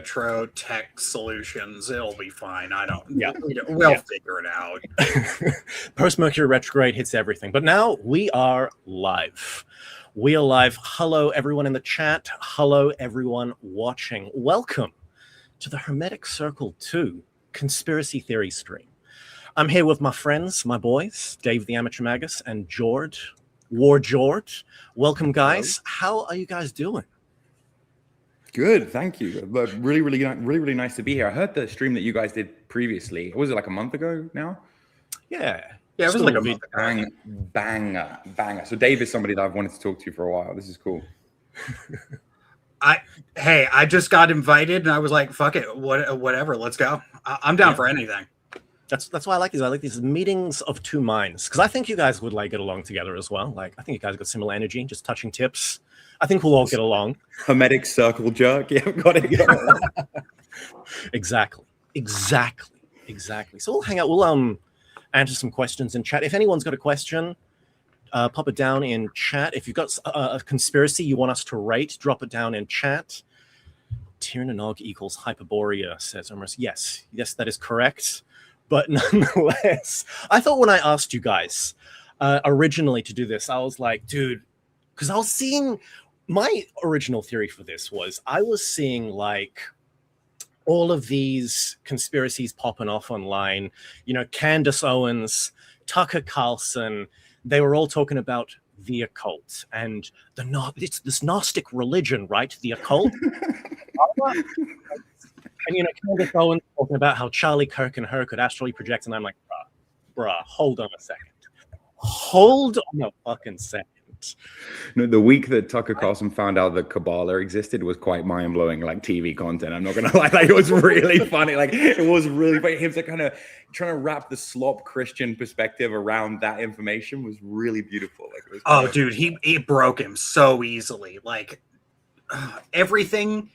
retro tech solutions. It'll be fine. I don't. Yeah. We'll figure it out. Post-Mercury retrograde hits everything. But now we are live. We are live. Hello, everyone in the chat. Hello, everyone watching. Welcome to the Hermetic Circle 2 Conspiracy Theory stream. I'm here with my friends, my boys, Dave the Amateur Magus and Jord, Jord. Welcome, guys. Hello. How are you guys doing? Good, thank you. Really nice to be here. I heard the stream that you guys did previously. Was it like a month ago now? Yeah, it was like a month ago. Banger. So Dave is somebody that I've wanted to talk to for a while. This is cool. I just got invited and I was like, fuck it, whatever, let's go. I'm down for anything. That's why I like these. I like these meetings of two minds, because I think you guys would like get along together as well. Like, I think you guys got similar energy, just touching tips. I think we'll all get along. Hermetic circle jerk. Yeah, got it. Exactly. So we'll hang out. We'll answer some questions in chat. If anyone's got a question, pop it down in chat. If you've got a conspiracy you want us to rate, drop it down in chat. Tirnanog equals Hyperborea, says Omris. Yes, that is correct. But nonetheless, I thought when I asked you guys originally to do this, I was like, dude, because I was seeing, my original theory for this was I was seeing like all of these conspiracies popping off online, you know, Candace Owens, Tucker Carlson, they were all talking about the occult and it's this Gnostic religion, right? The occult. And, you know, Candace Owens talking about how Charlie Kirk and her could astrally project, and I'm like, bruh, hold on a second. Hold on a fucking second. No, the week that Tucker Carlson found out that Kabbalah existed was quite mind-blowing, like TV content. I'm not gonna lie, like it was really funny. Like it was really funny. Him kind of trying to wrap the slop Christian perspective around that information was really beautiful. Like it was dude, he broke him so easily. Like everything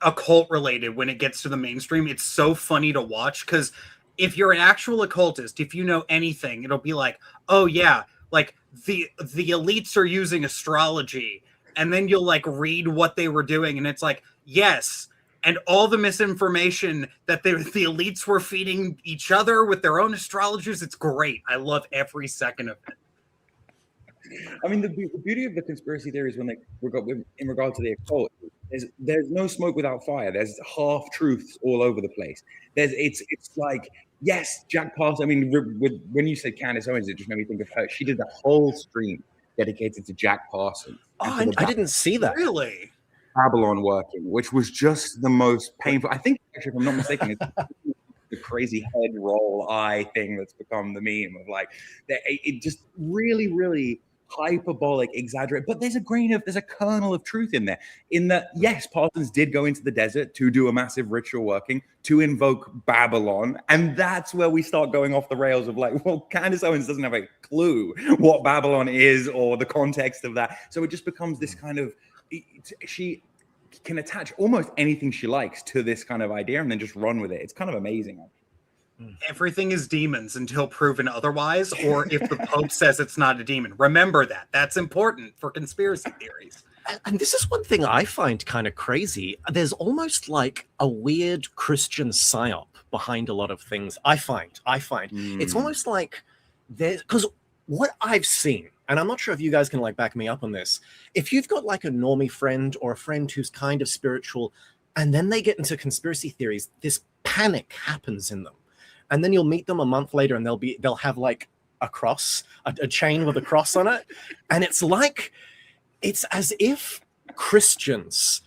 occult related when it gets to the mainstream, it's so funny to watch, because if you're an actual occultist, if you know anything, it'll be like, oh yeah, like the elites are using astrology, and then you'll like read what they were doing, and it's like, yes, and all the misinformation that the elites were feeding each other with their own astrologers. It's great. I love every second of it. I mean, the beauty of the conspiracy theories in regard to the occult, there's no smoke without fire. There's half truths all over the place. It's like, yes, Jack Parsons. I mean, when you said Candace Owens, it just made me think of her. She did the whole stream dedicated to Jack Parsons. Oh, I didn't see that. Really? Babylon working, which was just the most painful. I think, actually, if I'm not mistaken, it's the crazy head roll eye thing that's become the meme of like, it just really, really hyperbolic, exaggerate, but there's a kernel of truth in there, in that yes, Parsons did go into the desert to do a massive ritual working to invoke Babylon, and that's where we start going off the rails of like, well, Candace Owens doesn't have a clue what Babylon is or the context of that, so it just becomes this kind of, she can attach almost anything she likes to this kind of idea and then just run with it. It's kind of amazing. Everything is demons until proven otherwise, or if the Pope says it's not a demon. Remember that. That's important for conspiracy theories. And this is one thing I find kind of crazy. There's almost like a weird Christian psyop behind a lot of things. I find it's almost like there's, because what I've seen, and I'm not sure if you guys can like back me up on this, if you've got like a normie friend or a friend who's kind of spiritual, and then they get into conspiracy theories, this panic happens in them. And then you'll meet them a month later and they'll have like a cross, a chain with a cross on it. And it's like, it's as if Christians,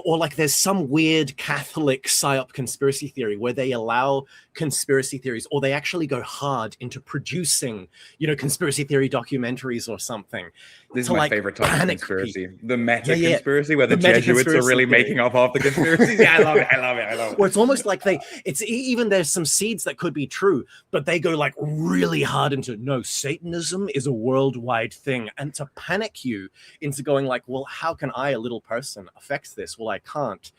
or like there's some weird Catholic psyop conspiracy theory where they allow conspiracy theories, or they actually go hard into producing, you know, conspiracy theory documentaries or something. This is my favorite type of conspiracy. The meta conspiracy, where the Jesuits are really making up half the conspiracies. Yeah, I love it. Well, it's almost like it's even there's some seeds that could be true, but they go like really hard into, no, Satanism is a worldwide thing. And to panic you into going like, well, how can I, a little person, affect this? Well, I can't.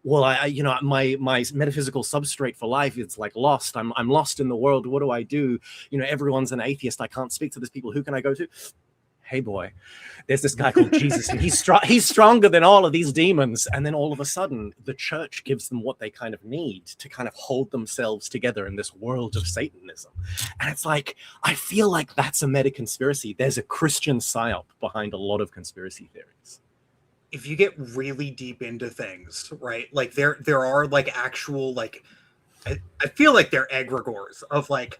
Well, I you know, my metaphysical substrate for life is like lost. I'm lost in the world. What do I do? You know, everyone's an atheist. I can't speak to these people. Who can I go to? hey boy, there's this guy called Jesus, and he's stronger than all of these demons. And then all of a sudden, the church gives them what they kind of need to kind of hold themselves together in this world of Satanism. And it's like, I feel like that's a meta conspiracy. There's a Christian psyop behind a lot of conspiracy theories. If you get really deep into things, right? Like there are like actual like I feel like they're egregores of like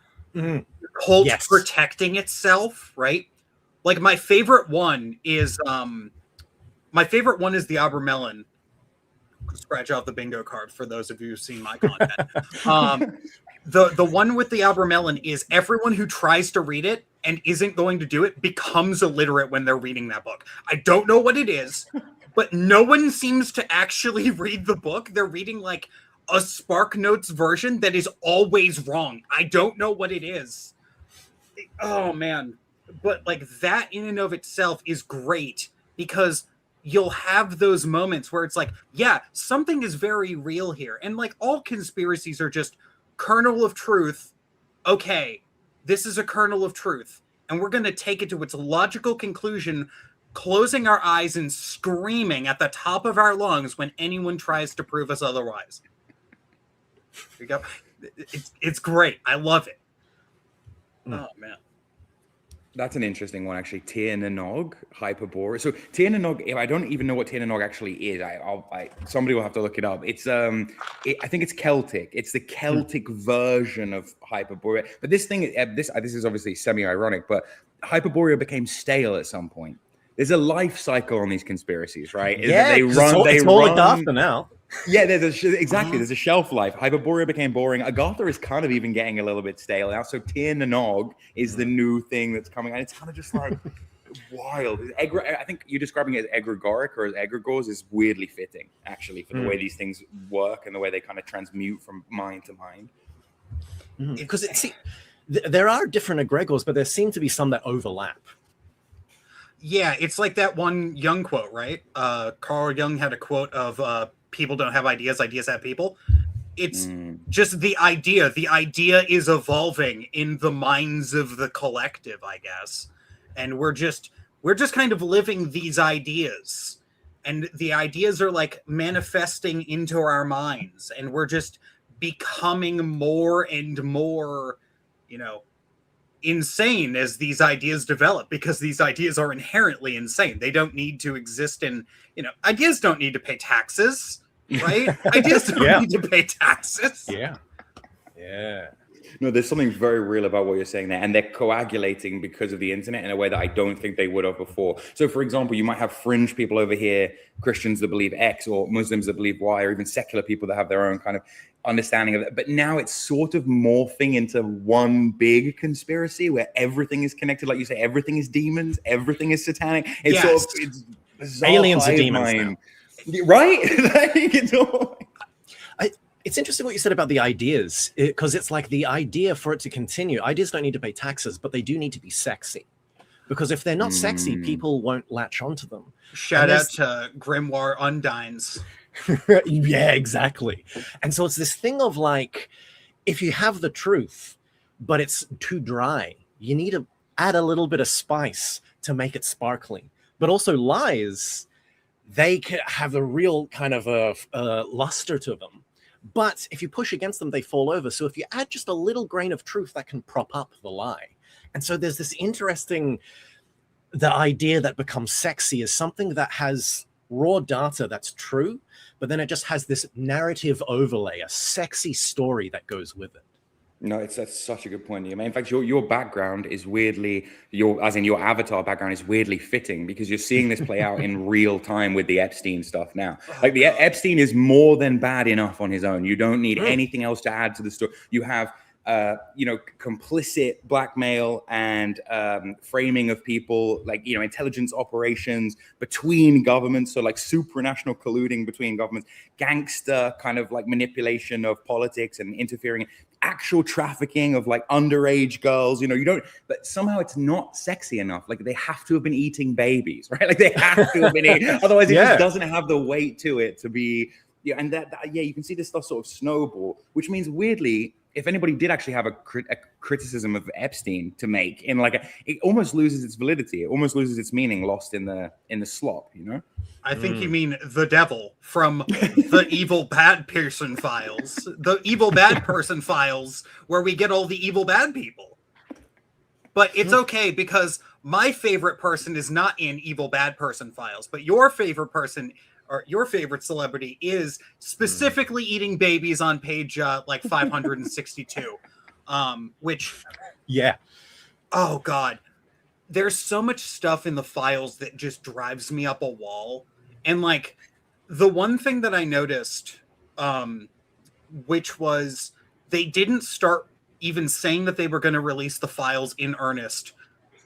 cult protecting itself, right? Like my favorite one is the Abramelin. Scratch off the bingo card for those of you who've seen my content. The one with the Abramelin is everyone who tries to read it and isn't going to do it becomes illiterate when they're reading that book. I don't know what it is, but no one seems to actually read the book. They're reading like a Spark Notes version that is always wrong. I don't know what it is. Oh man. But like that in and of itself is great because you'll have those moments where it's like, yeah, something is very real here. And like all conspiracies are just kernel of truth. Okay, this is a kernel of truth. And we're going to take it to its logical conclusion, closing our eyes and screaming at the top of our lungs when anyone tries to prove us otherwise. There you go. It's great. I love it. Oh, man. That's an interesting one, actually. Tir na nog, Hyperborea. So Tir na nog, I don't even know what Tir na nog actually is. Somebody will have to look it up. It's I think it's Celtic. It's the Celtic version of Hyperborea. But this thing, this is obviously semi-ironic, but Hyperborea became stale at some point. There's a life cycle on these conspiracies, right? Yeah, it's all Agatha now. Yeah, there's a shelf life. Hyperborea became boring. Agatha is kind of even getting a little bit stale now. So Tir na nog is the new thing that's coming, and it's kind of just like wild. I think you're describing it as egregoric or as egregores is weirdly fitting, actually, for the way these things work and the way they kind of transmute from mind to mind. Because there are different egregores, but there seem to be some that overlap. Yeah, it's like that one Jung quote, right? Carl Jung had a quote of people don't have ideas, ideas have people. It's just the idea. The idea is evolving in the minds of the collective, I guess. And we're just kind of living these ideas. And the ideas are like manifesting into our minds. And we're just becoming more and more, insane as these ideas develop, because these ideas are inherently insane. They don't need to exist in, ideas don't need to pay taxes, right? Ideas don't need to pay taxes. Yeah. No, there's something very real about what you're saying there, and they're coagulating because of the internet in a way that I don't think they would have before. So, for example, you might have fringe people over here, Christians that believe X, or Muslims that believe Y, or even secular people that have their own kind of understanding of it. But now it's sort of morphing into one big conspiracy where everything is connected. Like you say, everything is demons, everything is satanic. It's it's bizarre. Aliens are demons now. Right? It's interesting what you said about the ideas, because it's like the idea for it to continue. Ideas don't need to pay taxes, but they do need to be sexy. Because if they're not sexy, people won't latch onto them. Shout out to Grimoire Undines. Yeah, exactly. And so it's this thing of like, if you have the truth, but it's too dry, you need to add a little bit of spice to make it sparkling. But also lies, they can have a real kind of a luster to them. But if you push against them, they fall over. So if you add just a little grain of truth, that can prop up the lie. And so there's this interesting, the idea that becomes sexy is something that has raw data that's true, but then it just has this narrative overlay, a sexy story that goes with it. No, that's such a good point. In fact, your background is weirdly, your avatar background is weirdly fitting, because you're seeing this play out in real time with the Epstein stuff now. Like the Epstein is more than bad enough on his own. You don't need anything else to add to the story. You have complicit blackmail and framing of people, like, intelligence operations between governments. So like supranational colluding between governments, gangster kind of like manipulation of politics and interfering, actual trafficking of like underage girls, but somehow it's not sexy enough. Like they have to have been eating babies, right? Like they have to have been eating, otherwise it just doesn't have the weight to it to be Yeah, and yeah, you can see this stuff sort of snowball, which means weirdly, if anybody did actually have a criticism of Epstein to make, in like it almost loses its validity. It almost loses its meaning, lost in the slop. You know. I think you mean the devil from the evil bad person files, the evil bad person files, where we get all the evil bad people. But it's okay because my favorite person is not in evil bad person files, but your favorite person or your favorite celebrity is specifically eating babies on page like 562, which, yeah, oh God, there's so much stuff in the files that just drives me up a wall. And like the one thing that I noticed, which was they didn't start even saying that they were going to release the files in earnest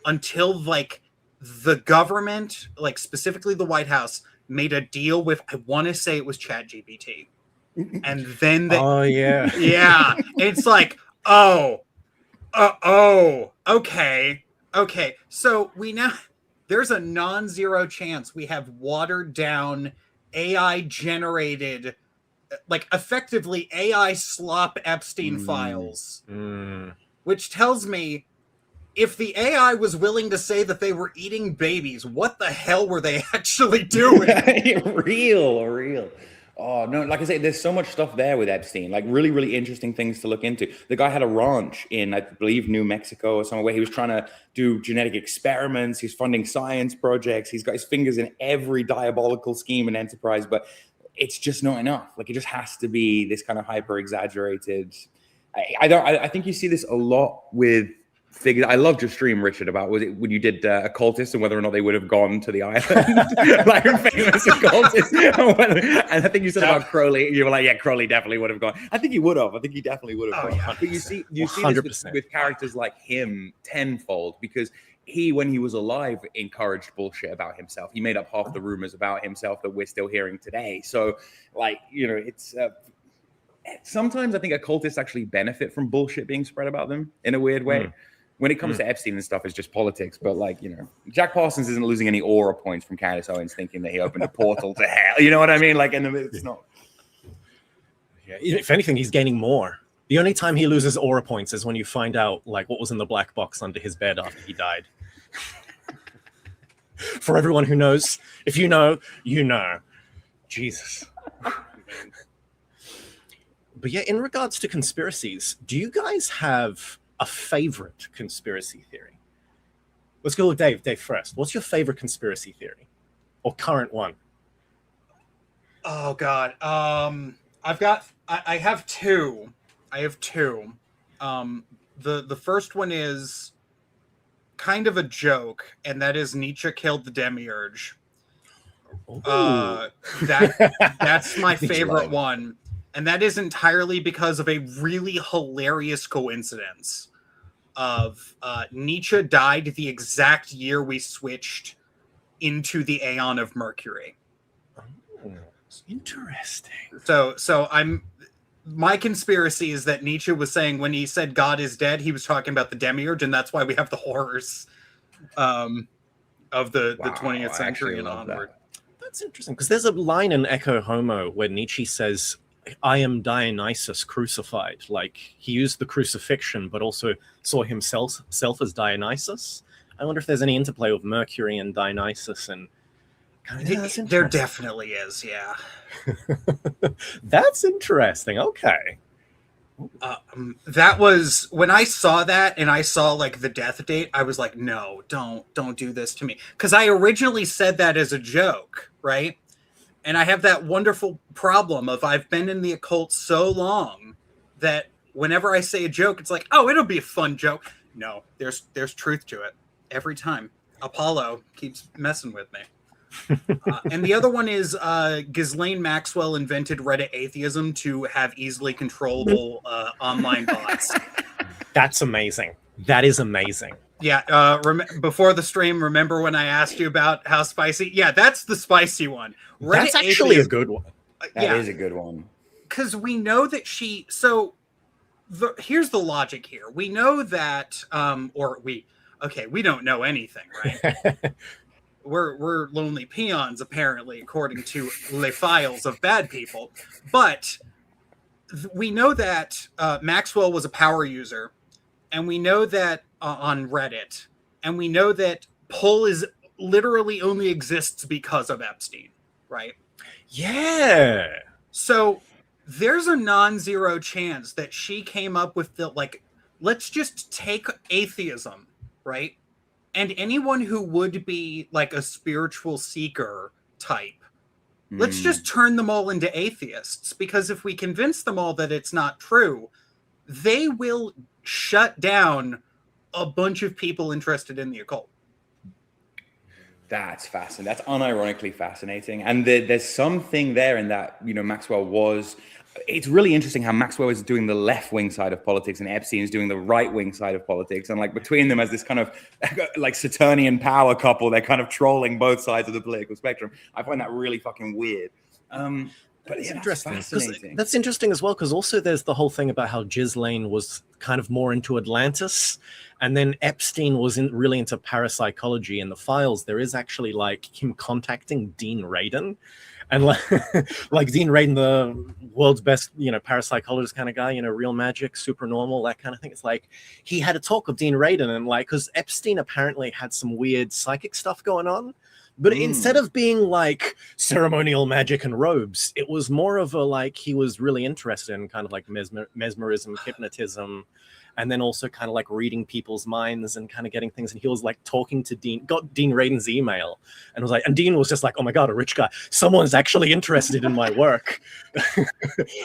until like the government, like specifically the White House, made a deal with, I want to say it was ChatGPT. And then yeah, it's like, okay. So we now, there's a non-zero chance we have watered down AI generated, like effectively AI slop Epstein files, which tells me if the AI was willing to say that they were eating babies, what the hell were they actually doing? Real. Oh, no, like I say, there's so much stuff there with Epstein, like really, really interesting things to look into. The guy had a ranch in, I believe, New Mexico or somewhere where he was trying to do genetic experiments. He's funding science projects. He's got his fingers in every diabolical scheme and enterprise, but it's just not enough. Like, it just has to be this kind of hyper exaggerated. I think you see this a lot with figures. I loved your stream, Richard, about was it when you did occultists and whether or not they would have gone to the island, like famous occultists. And I think you said about Crowley, you were like, yeah, Crowley definitely would have gone. I think he would have. I think he definitely would have gone. Yeah. But you see this with characters like him tenfold, because he, when he was alive, encouraged bullshit about himself. He made up half the rumors about himself that we're still hearing today. So, like, you know, it's sometimes I think occultists actually benefit from bullshit being spread about them in a weird way. When it comes to Epstein and stuff, it's just politics. But like, you know, Jack Parsons isn't losing any aura points from Candace Owens thinking that he opened a portal to hell. You know what I mean? Like, it's not. Yeah, if anything, he's gaining more. The only time he loses aura points is when you find out like what was in the black box under his bed after he died. For everyone who knows, if you know, you know. Jesus. But yeah, in regards to conspiracies, do you guys have a favorite conspiracy theory? Let's go with Dave. Dave first. What's your favorite conspiracy theory or current one? Oh God. I have two. The first one is kind of a joke, and that is Nietzsche killed the demiurge. That's my favorite one. And that is entirely because of a really hilarious coincidence of Nietzsche died the exact year we switched into the Aeon of Mercury. Oh, interesting. So my conspiracy is that Nietzsche was saying when he said God is dead, he was talking about the demiurge, and that's why we have the horrors of the 20th century and onward. That's interesting, because there's a line in Ecce Homo where Nietzsche says, I am Dionysus crucified. Like, he used the crucifixion, but also saw himself as Dionysus. I wonder if there's any interplay with Mercury and Dionysus. And there definitely is, yeah. That's interesting. Okay. That was when I saw that, and I saw like the death date. I was like, no, don't do this to me, because I originally said that as a joke, right? And I have that wonderful problem of I've been in the occult so long that whenever I say a joke, it's like, oh, it'll be a fun joke. No, there's truth to it every time. Apollo keeps messing with me. And the other one is Ghislaine Maxwell invented Reddit atheism to have easily controllable online bots. That's amazing. That is amazing. Yeah, before the stream, remember when I asked you about how spicy? Yeah, that's the spicy one. That's actually a good one. That is a good one. Because we know that she... So, here's the logic here. We know that... we don't know anything, right? we're lonely peons, apparently, according to les files of bad people. But we know that Maxwell was a power user, and we know that on Reddit, and we know that Pull is literally only exists because of Epstein, right? Yeah. So there's a non-zero chance that she came up with the, like, let's just take atheism, right? And anyone who would be like a spiritual seeker type, let's just turn them all into atheists, because if we convince them all that it's not true, they will shut down a bunch of people interested in the occult. That's fascinating. That's unironically fascinating. And there's something there in that, you know, Maxwell was... It's really interesting how Maxwell is doing the left-wing side of politics and Epstein is doing the right-wing side of politics. And like between them as this kind of like Saturnian power couple, they're kind of trolling both sides of the political spectrum. I find that really fucking weird. But it's yeah, interesting. that's fascinating. That's interesting as well, because also there's the whole thing about how Ghislaine was kind of more into Atlantis, and then Epstein was really into parapsychology. In the files, there is actually like him contacting Dean Radin, and like Dean Radin, the world's best, you know, parapsychologist kind of guy, you know, real magic, super normal, that kind of thing. It's like he had a talk with Dean Radin, and like, because Epstein apparently had some weird psychic stuff going on. But instead of being like ceremonial magic and robes, it was more of a like he was really interested in kind of like mesmerism, hypnotism, and then also kind of like reading people's minds and kind of getting things. And he was like talking to Dean, got Dean Radin's email, and was like, and Dean was just like, oh my God, a rich guy. Someone's actually interested in my work.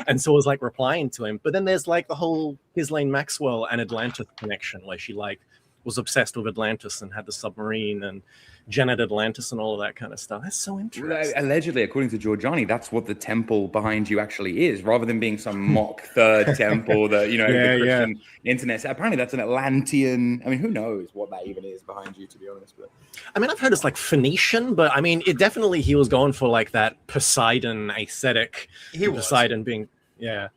And so was like replying to him. But then there's like the whole Ghislaine Maxwell and Atlantis connection, where she like was obsessed with Atlantis and had the submarine and Janet Atlantis and all of that kind of stuff. That's so interesting. Allegedly, according to Giorgiani, that's what the temple behind you actually is, rather than being some mock third temple that, you know, the Christian internet. Apparently, that's an Atlantean. I mean, who knows what that even is behind you, to be honest. But I mean, I've heard it's like Phoenician, but I mean, it definitely, he was going for like that Poseidon aesthetic. Poseidon being, yeah.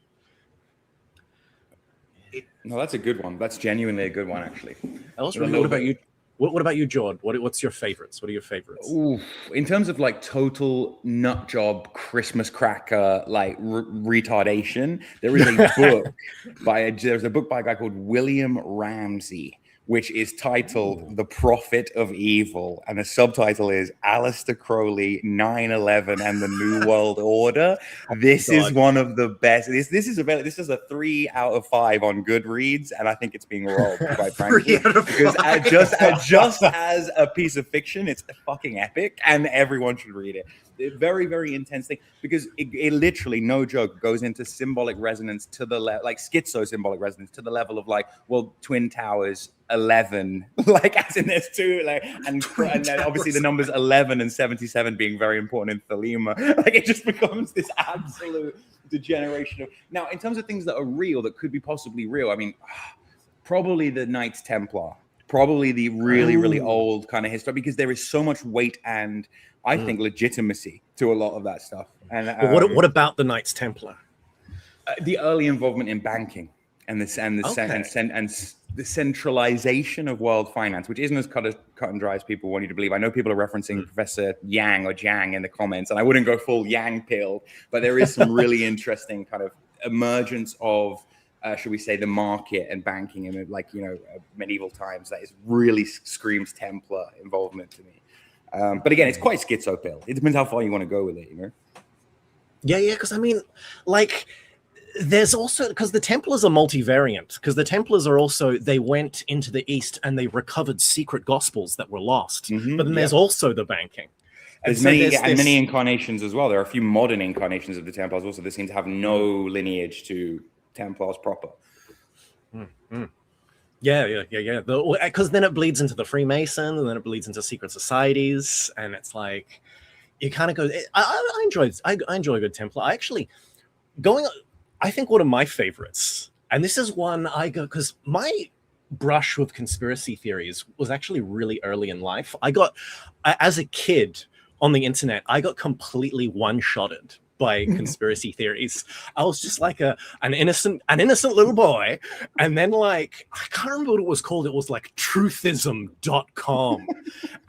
No, that's a good one. That's genuinely a good one, actually. What about you? What about you, Jord? What's your favorites? What are your favorites? Ooh, in terms of like total nut job Christmas cracker like retardation, there is a book there's a book by a guy called William Ramsey, which is titled The Prophet of Evil, and the subtitle is Aleister Crowley, 9/11 and the New World Order. This is one of the best. This is a 3 out of 5 on Goodreads, and I think it's being rolled, quite frankly. Because just as a piece of fiction, it's fucking epic, and everyone should read it. Very, very intense thing, because it literally, no joke, goes into symbolic resonance to the like schizo symbolic resonance to the level of like, well, Twin Towers 11, like as in there's two, like, and then obviously the numbers 11 and 77 being very important in Thelema. Like it just becomes this absolute degeneration of. Now, in terms of things that are real, that could be possibly real, I mean, probably the Knights Templar, probably the really, really old kind of history, because there is so much weight and I think legitimacy to a lot of that stuff. And what about the Knights Templar? The early involvement in banking and the centralization of world finance, which isn't as cut and dry as people want you to believe. I know people are referencing Professor Yang or Jang in the comments, and I wouldn't go full Yang pill, but there is some really interesting kind of emergence of, should we say, the market and banking in like, you know, medieval times that is really screams Templar involvement to me. But again, it's quite schizo pill. It depends how far you want to go with it, you know? Yeah, because I mean, like, there's also, because the Templars are multivariant, because the Templars are also, they went into the East and they recovered secret gospels that were lost. But then there's also the banking. There's many incarnations as well. There are a few modern incarnations of the Templars also that seem to have no lineage to Templars proper. Yeah. Because then it bleeds into the Freemasons, and then it bleeds into secret societies, and it's like you kind of go. I enjoy a good Templar. I think one of my favorites, and this is one I go because my brush with conspiracy theories was actually really early in life. As a kid on the internet, I got completely one-shotted by conspiracy theories. I was just like an innocent little boy. And then like, I can't remember what it was called. It was like truthism.com.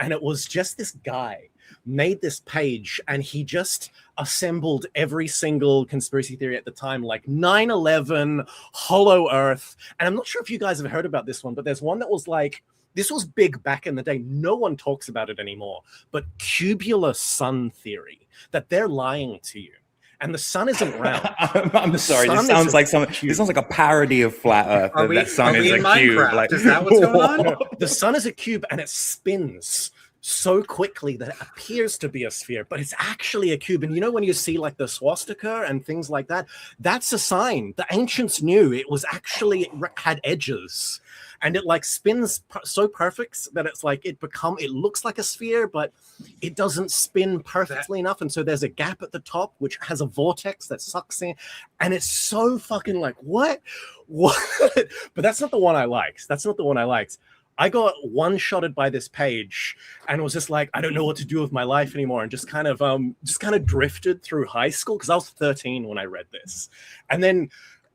And it was just this guy made this page and he just assembled every single conspiracy theory at the time, like 9/11, Hollow Earth. And I'm not sure if you guys have heard about this one, but there's one that was like, this was big back in the day. No one talks about it anymore, but cubular sun theory, that they're lying to you. And the sun isn't round. I'm sorry. This sounds like something. This sounds like a parody of flat Earth. That sun is a cube. Like, is that what's going on? The sun is a cube, and it spins so quickly that it appears to be a sphere, but it's actually a cube. And you know when you see like the swastika and things like that, that's a sign. The ancients knew it was actually, it had edges. And it like spins so perfect that it's like it looks like a sphere, but it doesn't spin perfectly enough. And so there's a gap at the top, which has a vortex that sucks in. And it's so fucking like, what? But that's not the one I liked. I got one-shotted by this page and was just like, I don't know what to do with my life anymore. And just kind of drifted through high school because I was 13 when I read this. And then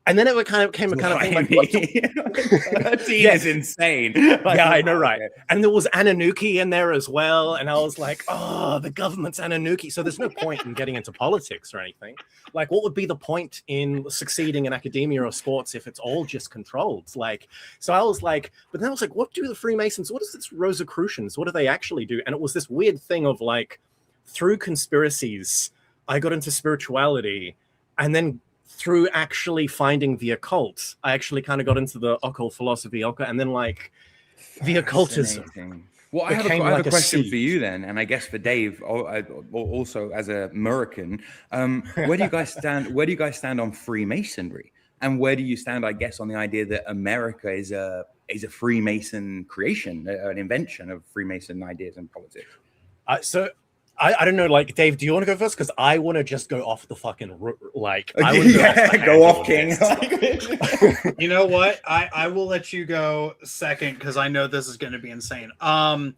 it kind of came a kind of thing like, 13 is insane. Like, yeah, I know, right? And there was Anunnaki in there as well. And I was like, oh, the government's Anunnaki. So there's no point in getting into politics or anything. Like, what would be the point in succeeding in academia or sports if it's all just controlled? Like, so I was like, but then I was like, what do the Freemasons, what is this Rosicrucians? What do they actually do? And it was this weird thing of like, through conspiracies, I got into spirituality, and then through actually finding the occult, I actually kind of got into the occult philosophy, and then like the occultism. Well, I have a question for you then, and I guess for Dave, also as an American, where do you guys stand? Where do you guys stand on Freemasonry, and where do you stand, I guess, on the idea that America is a Freemason creation, an invention of Freemason ideas and politics? So I don't know, like, Dave, do you want to go first? Because I want to just go off the fucking, like, go off, King. You know what? I will let you go second because I know this is going to be insane. I'm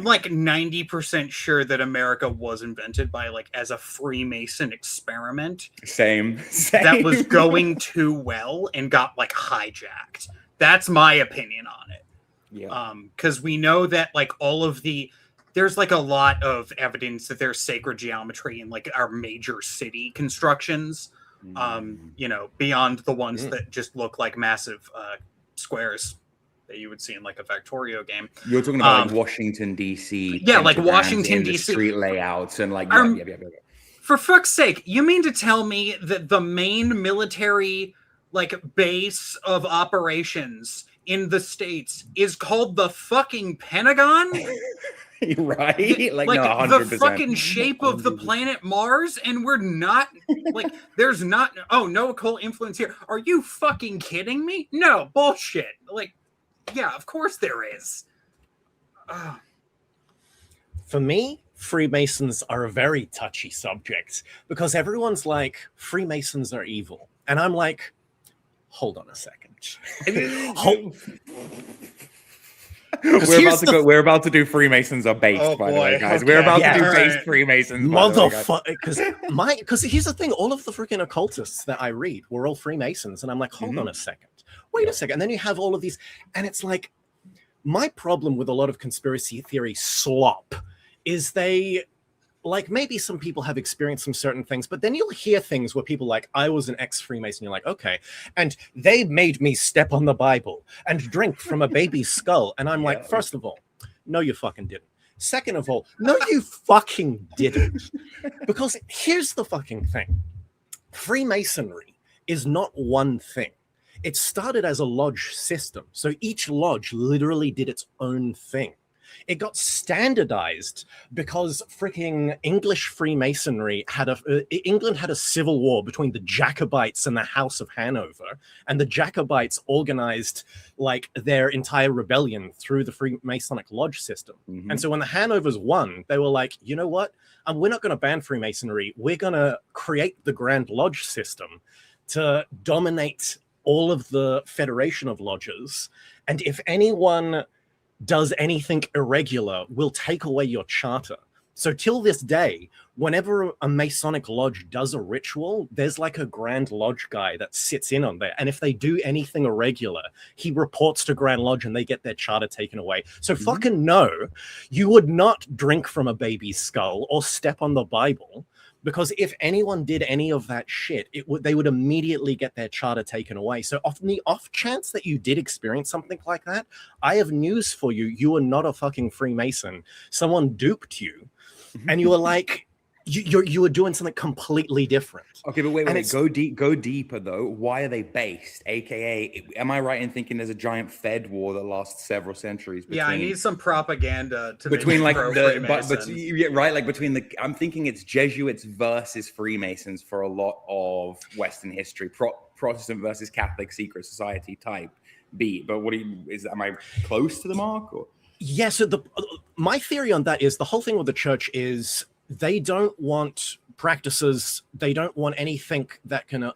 like 90% sure that America was invented by, like, as a Freemason experiment. Same. That was going too well and got, like, hijacked. That's my opinion on it. Yeah. Because we know that, like, there's like a lot of evidence that there's sacred geometry in like our major city constructions, beyond the ones that just look like massive squares that you would see in like a Factorio game. You're talking about like Washington, D.C. Yeah, like Washington, D.C. Street layouts and like... For fuck's sake, you mean to tell me that the main military like base of operations in the States is called the fucking Pentagon? Right? Like no, 100%. The fucking shape of the planet Mars, and we're not like there's not no occult influence here. Are you fucking kidding me? No, bullshit. Like, yeah, of course there is. For me, Freemasons are a very touchy subject because everyone's like, Freemasons are evil. And I'm like, hold on a second. We're about to do Freemasons are based, by the way, guys. Okay. We're about to do based Freemasons. Motherfucker, because here's the thing: all of the freaking occultists that I read were all Freemasons, and I'm like, hold on a second, wait a second, and then you have all of these, and it's like, my problem with a lot of conspiracy theory slop is they. Like, maybe some people have experienced some certain things, but then you'll hear things where people like, I was an ex-Freemason. You're like, okay. And they made me step on the Bible and drink from a baby's skull. And I'm like, first of all, no, you fucking didn't. Second of all, no, you fucking didn't. Because here's the fucking thing. Freemasonry is not one thing. It started as a lodge system. So each lodge literally did its own thing. It got standardized because freaking English Freemasonry England had a civil war between the Jacobites and the House of Hanover, and the Jacobites organized like their entire rebellion through the Freemasonic lodge system. Mm-hmm. And so when the Hanovers won, they were like, you know what? We're not going to ban Freemasonry. We're going to create the Grand Lodge system to dominate all of the federation of lodges. And if anyone does anything irregular, will take away your charter. So till this day, whenever a Masonic lodge does a ritual, there's like a Grand Lodge guy that sits in on there. And if they do anything irregular, he reports to Grand Lodge and they get their charter taken away. So fucking no, you would not drink from a baby's skull or step on the Bible, because if anyone did any of that shit, they would immediately get their charter taken away. So on the off chance that you did experience something like that, I have news for you. You are not a fucking Freemason. Someone duped you. And you were like, you were doing something completely different. Okay, but wait, go deeper though. Why are they based? AKA, am I right in thinking there's a giant Fed war that lasts several centuries? Yeah, I need some propaganda to between make like between the. I'm thinking it's Jesuits versus Freemasons for a lot of Western history. Protestant versus Catholic secret society type beat. But am I close to the mark or? Yeah, so my theory on that is the whole thing with the church is they don't want practices, they don't want anything that can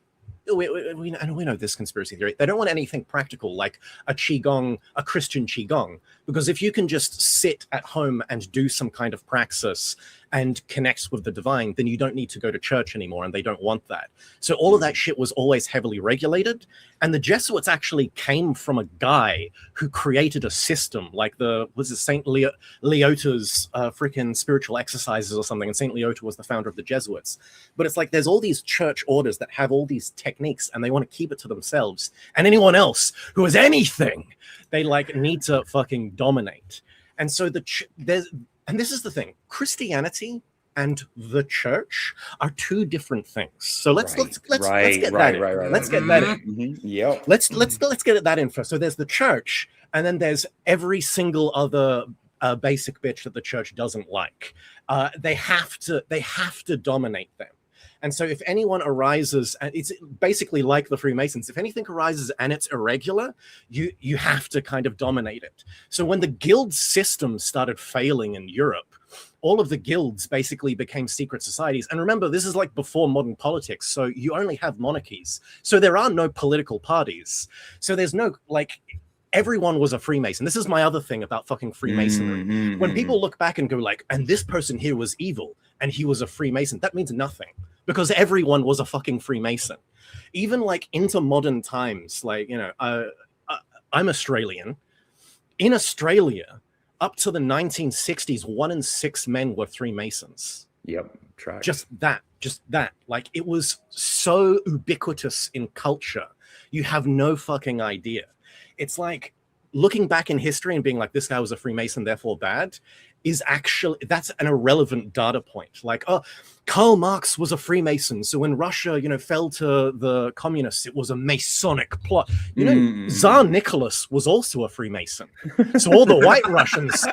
we know this conspiracy theory. They don't want anything practical like a qigong, a Christian qigong, because if you can just sit at home and do some kind of praxis and connect with the divine, then you don't need to go to church anymore, and they don't want that. So all of that shit was always heavily regulated, and the Jesuits actually came from a guy who created a system like Saint Leota's freaking spiritual exercises or something, and Saint Leota was the founder of the Jesuits. But it's like there's all these church orders that have all these techniques, and they want to keep it to themselves, and anyone else who has anything, they like need to fucking dominate. And so and this is the thing, Christianity and the church are two different things. So let's get that in. Let's get that in. Yep. Let's get that in first. So there's the church, and then there's every single other basic bitch that the church doesn't like. They have to dominate them. And so if anyone arises, and it's basically like the Freemasons, if anything arises and it's irregular, you have to kind of dominate it. So when the guild system started failing in Europe, all of the guilds basically became secret societies. And remember, this is like before modern politics. So you only have monarchies. So there are no political parties. So there's no like... Everyone was a Freemason. This is my other thing about fucking Freemasonry. When people look back and go like, and this person here was evil and he was a Freemason, that means nothing, because everyone was a fucking Freemason. Even like into modern times, like, you know, I'm Australian. In Australia, up to the 1960s, 1 in 6 men were Freemasons. Yep, track. Just that. Like, it was so ubiquitous in culture. You have no fucking idea. It's like looking back in history and being like, this guy was a Freemason, therefore bad, is actually, that's an irrelevant data point. Like, oh, Karl Marx was a Freemason, so when Russia, you know, fell to the communists, it was a Masonic plot. You know, Tsar Nicholas was also a Freemason. So all the white Russians,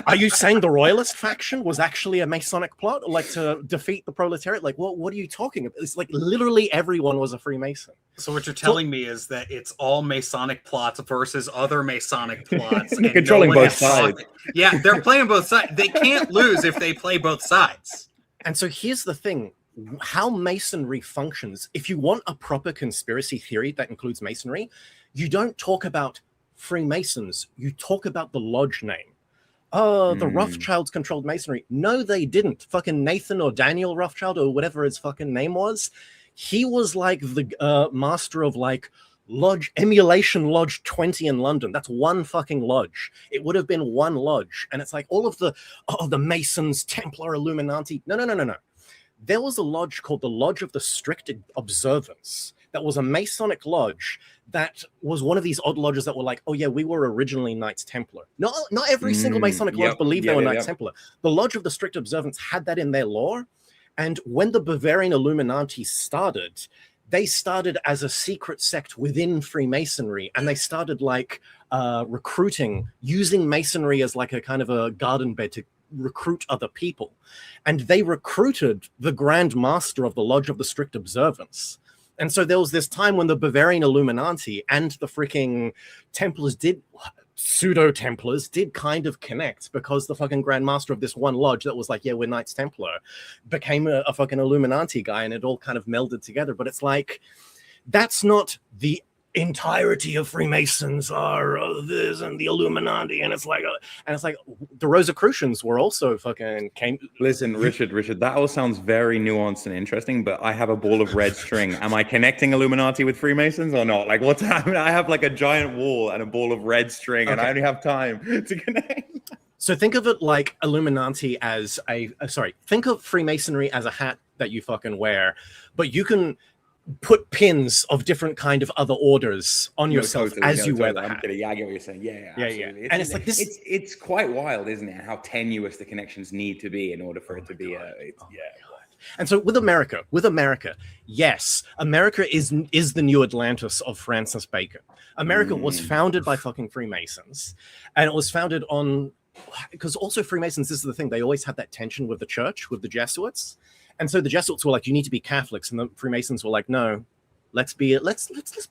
are you saying the royalist faction was actually a Masonic plot, like to defeat the proletariat? Like, what are you talking about? It's like literally everyone was a Freemason. So what you're telling me is that it's all Masonic plots versus other Masonic plots. And controlling both sides. Yeah, they're playing both sides. They can't lose if they play both sides. And so here's the thing, how Masonry functions. If you want a proper conspiracy theory that includes Masonry, you don't talk about Freemasons, you talk about the lodge name. Oh, the Rothschilds controlled Masonry. No, they didn't. Fucking Nathan or Daniel Rothschild or whatever his fucking name was, he was like the master of like Emulation Lodge 20 in London. That's one fucking lodge. It would have been one lodge. And it's like all of the Masons, Templar, Illuminati. No. There was a lodge called the Lodge of the Strict Observance. That was a Masonic lodge that was one of these odd lodges that were like, oh yeah, we were originally Knights Templar. Not every single Masonic lodge believed they were Knights Templar. The Lodge of the Strict Observance had that in their lore. And when the Bavarian Illuminati started, they started as a secret sect within Freemasonry, and they started like recruiting, using Masonry as like a kind of a garden bed to recruit other people. And they recruited the Grand Master of the Lodge of the Strict Observance. And so there was this time when the Bavarian Illuminati and the freaking Templars pseudo-Templars did kind of connect, because the fucking Grand Master of this one lodge that was like, yeah, we're Knights Templar, became a fucking Illuminati guy, and it all kind of melded together. But it's like, that's not the entirety of Freemasons are this and the Illuminati, and it's like the Rosicrucians were also fucking came. Listen, Richard, that all sounds very nuanced and interesting, but I have a ball of red string. Am I connecting Illuminati with Freemasons or not? Like, what's happening? I have like a giant wall and a ball of red string, and I only have time to connect. So think of it like Illuminati as think of Freemasonry as a hat that you fucking wear, but you can put pins of different kind of other orders on yourself as you wear the hat. I'm kidding. Yeah, I get what you're saying. Yeah. And it's like this. It's quite wild, isn't it? How tenuous the connections need to be in order for it to be And so with America, yes, America is the new Atlantis of Francis Bacon. America was founded by fucking Freemasons, and it was founded on, because also Freemasons, this is the thing, they always had that tension with the church, with the Jesuits. And so the Jesuits were like, you need to be Catholics, and the Freemasons were like, no, let's be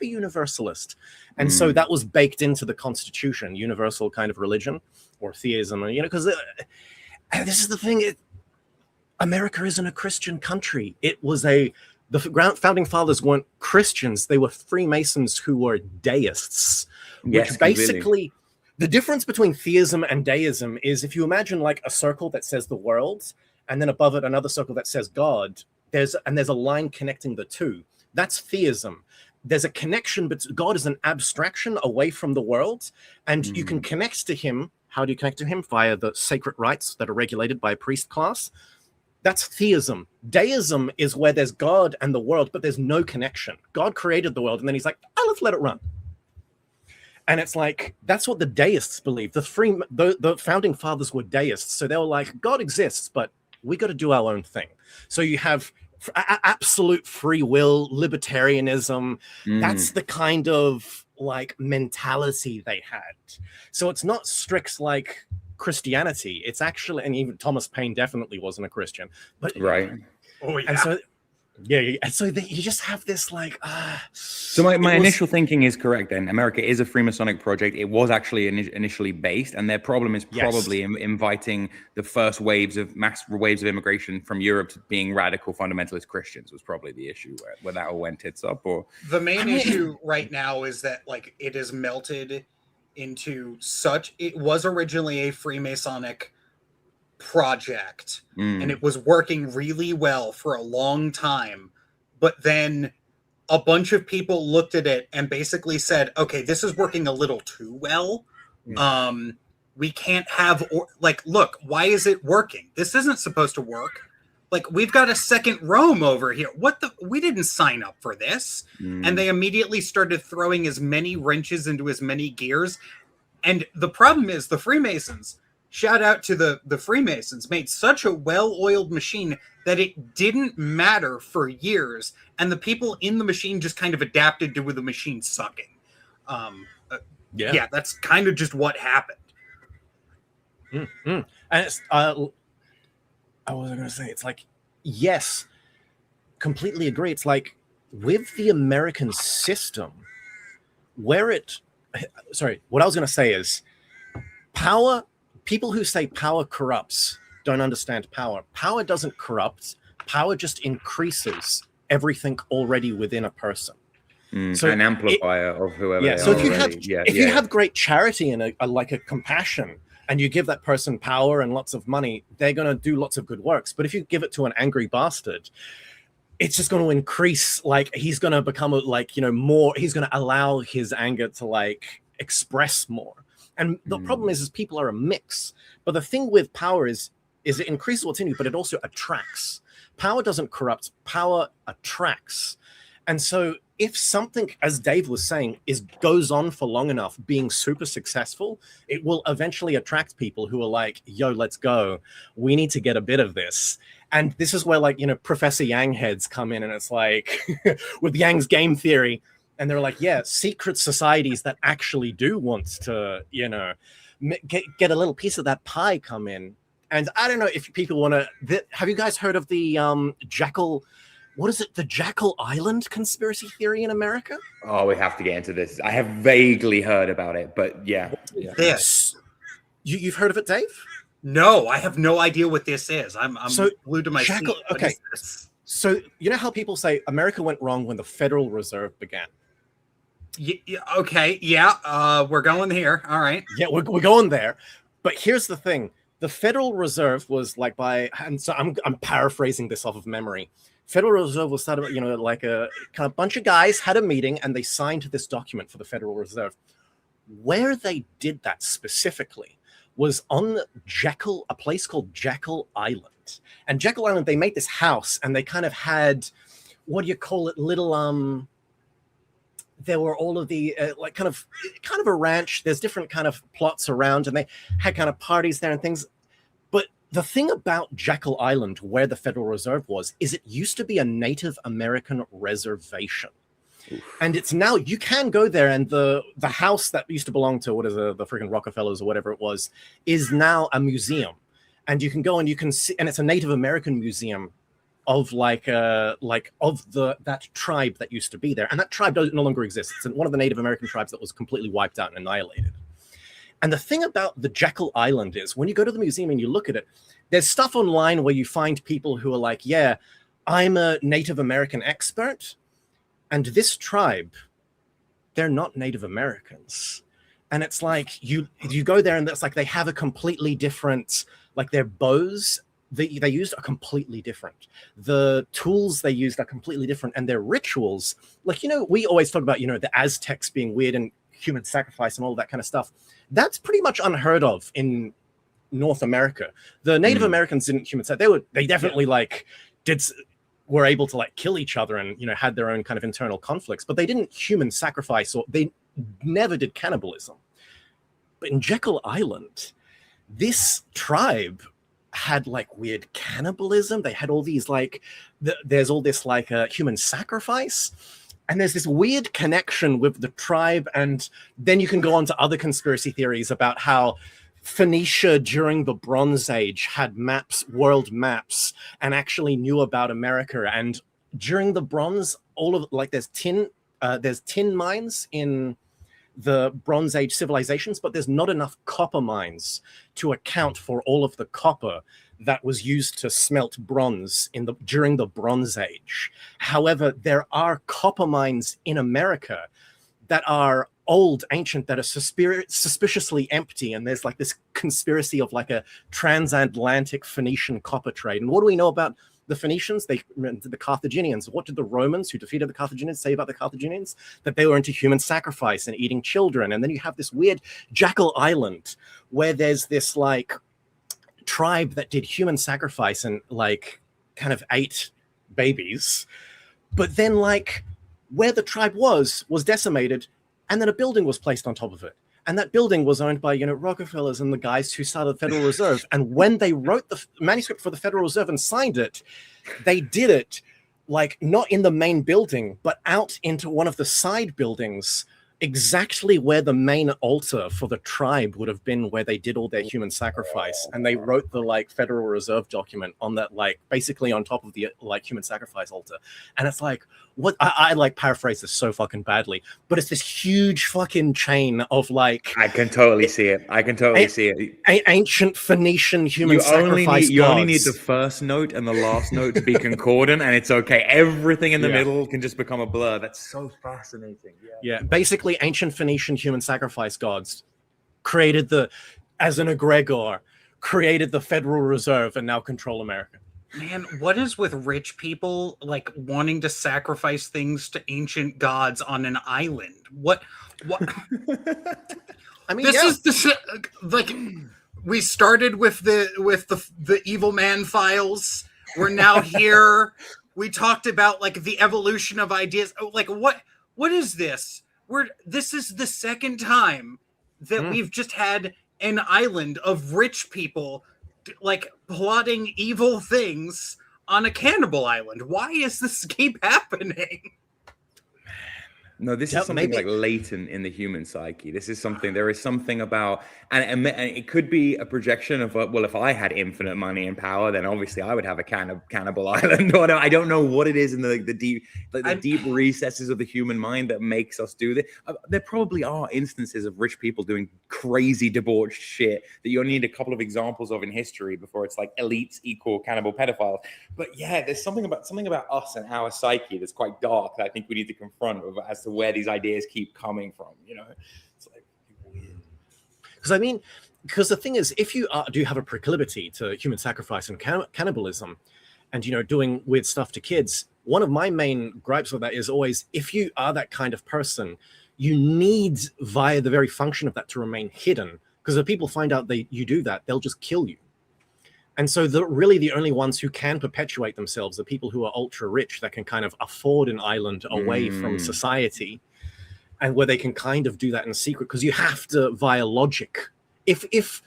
universalist. And so that was baked into the Constitution, universal kind of religion or theism, because this is the thing. America isn't a Christian country. It was the founding fathers weren't Christians. They were Freemasons who were deists, which basically the difference between theism and deism is, if you imagine like a circle that says the world, and then above it another circle that says God, there's a line connecting the two. That's theism. There's a connection, but God is an abstraction away from the world, and you can connect to him. How do you connect to him? Via the sacred rites that are regulated by a priest class. That's theism. Deism is where there's God and the world, but there's no connection. God created the world, and then he's like, let's let it run. And it's like, that's what the deists believe. The founding fathers were deists. So they were like, God exists, but we got to do our own thing. So you have absolute free will, libertarianism. That's the kind of like mentality they had. So it's not strict like Christianity. It's actually, and even Thomas Paine definitely wasn't a Christian. But Oh yeah. And so and so you just have this like. So my initial thinking is correct. Then America is a Freemasonic project. It was actually initially based, and their problem is probably inviting the first mass waves of immigration from Europe to being radical fundamentalist Christians was probably the issue where that all went tits up. Or the main issue right now is that like it is melted into such. It was originally a Freemasonic project, and it was working really well for a long time, but then a bunch of people looked at it and basically said, okay, this is working a little too well. We can't have look, why is it working? This isn't supposed to work. Like, we've got a second Rome over here. We didn't sign up for this. And they immediately started throwing as many wrenches into as many gears. And the problem is the Freemasons, shout out to the Freemasons, made such a well-oiled machine that it didn't matter for years, and the people in the machine just kind of adapted to the machine sucking. That's kind of just what happened. And it's, I wasn't going to say, it's like, yes, completely agree. It's like with the American system, what I was going to say is power. People who say power corrupts don't understand power. Power doesn't corrupt. Power just increases everything already within a person. So an amplifier of whoever. Yeah. So if you have great charity and a compassion, and you give that person power and lots of money, they're going to do lots of good works. But if you give it to an angry bastard, it's just going to increase. Like, he's going to become more. He's going to allow his anger to express more. And the problem is people are a mix. But the thing with power is it increases what's in you, but it also attracts. Power doesn't corrupt. Power attracts. And so if something, as Dave was saying, goes on for long enough being super successful, it will eventually attract people who are like, yo, let's go. We need to get a bit of this. And this is where Professor Yang heads come in, and it's like with Yang's game theory. And they're like, yeah, secret societies that actually do want to, get a little piece of that pie come in. And I don't know if people want to. Have you guys heard of the Jackal? What is it? The Jackal Island conspiracy theory in America? Oh, we have to get into this. I have vaguely heard about it, but yeah. This. You've heard of it, Dave? No, I have no idea what this is. I'm glued to my seat. Okay. So you know how people say America went wrong when the Federal Reserve began? Okay, yeah, we're going here. All right. Yeah, we're going there. But here's the thing. The Federal Reserve was like and so I'm paraphrasing this off of memory. Federal Reserve was sort of, like a kind of bunch of guys had a meeting and they signed this document for the Federal Reserve. Where they did that specifically was on a place called Jekyll Island. And Jekyll Island, they made this house and they kind of had, what do you call it, little there were all of the like kind of a ranch. There's different kind of plots around, and they had kind of parties there and things. But the thing about Jekyll Island, where the Federal Reserve was, is it used to be a Native American reservation. Oof. And it's now, you can go there, and the house that used to belong to the freaking Rockefellers or whatever it was, is now a museum. And you can go and you can see, and it's a Native American museum of that tribe that used to be there. And that tribe no longer exists. It's one of the Native American tribes that was completely wiped out and annihilated. And the thing about the Jekyll Island is, when you go to the museum and you look at it, there's stuff online where you find people who are like, yeah, I'm a Native American expert, and this tribe, they're not Native Americans. And it's like, you go there and it's like they have a completely different, like their bows, they used are completely different. The tools they used are completely different, and their rituals, like, we always talk about, the Aztecs being weird and human sacrifice and all that kind of stuff. That's pretty much unheard of in North America. The Native Americans didn't human sacrifice. They definitely were able to like kill each other and, had their own kind of internal conflicts, but they didn't human sacrifice, or they never did cannibalism. But in Jekyll Island, this tribe had like weird cannibalism. They had all these there's all this human sacrifice, and there's this weird connection with the tribe. And then you can go on to other conspiracy theories about how Phoenicia during the Bronze Age had world maps, and actually knew about America. And during the Bronze, there's tin mines in the Bronze Age civilizations, but there's not enough copper mines to account for all of the copper that was used to smelt bronze during the Bronze Age. However, there are copper mines in America that are old, ancient, that are suspiciously empty, and there's like this conspiracy of like a transatlantic Phoenician copper trade. And what do we know about the Phoenicians? The Carthaginians. What did the Romans who defeated the Carthaginians say about the Carthaginians? That they were into human sacrifice and eating children. And then you have this weird Jekyll Island where there's this like tribe that did human sacrifice and like kind of ate babies. But then like where the tribe was decimated, and then a building was placed on top of it. And that building was owned by, Rockefellers and the guys who started the Federal Reserve. And when they wrote the manuscript for the Federal Reserve and signed it, they did it like not in the main building, but out into one of the side buildings, exactly where the main altar for the tribe would have been, where they did all their human sacrifice. And they wrote the like Federal Reserve document on that, like basically on top of the like human sacrifice altar. And it's like, what I like paraphrase this so fucking badly, but it's this huge fucking chain of like, I can totally see it. Ancient Phoenician human sacrifice. You only need the first note and the last note to be concordant, and it's okay. Everything in the middle can just become a blur. That's so fascinating. Yeah, basically ancient Phoenician human sacrifice gods created as an egregor, created the Federal Reserve and now control America. Man, what is with rich people like wanting to sacrifice things to ancient gods on an island? What? I mean, this like we started with the Evil Man files. We're now here. We talked about like the evolution of ideas. Like what is this? This is the second time that we've just had an island of rich people like plotting evil things on a cannibal island. Why is this keep happening? No, this is something like latent in the human psyche. There is something about, and it could be a projection of, well, if I had infinite money and power, then obviously I would have a cannibal island. Or I don't know what it is in the deep recesses of the human mind that makes us do this. There probably are instances of rich people doing crazy debauched shit that you only need a couple of examples of in history before it's like elites equal cannibal pedophiles. But yeah, there's something about us and our psyche that's quite dark that I think we need to confront as to where these ideas keep coming from, you know? It's like weird. Because the thing is, if you do have a proclivity to human sacrifice and cannibalism, and, you know, doing weird stuff to kids, one of my main gripes with that is always, if you are that kind of person, you need, via the very function of that, to remain hidden. Because if people find out you do that, they'll just kill you. And so really the only ones who can perpetuate themselves are people who are ultra rich, that can kind of afford an island away from society, and where they can kind of do that in secret, because you have to, via logic. If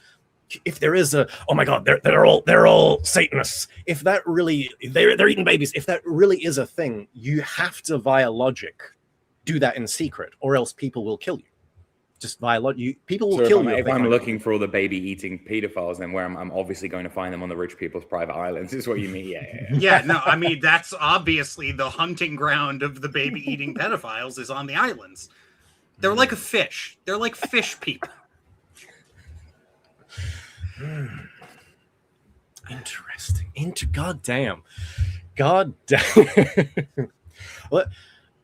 there is a, oh my God, they're all Satanists. If that really, they're eating babies. If that really is a thing, you have to, via logic, do that in secret, or else people will kill you. Just via logic, people will kill you. If I'm looking for all the baby-eating pedophiles, then where I'm obviously going to find them on the rich people's private islands, is what you mean? Yeah. No, I mean, that's obviously the hunting ground of the baby-eating pedophiles is on the islands. They're like a fish. They're like fish people. Interesting. God damn. Well,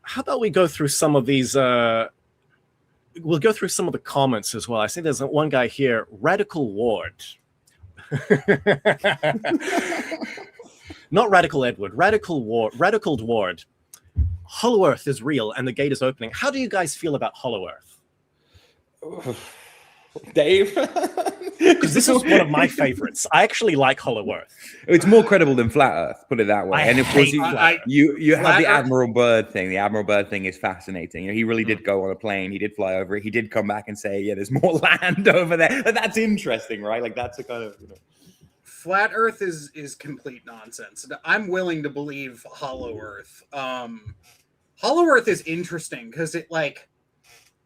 how about we go through some of these? We'll go through some of the comments as well. I see there's one guy here, Radical Ward. Not Radical Edward, Radical Ward. Hollow Earth is real and the gate is opening. How do you guys feel about Hollow Earth? Dave? Because this is one of my favorites. I actually like Hollow Earth. It's more credible than Flat Earth, put it that way. And of course, you have the Admiral Byrd thing. The Admiral Byrd thing is fascinating. You know, he really did go on a plane. He did fly over it. He did come back and say, yeah, there's more land over there. That's interesting, right? Like, that's a kind of, you know. Flat Earth is complete nonsense. I'm willing to believe Hollow Earth. Hollow Earth is interesting because it, like,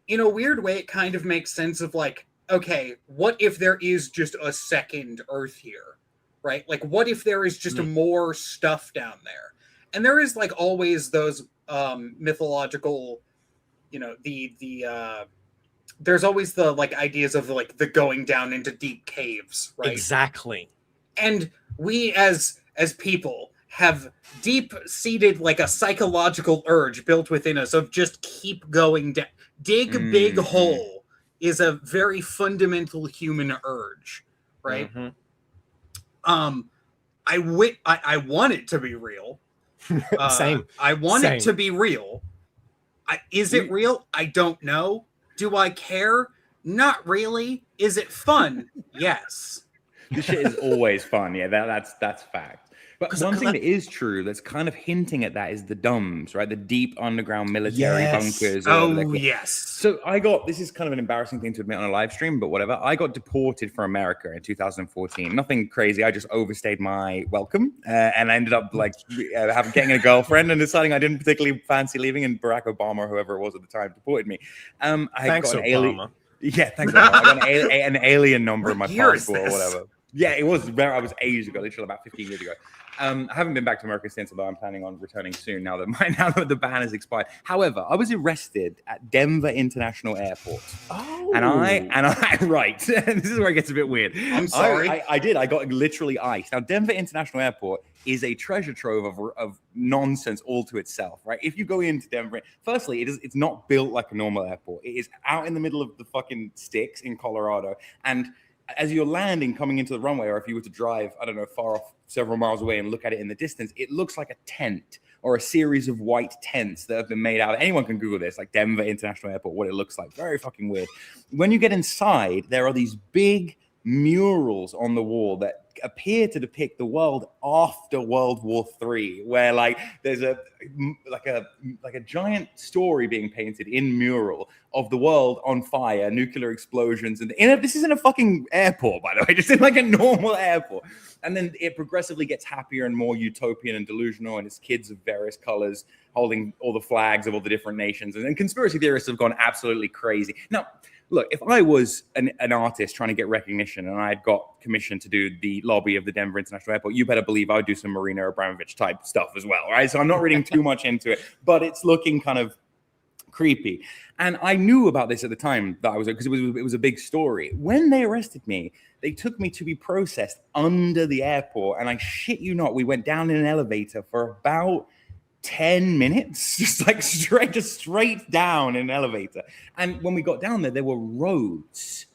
in a weird way, it kind of makes sense of, like, okay, what if there is just a second Earth here, right? Like, what if there is just more stuff down there? And there is, like, always those mythological, you know, there's always the, like, ideas of, like, the going down into deep caves, right? Exactly. And we as people have deep-seated, like, a psychological urge built within us of just keep going down. Dig a big hole is a very fundamental human urge, right? I want it to be real. Same. I want it to be real. Is it real? I don't know. Do I care? Not really. Is it fun? Yes. This shit is always fun. Yeah, that's fact. But one thing that is true that's kind of hinting at that is the DUMBs, right? The deep underground military bunkers. Oh, yes. So this is kind of an embarrassing thing to admit on a live stream, but whatever. I got deported from America in 2014. Nothing crazy. I just overstayed my welcome and I ended up getting a girlfriend and deciding I didn't particularly fancy leaving, and Barack Obama or whoever it was at the time deported me. Thanks, Obama. Yeah, thanks, Obama. I got an alien number in my passport or whatever. Yeah, it was ages ago, literally about 15 years ago. I haven't been back to America since, although I'm planning on returning soon now that the ban has expired. However, I was arrested at Denver International Airport. Oh. And I right. This is where it gets a bit weird. I'm sorry. I did. I got literally iced. Now, Denver International Airport is a treasure trove of nonsense all to itself, right? If you go into Denver, firstly, it's not built like a normal airport. It is out in the middle of the fucking sticks in Colorado. And as you're landing, coming into the runway, or if you were to drive, I don't know, far off several miles away and look at it in the distance, it looks like a tent or a series of white tents that have been made out. Anyone can Google this, like Denver International Airport, what it looks like. Very fucking weird. When you get inside, there are these big murals on the wall that appear to depict the world after World War III, where like there's a giant story being painted in mural of the world on fire, nuclear explosions, and this isn't a fucking airport, by the way, just in like a normal airport. And then it progressively gets happier and more utopian and delusional, and it's kids of various colors holding all the flags of all the different nations, and then conspiracy theorists have gone absolutely crazy. Now, look, if I was an artist trying to get recognition and I had got commissioned to do the lobby of the Denver International Airport, you better believe I would do some Marina Abramovich type stuff as well, right? So I'm not reading too much into it, but it's looking kind of creepy. And I knew about this at the time that I was, because it was a big story. When they arrested me, they took me to be processed under the airport. And I shit you not, we went down in an elevator for about 10 minutes, just straight down in an elevator. And when we got down there were roads,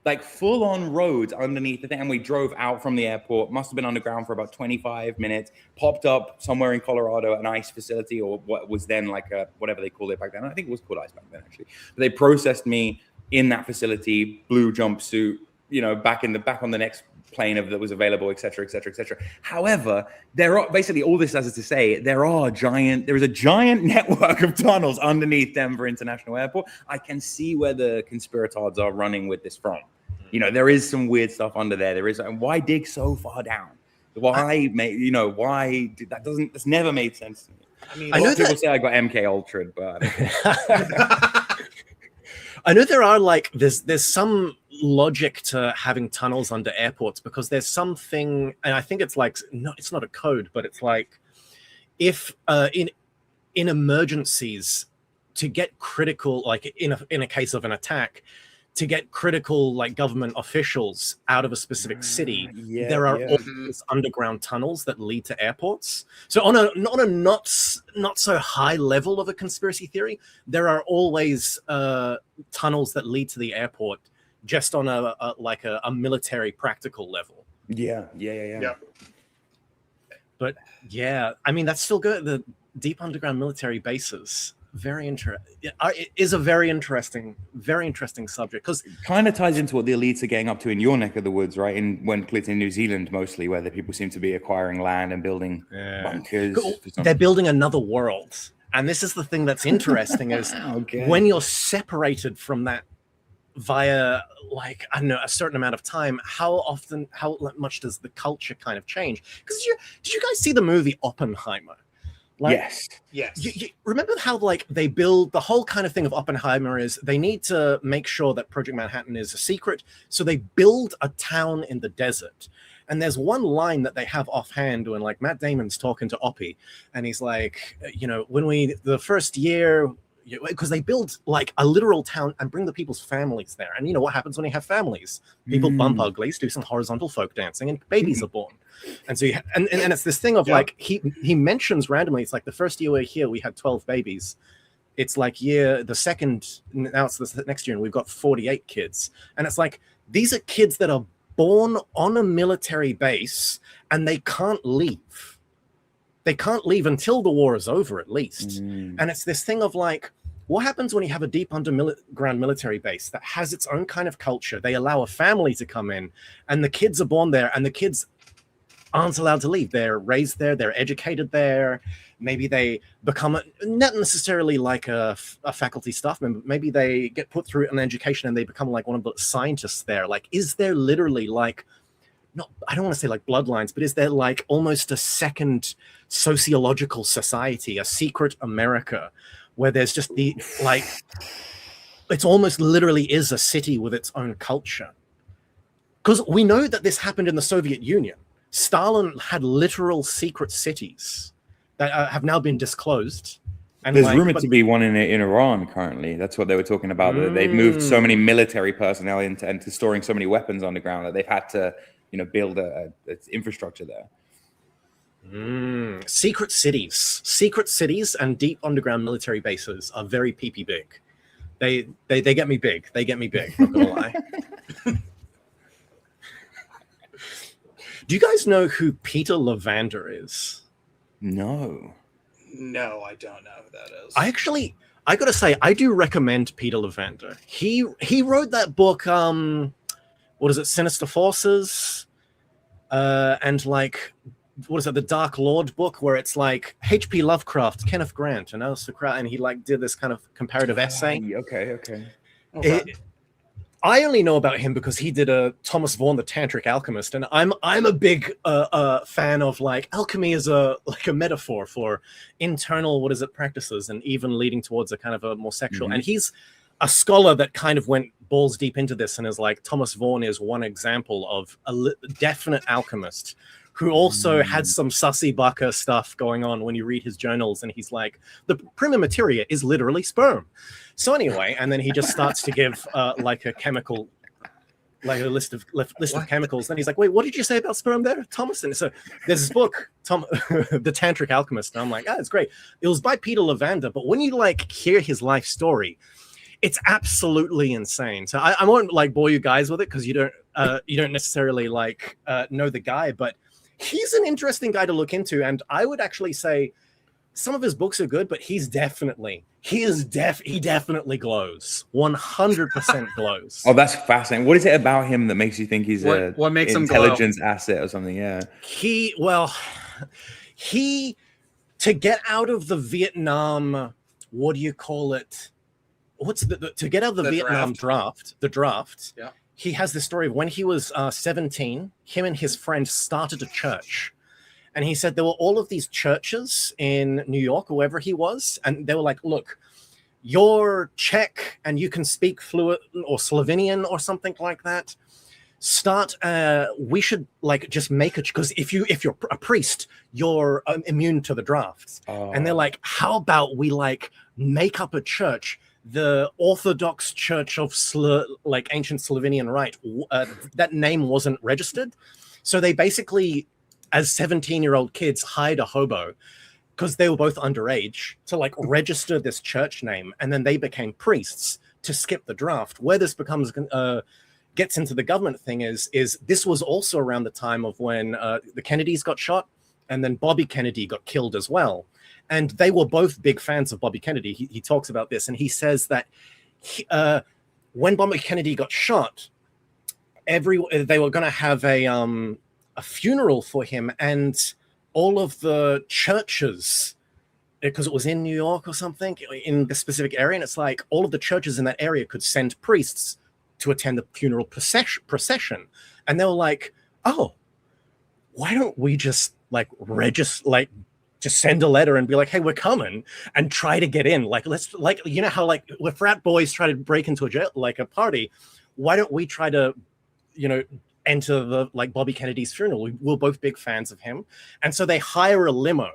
like full on roads underneath the thing. And we drove out from the airport, must have been underground for about 25 minutes, popped up somewhere in Colorado, an ice facility, or what was then like a, whatever they called it back then. I think it was called ice back then, actually. But they processed me in that facility, blue jumpsuit, back on the next plane that was available, et cetera, et cetera, et cetera. However, there are basically, all this has to say, there is a giant network of tunnels underneath Denver International Airport. I can see where the conspirators are running with this from. There is some weird stuff under there. There is, and why dig so far down? Why that's never made sense to me. I mean, I know people say I got MK Ultra, but I know there are there's some logic to having tunnels under airports, because there's something, and I think it's it's not a code, but it's like, if in emergencies, to get critical, like in a case of an attack, to get critical government officials out of a specific city, there are always underground tunnels that lead to airports. So on a not so high level of a conspiracy theory, there are always tunnels that lead to the airport, just on a military practical level. Yeah. But yeah, I mean, that's still good. The deep underground military bases. It is a very interesting subject, because it kind of ties into what the elites are getting up to in your neck of the woods, right? In New Zealand, mostly, where the people seem to be acquiring land and building bunkers. They're building another world, and this is the thing that's interesting: is when you're separated from that via a certain amount of time, how much does the culture kind of change? Because did you guys see the movie Oppenheimer? Yes. You remember how they build the whole kind of thing of Oppenheimer is they need to make sure that Project Manhattan is a secret, so they build a town in the desert. And there's one line that they have offhand when Matt Damon's talking to Oppie, and he's like, when the first year, because they build a literal town and bring the people's families there. And what happens when you have families? People bump uglies, do some horizontal folk dancing, and babies are born. And so and it's this thing of he mentions randomly, it's the first year we're here, we had 12 babies. It's the second, now it's the next year, and we've got 48 kids. And it's these are kids that are born on a military base, and they can't leave. They can't leave until the war is over, at least. And it's this thing of what happens when you have a deep underground military base that has its own kind of culture? They allow a family to come in, and the kids are born there, and the kids aren't allowed to leave. They're raised there, they're educated there. Maybe they become not necessarily a faculty staff member. Maybe they get put through an education and they become one of the scientists there. Is there literally not, I don't want to say bloodlines, but is there almost a second sociological society, a secret America, where there's just it's almost literally is a city with its own culture? Because we know that this happened in the Soviet Union. Stalin had literal secret cities that have now been disclosed. And there's rumored to be one in Iran currently. That's what they were talking about. They've moved so many military personnel into storing so many weapons underground that they've had to build a infrastructure there. Secret cities and deep underground military bases are very pee big. They get me big. Not gonna lie. Do you guys know who Peter Lavander is? No, I don't know who that is. I gotta say, I do recommend Peter Lavander. He wrote that book, what is it, Sinister Forces? And what is it, the Dark Lord book, where it's H.P. Lovecraft, Kenneth Grant, and Alistair Crowley, and he did this kind of comparative essay. Okay. I only know about him because he did a Thomas Vaughan, the Tantric Alchemist, and I'm a big fan of alchemy as a metaphor for internal practices, and even leading towards a kind of a more sexual. And he's a scholar that kind of went balls deep into this, and is Thomas Vaughan is one example of a definite alchemist who also had some sussy bucker stuff going on when you read his journals, and he's the prima materia is literally sperm. So anyway, and then he just starts to give a chemical like a list of chemicals. Then he's like, wait, what did you say about sperm there, Thomas? And so there's this book, The Tantric Alchemist. And I'm like, it's great. It was by Peter Lavander. But when you like hear his life story, it's absolutely insane. So I won't like bore you guys with it because you don't necessarily like know the guy, but he's an interesting guy to look into. And I would actually say some of his books are good, but he definitely glows. 100% glows. Oh, that's fascinating. What is it about him that makes you think he's what makes him intelligence asset or something? Yeah. He to get out of the Vietnam, what do you call it? To get out of the Vietnam draft, Yeah. He has the story of when he was 17, him and his friend started a church. And he said there were all of these churches in New York, or wherever he was. And they were like, look, you're Czech and you can speak fluent or Slovenian or something like that. We should like just make it, because if you're a priest, you're immune to the drafts. Oh. And they're like, how about we like make up a church, the Orthodox Church of ancient Slovenian Rite. That name wasn't registered. So they basically, as 17-year-old kids, hired a hobo because they were both underage to like register this church name. And then they became priests to skip the draft. Where this becomes gets into the government thing is this was also around the time of when the Kennedys got shot, and then Bobby Kennedy got killed as well. And they were both big fans of Bobby Kennedy. He talks about this, and he says that when Bobby Kennedy got shot, they were going to have a funeral for him, and all of the churches, because it was in New York or something, in the specific area, and it's like all of the churches in that area could send priests to attend the funeral procession. And they were like, oh, why don't we just just send a letter and be like, hey, we're coming, and try to get in. Like, let's, like, you know how like when frat boys try to break into a party, why don't we try to, enter the like Bobby Kennedy's funeral? We're both big fans of him. And so they hire a limo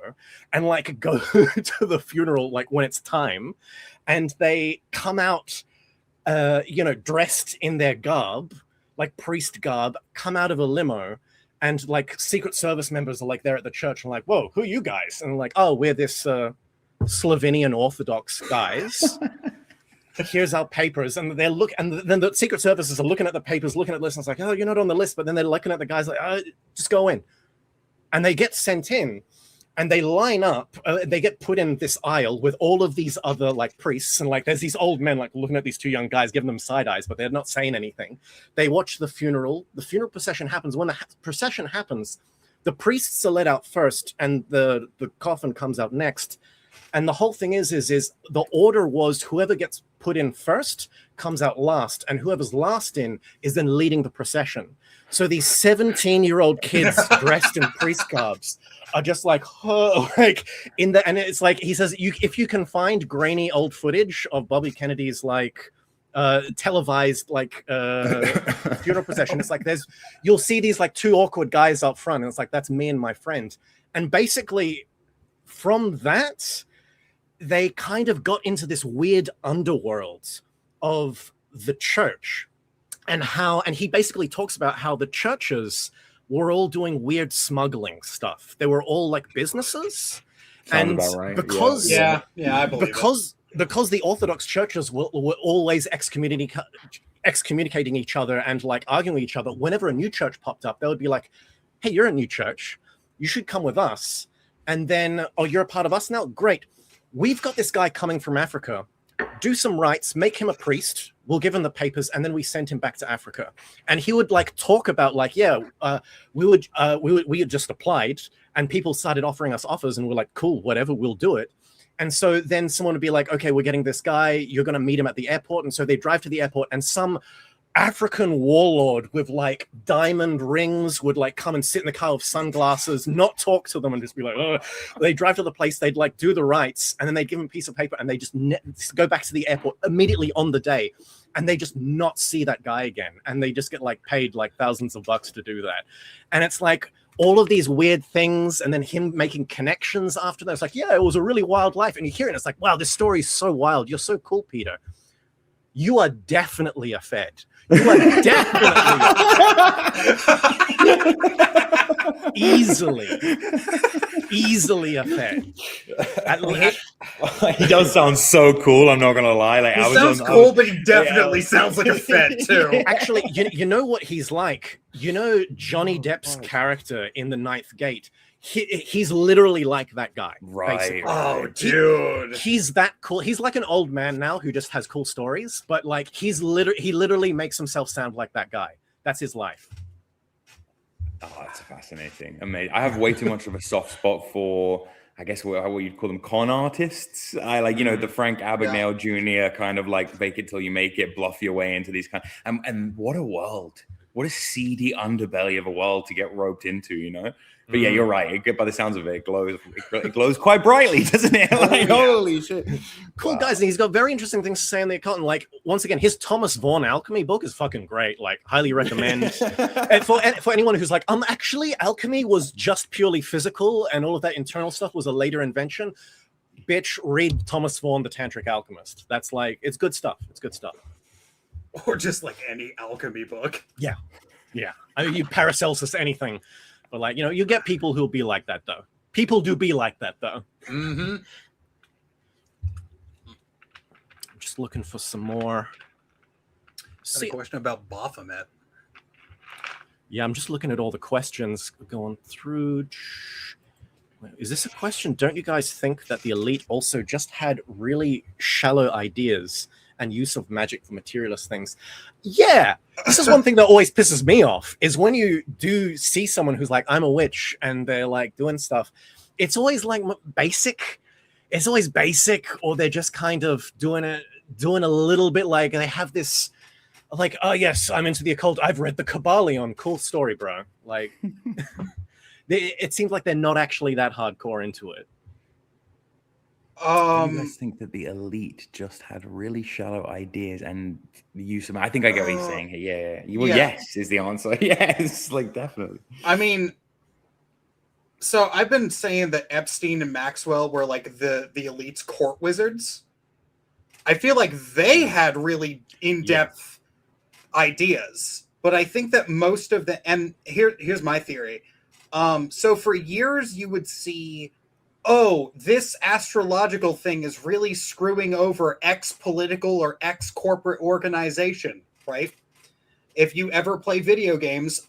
and like go to the funeral like when it's time, and they come out dressed in their garb, like priest garb, come out of a limo, and like Secret Service members are like there at the church and like, whoa, who are you guys? And like, oh, we're this Slovenian Orthodox guys. Here's our papers. And then the Secret Services are looking at the papers, looking at the list, and it's like, oh, you're not on the list. But then they're looking at the guys like, just go in. And they get sent in, and they line up. They get put in this aisle with all of these other like priests, and like there's these old men like looking at these two young guys, giving them side eyes, but they're not saying anything. They watch the funeral. The funeral procession happens. When the procession happens, the priests are let out first, and the coffin comes out next. And the whole thing is the order was whoever gets put in first comes out last, and whoever's last in is then leading the procession. So these 17-year-old kids dressed in priest garbs are just like, and it's like, he says, if you can find grainy old footage of Bobby Kennedy's like televised like funeral procession, it's like you'll see these like two awkward guys up front, and it's like, that's me and my friend. And basically from that, they kind of got into this weird underworld of the church, and he basically talks about how the churches were all doing weird smuggling stuff. They were all like businesses. Sounds about right. Because I believe because the Orthodox churches were always excommunicating each other and like arguing with each other. Whenever a new church popped up, they would be like, hey, you're a new church, you should come with us. And then, oh, you're a part of us now? Great. We've got this guy coming from Africa. Do some rites, make him a priest. We'll give him the papers, and then we send him back to Africa. And he would like talk about like, we had just applied, and people started offering us offers, and we're like, cool, whatever, we'll do it. And so then someone would be like, okay, we're getting this guy. You're going to meet him at the airport. And so they drive to the airport, and some African warlord with like diamond rings would like come and sit in the car with sunglasses, not talk to them, and just be like, oh. They drive to the place, they'd like do the rites, and then they'd give them a piece of paper, and they just go back to the airport immediately on the day, and they just not see that guy again, and they just get like paid like thousands of bucks to do that. And it's like all of these weird things, and then him making connections after that. It's like, yeah, it was a really wild life. And you hear it, and it's like, wow, this story is so wild. You're so cool, Peter. You are definitely a Fed. You are definitely easily a Fed. He does sound so cool. I'm not gonna lie. Like, He sounds cool, but he definitely sounds like a Fed too. Actually, you know what he's like? You know Johnny Depp's character in The Ninth Gate? He's literally like that guy. Right. Basically. Oh, dude. He's that cool. He's like an old man now who just has cool stories, but like he literally makes himself sound like that guy. That's his life. Oh, that's fascinating. Amazing. I have way too much of a soft spot for, I guess, what you'd call them, con artists. I like, the Frank Abagnale Jr. kind of like fake it till you make it, bluff your way into these kind of, and what a world. What a seedy underbelly of a world to get roped into, But yeah, you're right. By the sounds of it, it glows quite brightly, doesn't it? Like, holy shit. Cool guys, and he's got very interesting things to say on the account. And like, once again, his Thomas Vaughan alchemy book is fucking great. Like, highly recommend. And for anyone who's like, actually, alchemy was just purely physical, and all of that internal stuff was a later invention. Bitch, read Thomas Vaughan, The Tantric Alchemist. That's like, it's good stuff. It's good stuff. Or just like any alchemy book. Yeah. I mean, you Paracelsus, anything. But like, you get people who'll be like that though. People do be like that though. Mm-hmm. I'm just looking for some more. Got a question about Baphomet. Yeah, I'm just looking at all the questions going through. Is this a question? Don't you guys think that the elite also just had really shallow ideas and use of magic for materialist things? Yeah, this is one thing that always pisses me off, is when you do see someone who's like, I'm a witch, and they're like doing stuff. It's always like basic. It's always basic, or they're just kind of doing a little bit like they have this, like, oh yes, I'm into the occult. I've read the Kabbalion. Cool story, bro. Like, it seems like they're not actually that hardcore into it. Do you guys think that the elite just had really shallow ideas and the use of? I think I get what you're saying here. Yeah. Well, yes is the answer. Yes, like definitely. I mean, so I've been saying that Epstein and Maxwell were like the elite's court wizards. I feel like they had really in-depth ideas, but I think that most of the, and here's my theory. So for years you would see, this astrological thing is really screwing over X political or X corporate organization, right? If you ever play video games,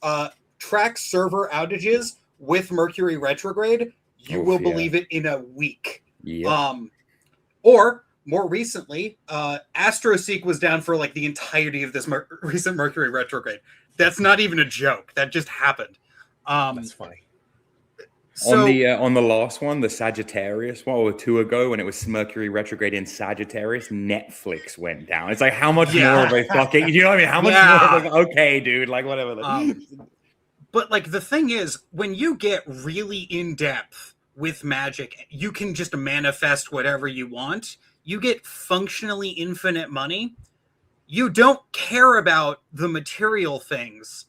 track server outages with Mercury retrograde, you will believe it in a week. Yeah. Or more recently, AstroSeek was down for like the entirety of this recent Mercury retrograde. That's not even a joke. That just happened. That's funny. So, on the last one, the Sagittarius one, or 2 ago, when it was Mercury retrograde in Sagittarius, Netflix went down. It's like, how much more of a fucking, you know what I mean? How much more of a, okay, dude, like whatever. But like the thing is, when you get really in depth with magic, you can just manifest whatever you want. You get functionally infinite money. You don't care about the material things.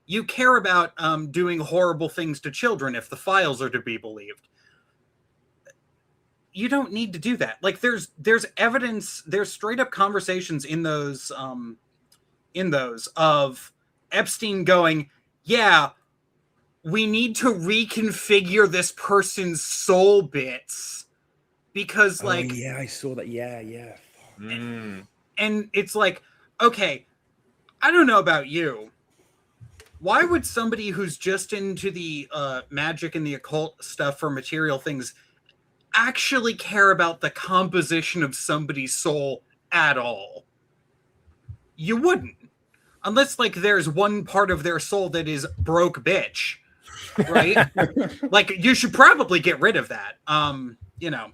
You care about doing horrible things to children if the files are to be believed. You don't need to do that. Like there's evidence, there's straight up conversations in those of Epstein going, yeah, we need to reconfigure this person's soul bits because like, I saw that. Yeah. And it's like, okay, I don't know about you. Why would somebody who's just into the magic and the occult stuff for material things actually care about the composition of somebody's soul at all? You wouldn't. Unless, like, there's one part of their soul that is broke bitch, right? Like, you should probably get rid of that. Yeah.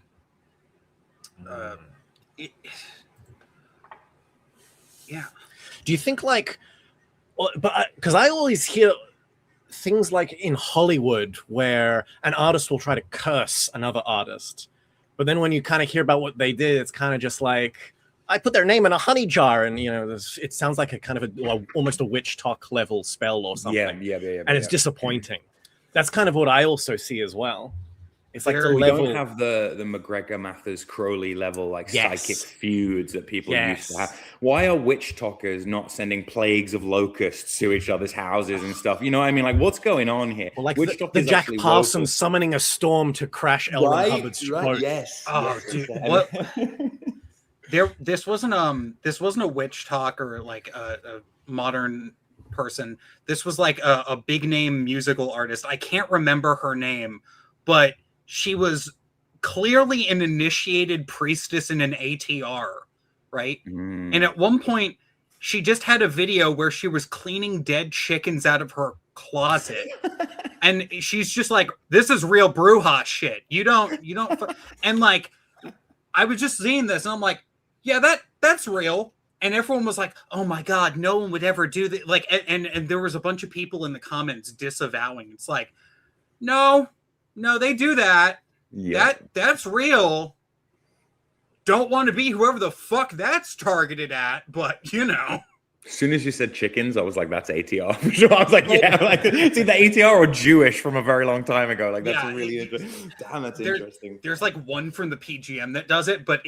Do you think, like... But because I always hear things like in Hollywood where an artist will try to curse another artist, but then when you kind of hear about what they did, it's kind of just like, I put their name in a honey jar, and it sounds like a kind of almost a witch talk level spell or something. Yeah. And it's disappointing. That's kind of what I also see as well. It's like the we level. don't have the McGregor, Mathers, Crowley level like Yes. psychic feuds that people used to Yes. have. Why are witch talkers not sending plagues of locusts to each other's houses and stuff? You know what I mean? Like, what's going on here? Well, like Witch the talkers Jack actually Parsons local. summoning a storm to crash Elvin Hubbard's boat. Yes. Oh, yes, dude, and- what? This wasn't a witch talk or like a modern person. This was like a big name musical artist. I can't remember her name, but she was clearly an initiated priestess in an ATR, right? Mm. And at one point, she just had a video where she was cleaning dead chickens out of her closet. And she's just like, this is real Bruja shit. You don't, and like, I was just seeing this and I'm like, yeah, that's real. And everyone was like, oh my God, no one would ever do that. Like, and there was a bunch of people in the comments disavowing. It's like, no, they do that. Yeah. That's real. Don't want to be whoever the fuck that's targeted at, but you know. As soon as you said chickens, I was like, that's ATR for sure. I was like, yeah, like it's either ATR or Jewish from a very long time ago. Like, that's really interesting. Damn, that's interesting. There's like one from the PGM that does it, but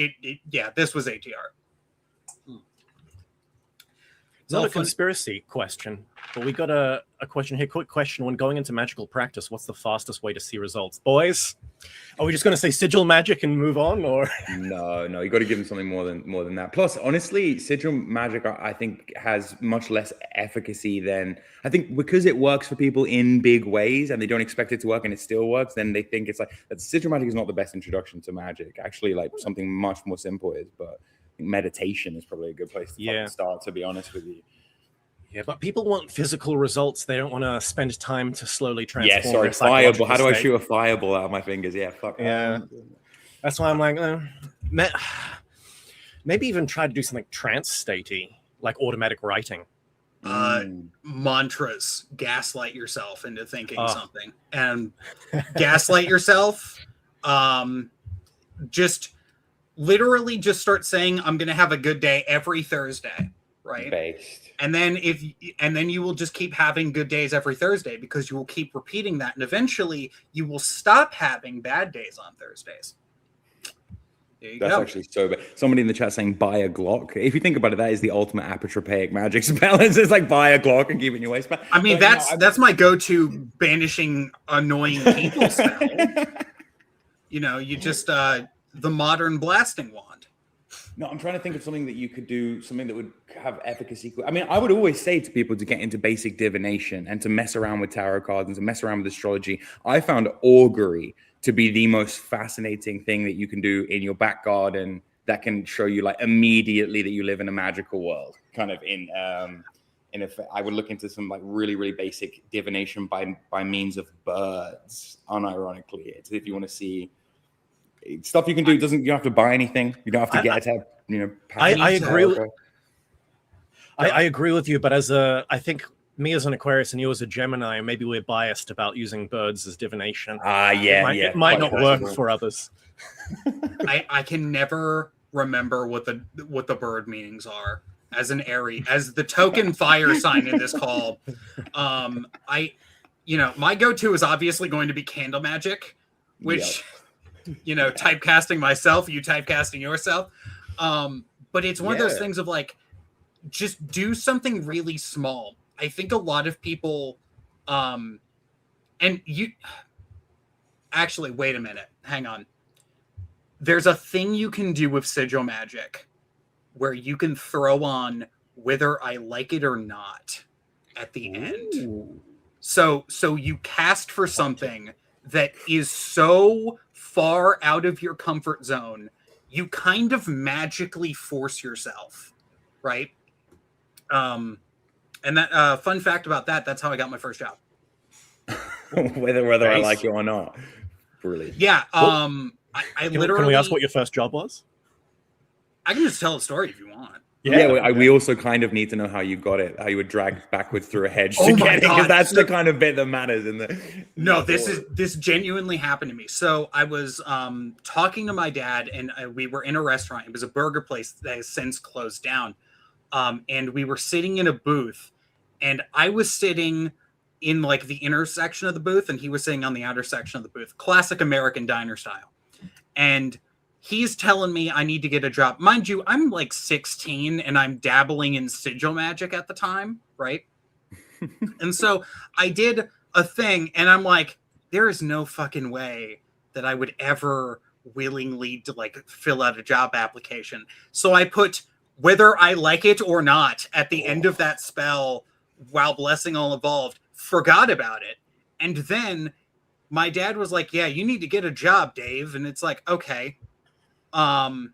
this was ATR. It's not a conspiracy question, but we got a question here. Quick question. When going into magical practice, what's the fastest way to see results? Boys, are we just going to say sigil magic and move on? Or No, you got to give them something more than that. Plus, honestly, sigil magic, I think, has much less efficacy than... I think because it works for people in big ways and they don't expect it to work and it still works, then they think it's like... Sigil magic is not the best introduction to magic. Actually, like something much more simple is, but... meditation is probably a good place to start, to be honest with you. Yeah, but people want physical results. They don't want to spend time to slowly transform. Yeah, sorry, fireball. How do I shoot a fireball out of my fingers? Yeah, fuck. Yeah, that's why I'm like, maybe even try to do something trance-statey, like automatic writing. Mantras, gaslight yourself into thinking something, and gaslight yourself. Just start saying, I'm going to have a good day every Thursday, right? Based. And then you will just keep having good days every Thursday because you will keep repeating that. And eventually you will stop having bad days on Thursdays. There you go. That's actually so bad. Somebody in the chat saying buy a Glock. If you think about it, that is the ultimate apotropaic magic spell. It's just like buy a Glock and keep it in your waistband. I mean, that's my go-to banishing annoying people spell. You know, you just the modern blasting wand. No, I'm trying to think of something that you could do, something that would have efficacy. I mean, I would always say to people to get into basic divination and to mess around with tarot cards and to mess around with astrology. I found augury to be the most fascinating thing that you can do in your back garden that can show you like immediately that you live in a magical world. Kind of I would look into some like really, really basic divination by means of birds, unironically. It's if you want to see stuff you can do. You don't have to buy anything. You don't have to get to have, I agree. I agree with you, but I think me as an Aquarius and you as a Gemini, maybe we're biased about using birds as divination. It might not work for others. I can never remember what the bird meanings are as an Aries, as the token fire sign in this call. My go-to is obviously going to be candle magic, which. Yep. Typecasting myself, you typecasting yourself. But it's one of those things of like, just do something really small. I think a lot of people, and you actually, wait a minute, hang on. There's a thing you can do with sigil magic where you can throw on whether I like it or not at the end. So you cast for something that is so far out of your comfort zone, you kind of magically force yourself, right? And that fun fact about that's how I got my first job. whether I like it or not. Brilliant. Yeah. I literally. Can we ask what your first job was? I can just tell a story if you want. We also kind of need to know how you got it, how you were dragged backwards through a hedge to get it, because that's the kind of bit that matters in the. No, this genuinely happened to me. So I was talking to my dad, and we were in a restaurant. It was a burger place that has since closed down, and we were sitting in a booth, and I was sitting in like the inner section of the booth, and he was sitting on the outer section of the booth, classic American diner style. And he's telling me I need to get a job. Mind you, I'm like 16 and I'm dabbling in sigil magic at the time, right? And so I did a thing, and I'm like, there is no fucking way that I would ever willingly to like fill out a job application. So I put whether I like it or not at the end of that spell while blessing all involved, forgot about it. And then my dad was like, yeah, you need to get a job, Dave. And it's like, okay. And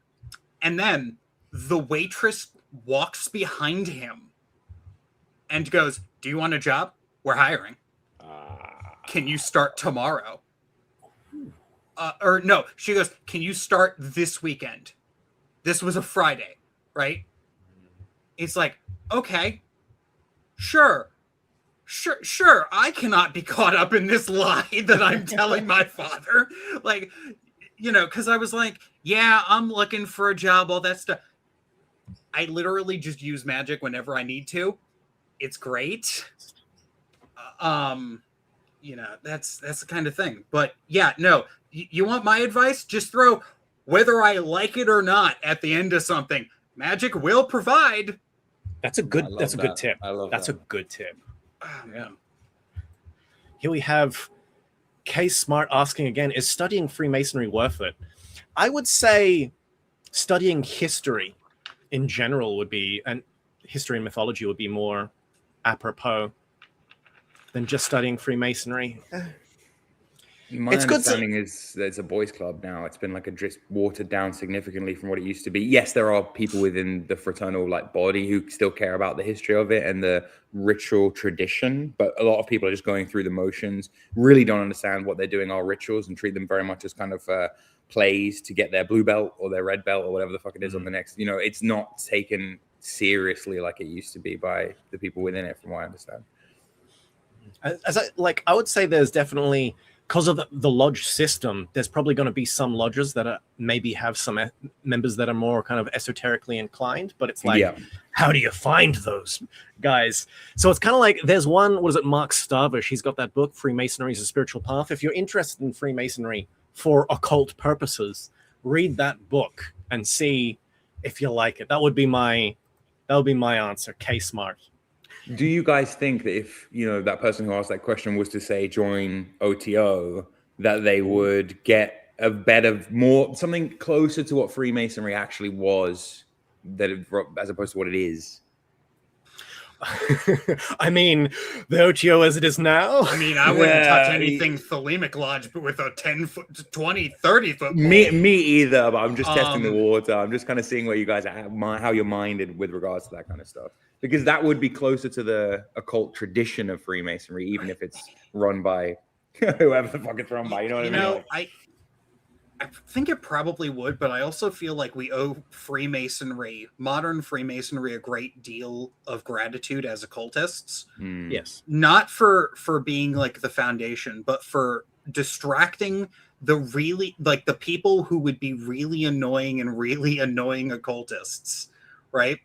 then the waitress walks behind him and goes, do you want a job? We're hiring. Can you start tomorrow? Or no, she goes, can you start this weekend? This was a Friday, right? It's like, okay, sure. I cannot be caught up in this lie that I'm telling my father. Like, you know, because I was like, yeah, I'm looking for a job, all that stuff. I literally just use magic whenever I need to. It's great. You know, that's the kind of thing. But yeah, no, you want my advice? Just throw whether I like it or not at the end of something. Magic will provide. That's a good tip. I love that's that. a good tip. Oh, man. Here we have K Smart asking again, is studying Freemasonry worth it? I would say studying history in general would be, and history and mythology would be more apropos than just studying Freemasonry. My It's good to- understanding is that it's a boys' club now. It's been like just watered down significantly from what it used to be. Yes, there are people within the fraternal like body who still care about the history of it and the ritual tradition, but a lot of people are just going through the motions, really don't understand what they're doing, our rituals, and treat them very much as kind of plays to get their blue belt or their red belt or whatever the fuck it is on the next. You know, it's not taken seriously like it used to be by the people within it, from what I understand. I would say there's definitely, because of the lodge system, there's probably going to be some lodges that are maybe have some members that are more kind of esoterically inclined, but it's like, how do you find those guys? So it's kind of like there's one, what is it, Mark Starvish, he's got that book, Freemasonry is a Spiritual Path. If you're interested in Freemasonry for occult purposes, read that book and see if you like it. That would be my answer, K Smart. Do you guys think that if, you know, that person who asked that question was to say join OTO, that they would get a better, more, something closer to what Freemasonry actually was, as opposed to what it is? I mean, the OTO as it is now. I mean, I wouldn't touch anything Thelemic Lodge, but with a 10-foot, 20, 30-foot pole. Me either, but I'm just testing the water. I'm just kind of seeing where you guys are, how you're minded with regards to that kind of stuff. Because that would be closer to the occult tradition of Freemasonry, even if it's run by whoever the fuck it's run by. You know what I mean? Know, I think it probably would, but I also feel like we owe Freemasonry, modern Freemasonry, a great deal of gratitude as occultists. Yes. Not for being like the foundation, but for distracting the really, like the people who would be really annoying occultists, right?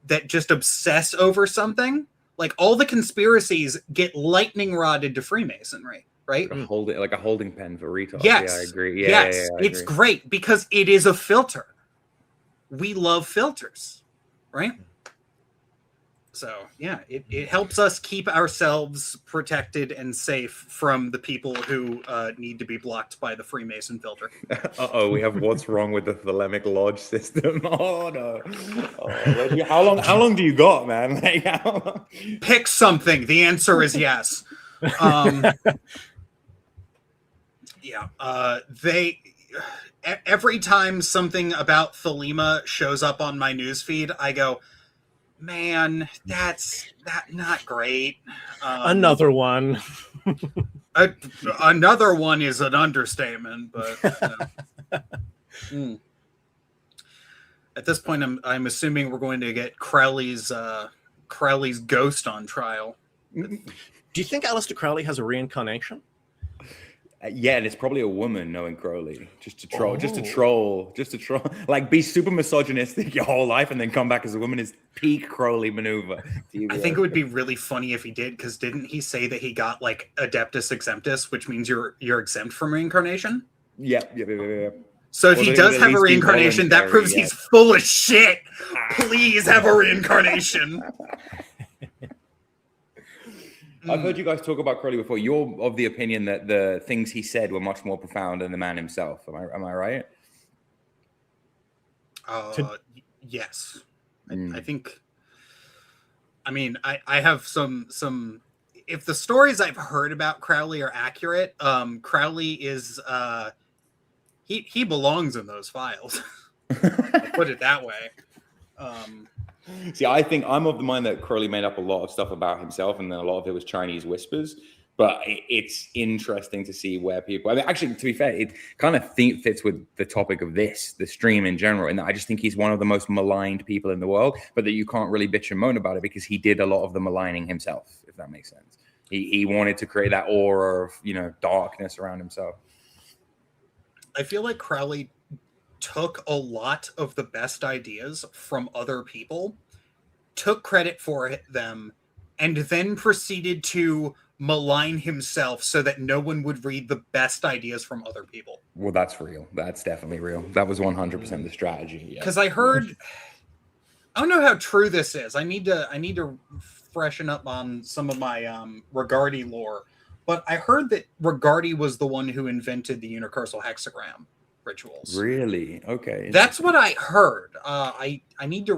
That just obsess over something. Like all the conspiracies get lightning rodded to Freemasonry, right? Hold it like a holding pen for retards. Yes. Yeah, I agree. Yes, it's great because it is a filter. We love filters, right? So yeah, it helps us keep ourselves protected and safe from the people who need to be blocked by the Freemason filter. We have what's wrong with the Thelemic Lodge system. Oh no! How long do you got, man? Pick something. The answer is yes. Every time something about Thelema shows up on my newsfeed, I go, man, that's not great. Another one. Another one is an understatement, but at this point, I'm assuming we're going to get Crowley's ghost on trial. Do you think Aleister Crowley has a reincarnation? Yeah, and it's probably a woman knowing Crowley just to troll, like be super misogynistic your whole life and then come back as a woman is peak Crowley maneuver. I think it would be really funny if he did, because didn't he say that he got like Adeptus Exemptus, which means you're exempt from reincarnation? Yeah. So if he does have a reincarnation, that proves he's full of shit. Please have a reincarnation. I've heard you guys talk about Crowley before. You're of the opinion that the things he said were much more profound than the man himself. Am I right? Yes. I think. I mean, I have some. If the stories I've heard about Crowley are accurate, Crowley is he belongs in those files. I'll put it that way. See, I think I'm of the mind that Crowley made up a lot of stuff about himself, and then a lot of it was Chinese whispers. But it's interesting to see where people. I mean, actually, to be fair, it kind of fits with the topic of the stream in general. And I just think he's one of the most maligned people in the world, but that you can't really bitch and moan about it because he did a lot of the maligning himself, if that makes sense. He wanted to create that aura of darkness around himself. I feel like Crowley took a lot of the best ideas from other people, took credit for them, and then proceeded to malign himself so that no one would read the best ideas from other people. Well, that's real. That's definitely real. That was 100% the strategy. Because I heard, I don't know how true this is. I need to freshen up on some of my Regardi lore, but I heard that Regardi was the one who invented the unicursal hexagram rituals. Really? Okay. That's what I heard. I need to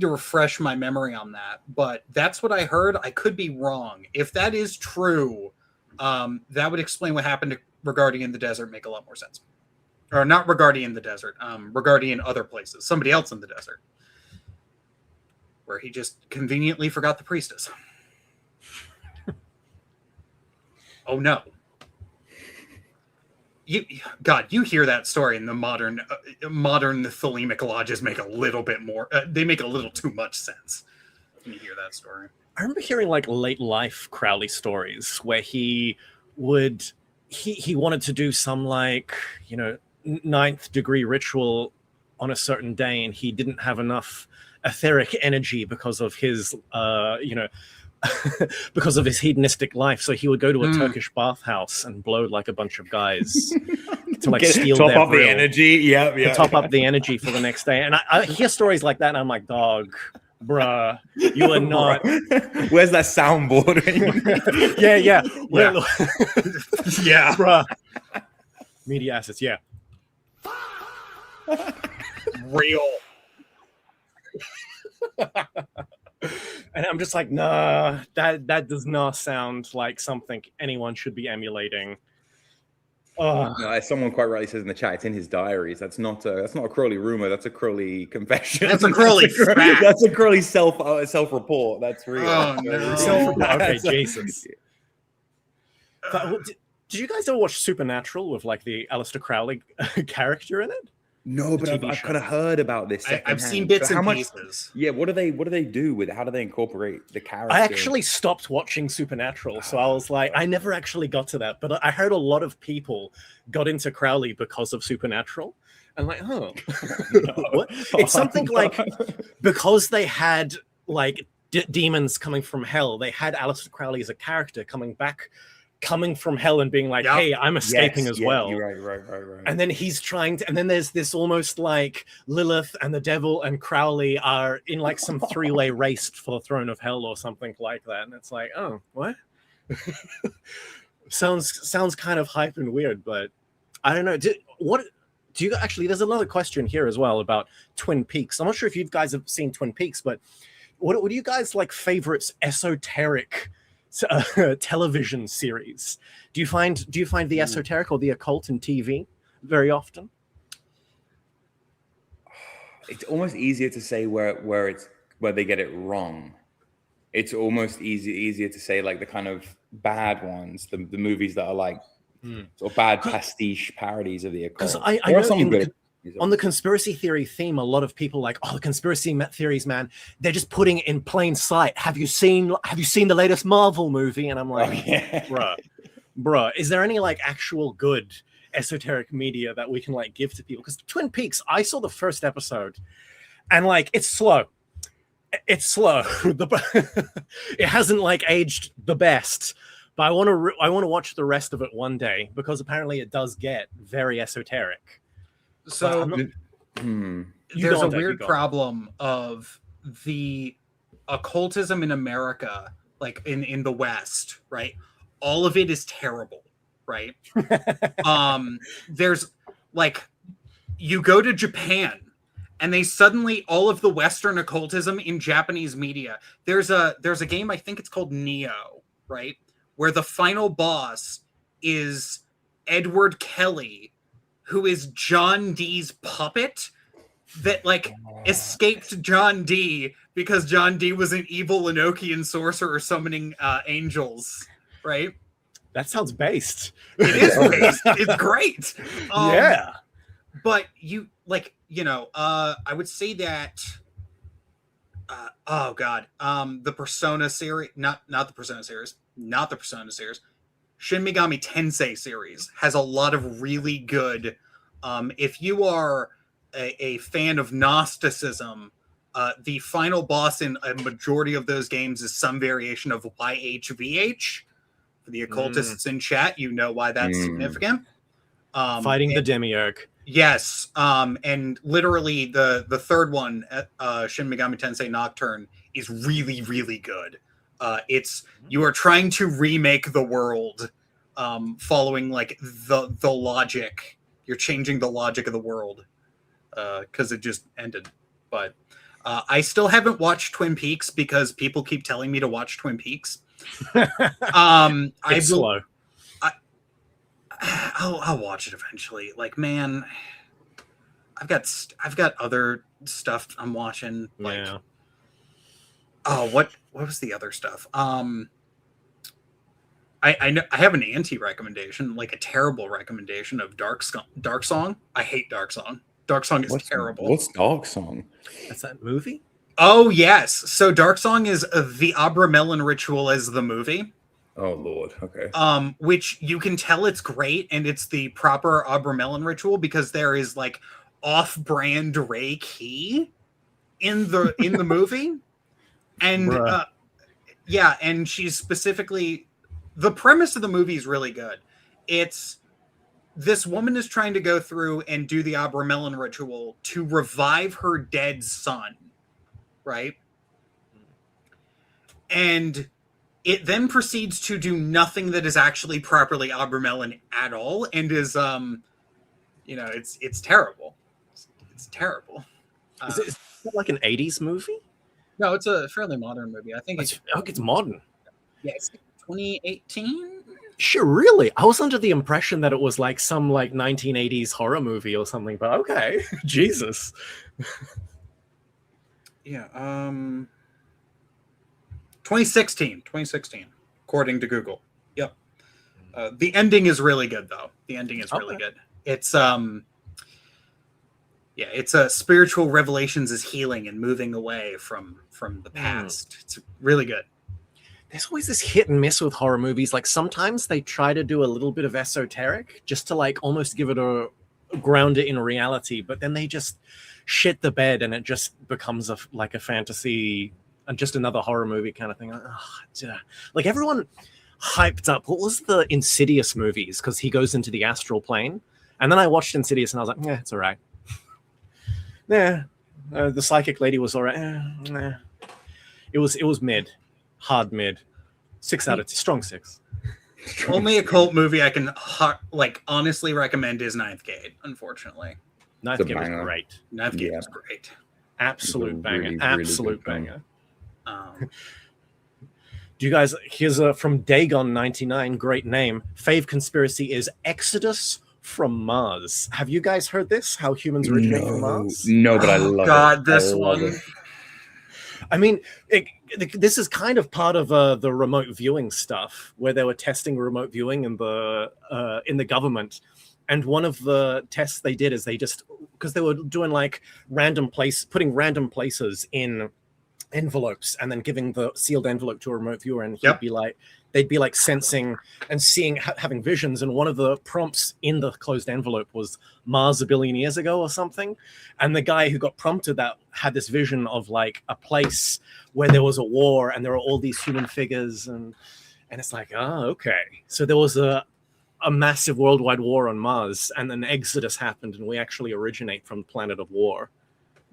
refresh my memory on that, but that's what I heard. I could be wrong. If that is true, that would explain what happened to Regardi in the desert. Make a lot more sense. Or not Regardi in the desert. Regardi in other places. Somebody else in the desert, where he just conveniently forgot the priestess. Oh no. You hear that story in the modern Thelemic lodges make a little bit more. They make a little too much sense when you hear that story. I remember hearing like late life Crowley stories where he wanted to do some like ninth degree ritual on a certain day, and he didn't have enough etheric energy because of his because of his hedonistic life. So he would go to a Turkish bathhouse and blow like a bunch of guys to like steal top their up the energy. Yeah. To top up the energy for the next day. And I hear stories like that and I'm like, dog, bruh, you are not. Where's that soundboard? yeah. Yeah. Bruh. Media assets. Yeah. Real. And I'm just like, nah, that does not sound like something anyone should be emulating. No, as someone quite rightly says in the chat, it's in his diaries. That's not a Crowley rumor. That's a Crowley confession. That's a Crowley fact. That's a Crowley self-report. That's real. Oh, no. Self-report. Okay, Jesus. But, did you guys ever watch Supernatural with like the Aleister Crowley character in it? No, but I've kind of heard about this. I've seen bits and pieces. Yeah, what do they do with it? How do they incorporate the character? I actually stopped watching Supernatural, so I was like, I never actually got to that. But I heard a lot of people got into Crowley because of Supernatural. And like, oh, what? It's something like because they had like demons coming from hell. They had Aleister Crowley as a character coming from hell and being like, hey, I'm escaping as well. Right. And then he's trying to, and then there's this almost like Lilith and the devil and Crowley are in like some three-way race for the throne of hell or something like that. And it's like, oh, what? sounds kind of hype and weird, but I don't know. Do you actually, there's another question here as well about Twin Peaks. I'm not sure if you guys have seen Twin Peaks, but what do you guys like favorites esoteric television series? Do you find the esoteric or the occult in TV very often? It's almost easier to say where they get it wrong. It's almost easier to say like the kind of bad ones, the movies that are like sort of bad pastiche parodies of the occult. Because I know on the conspiracy theory theme, a lot of people like, oh, the conspiracy theories, man, they're just putting it in plain sight. Have you seen the latest Marvel movie? And I'm like, bruh, bruh, is there any like actual good esoteric media that we can like give to people? Because Twin Peaks, I saw the first episode, and like it's slow. It's slow. It hasn't like aged the best, but I want to watch the rest of it one day because apparently it does get very esoteric. So there's a weird on. problem of the occultism in America, like in the West, right? All of it is terrible, right? There's like, you go to Japan and they suddenly, all of the Western occultism in Japanese media, there's a game, I think it's called Neo, right? Where the final boss is Edward Kelly, who is John Dee's puppet that like escaped John Dee because John Dee was an evil Enochian sorcerer summoning angels, right? That sounds based. It is based. It's great. Yeah. But you like, I would say that the Persona series, not the Persona series, Shin Megami Tensei series has a lot of really good, if you are a fan of Gnosticism, the final boss in a majority of those games is some variation of YHVH. For the occultists in chat, you know why that's significant. Fighting the Demiurge. Yes, and literally the third one, Shin Megami Tensei Nocturne, is really, really good. You are trying to remake the world, following like the logic. You're changing the logic of the world because it just ended. But I still haven't watched Twin Peaks because people keep telling me to watch Twin Peaks. It's slow. I'll watch it eventually. Like, man, I've got other stuff I'm watching. Like, Yeah. Oh, what was the other stuff? I know I have an anti-recommendation, like a terrible recommendation of Dark Song. I hate Dark Song. Dark Song is terrible. What's Dark Song? That's that movie? Oh yes. So Dark Song is the Abramelin Ritual as the movie. Oh Lord. Okay. Which you can tell it's great and it's the proper Abramelin Ritual because there is like off-brand Ray Key in the movie. And and she's specifically, the premise of the movie is really good. It's this woman is trying to go through and do the Abramelin Ritual to revive her dead son, right? And it then proceeds to do nothing that is actually properly Abramelin at all, and is it's terrible. It's terrible. Is it like an 80s movie? No, it's a fairly modern movie. I think it's modern. Yeah, it's 2018. Sure, really? I was under the impression that it was like some like 1980s horror movie or something, but okay. Jesus. Yeah, 2016, according to Google. Yep. The ending is really good, though. The ending is really good. It's it's a spiritual revelations is healing and moving away from the past. It's really good. There's always this hit and miss with horror movies. Like sometimes they try to do a little bit of esoteric just to like almost give it a ground it in reality, but then they just shit the bed and it just becomes like a fantasy and just another horror movie kind of thing. Like everyone hyped up. What was the Insidious movies? Because he goes into the astral plane. And then I watched Insidious and I was like, yeah, it's all right. Yeah, the psychic lady was all right. It was mid, hard mid, 6 out of 10, strong 6. Only a cult movie I can honestly recommend is Ninth Gate. Unfortunately, Ninth Gate was great. Ninth Gate was great. Absolute banger. Really, Absolute really banger. Do you guys? Here's from Dagon99. Great name. Fave conspiracy is Exodus from Mars. Have you guys heard this? How humans originate from Mars? No, but I love it. God, this one. I mean, this is kind of part of the remote viewing stuff, where they were testing remote viewing in the government. And one of the tests they did is they just, because they were doing like putting random places in envelopes and then giving the sealed envelope to a remote viewer, and he'd be like, they'd be like sensing and seeing, having visions. And one of the prompts in the closed envelope was Mars a billion years ago or something. And the guy who got prompted that had this vision of like a place where there was a war and there were all these human figures, and it's like, oh, okay. So there was a massive worldwide war on Mars, and an exodus happened, and we actually originate from the planet of war.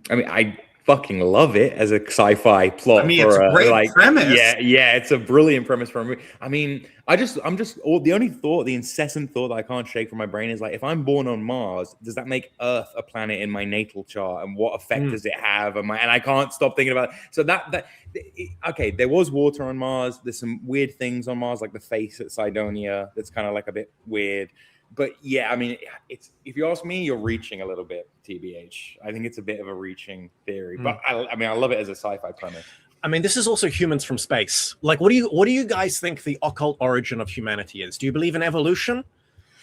I mean, I fucking love it as a sci-fi plot. I mean, it's a great premise. Yeah, it's a brilliant premise for a movie. I mean, the only thought, the incessant thought that I can't shake from my brain is like, if I'm born on Mars, does that make Earth a planet in my natal chart, and what effect does it have? And I can't stop thinking about it. So okay, there was water on Mars. There's some weird things on Mars, like the face at Cydonia. That's kind of like a bit weird. But yeah, I mean, it's, if you ask me, you're reaching a little bit, TBH. I think it's a bit of a reaching theory, but I mean, I love it as a sci-fi premise. I mean, this is also humans from space. Like, what do you guys think the occult origin of humanity is? Do you believe in evolution?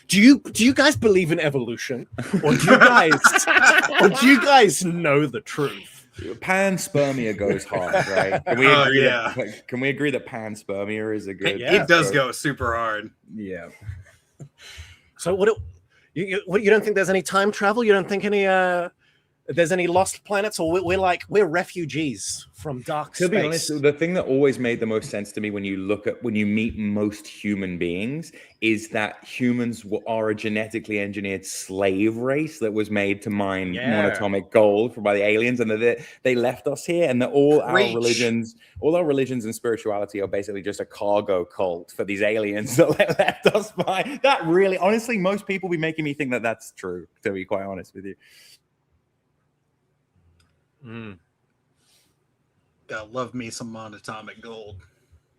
Do you guys believe in evolution, or do you guys know the truth? Panspermia goes hard, right? Can we agree can we agree that panspermia is a good? It does go super hard. Yeah. So what you don't think there's any time travel? You don't think there's any lost planets, or we're refugees from dark space? To be honest, the thing that always made the most sense to me when you meet most human beings is that humans are a genetically engineered slave race that was made to mine monatomic gold by the aliens, and that they left us here, and that all our religions and spirituality are basically just a cargo cult for these aliens that left us behind. That really, honestly, most people be making me think that that's true, to be quite honest with you. Gotta love me some monatomic gold.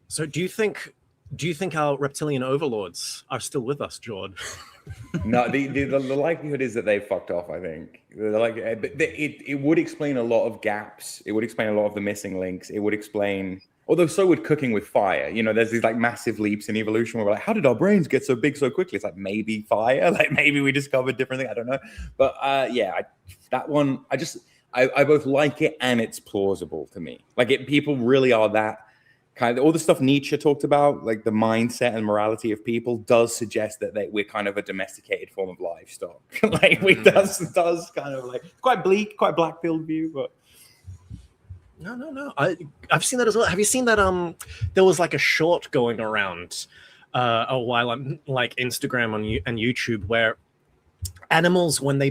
So do you think our reptilian overlords are still with us, Jord? No, the likelihood is that they fucked off. I think it would explain a lot of gaps. It would explain a lot of the missing links. It would explain, although so would cooking with fire. You know, there's these like massive leaps in evolution where we're like, how did our brains get so big so quickly? It's like, maybe fire, like maybe we discovered different things. I don't know, but that one, I both like it and it's plausible to me. Like, people really are that kind of, all the stuff Nietzsche talked about, like the mindset and morality of people, does suggest that we're kind of a domesticated form of livestock. Like, does kind of like quite bleak, quite black-pilled view, but no. I've seen that as well. Have you seen that? There was like a short going around a while on like Instagram and YouTube where animals, when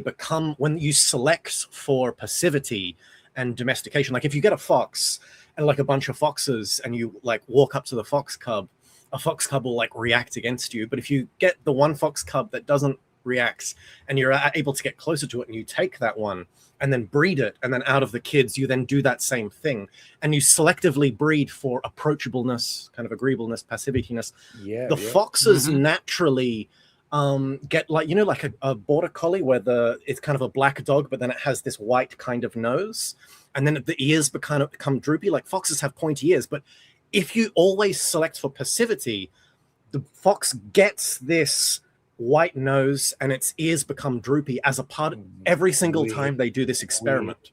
you select for passivity and domestication, like if you get a fox and like a bunch of foxes and you like walk up to the fox cub, a fox cub will like react against you. But if you get the one fox cub that doesn't react and you're able to get closer to it and you take that one and then breed it, and then out of the kids you then do that same thing and you selectively breed for approachableness, kind of agreeableness, passivityness. The foxes naturally get like, you know, like a border collie where it's kind of a black dog, but then it has this white kind of nose, and then the ears become droopy. Like, foxes have pointy ears, but if you always select for passivity, the fox gets this white nose and its ears become droopy as a part of every single time they do this experiment.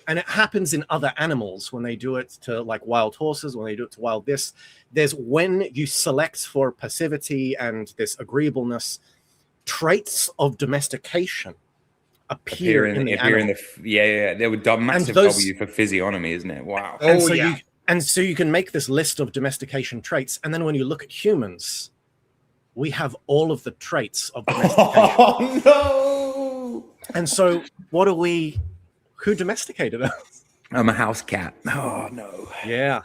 And it happens in other animals when they do it to like wild horses, when they do it to wild this. There's when you select for passivity and this agreeableness, traits of domestication appear in the animal. There would massive W for physiognomy, isn't it? Wow. So you can make this list of domestication traits, and then when you look at humans, we have all of the traits of domestication. Oh no! And so who domesticated us? I'm a house cat. Oh no. Yeah.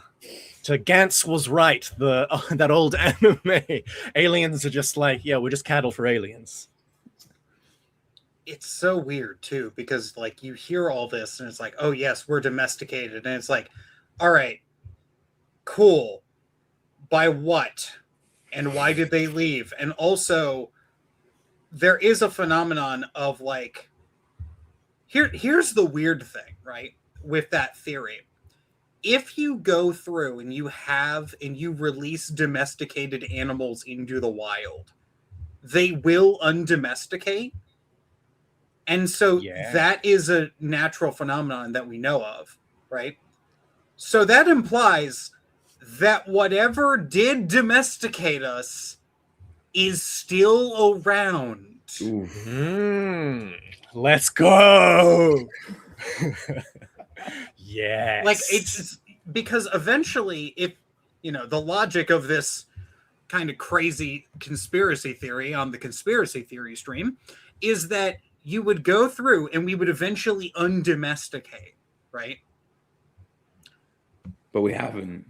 So Gantz was right. That old anime. Aliens are just like, we're just cattle for aliens. It's so weird too, because like you hear all this and it's like, oh yes, we're domesticated, and it's like, all right, cool. By what? And why did they leave? And also, there is a phenomenon of like, here's the weird thing, right? With that theory. If you go through and you release domesticated animals into the wild, they will undomesticate. And so that is a natural phenomenon that we know of, right? So that implies that whatever did domesticate us is still around. Oof. Let's go. Yes. Like it's because eventually, if the logic of this kind of crazy conspiracy theory on the conspiracy theory stream is that you would go through and we would eventually undomesticate, right? But we haven't.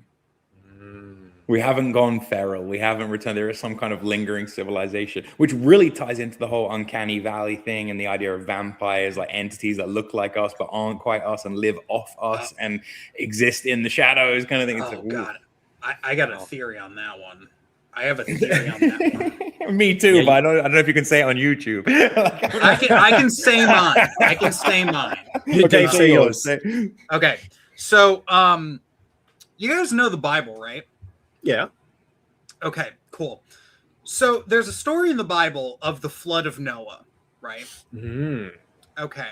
We haven't gone feral. We haven't returned. There is some kind of lingering civilization, which really ties into the whole uncanny valley thing and the idea of vampires, like entities that look like us but aren't quite us and live off us and exist in the shadows, kind of thing. It's God, I got a theory on that one. I have a theory on that one. Me too, but I don't know if you can say it on YouTube. I can say mine. I can say mine. Dave, say yours. Okay, so you guys know the Bible, right? Yeah. Okay, cool. So there's a story in the Bible of the flood of Noah, right? Okay.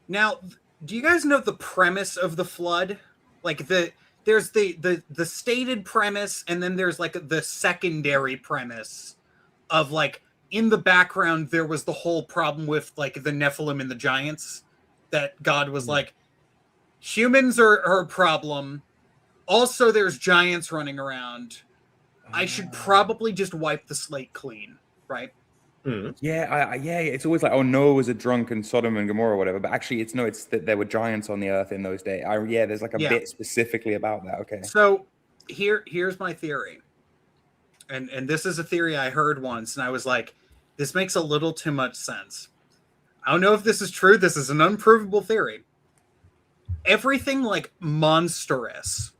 Now, do you guys know the premise of the flood? Like there's the stated premise, and then there's like the secondary premise of like in the background there was the whole problem with like the Nephilim and the giants, that God was like, humans are a problem. Also, there's giants running around. I should probably just wipe the slate clean, right? Yeah, it's always like, oh, Noah was a drunken Sodom and Gomorrah or whatever, but actually it's that there were giants on the earth in those days. There's like a bit specifically about that. Okay. So here's my theory. And this is a theory I heard once, and I was like, this makes a little too much sense. I don't know if this is true. This is an unprovable theory. Everything like monstrous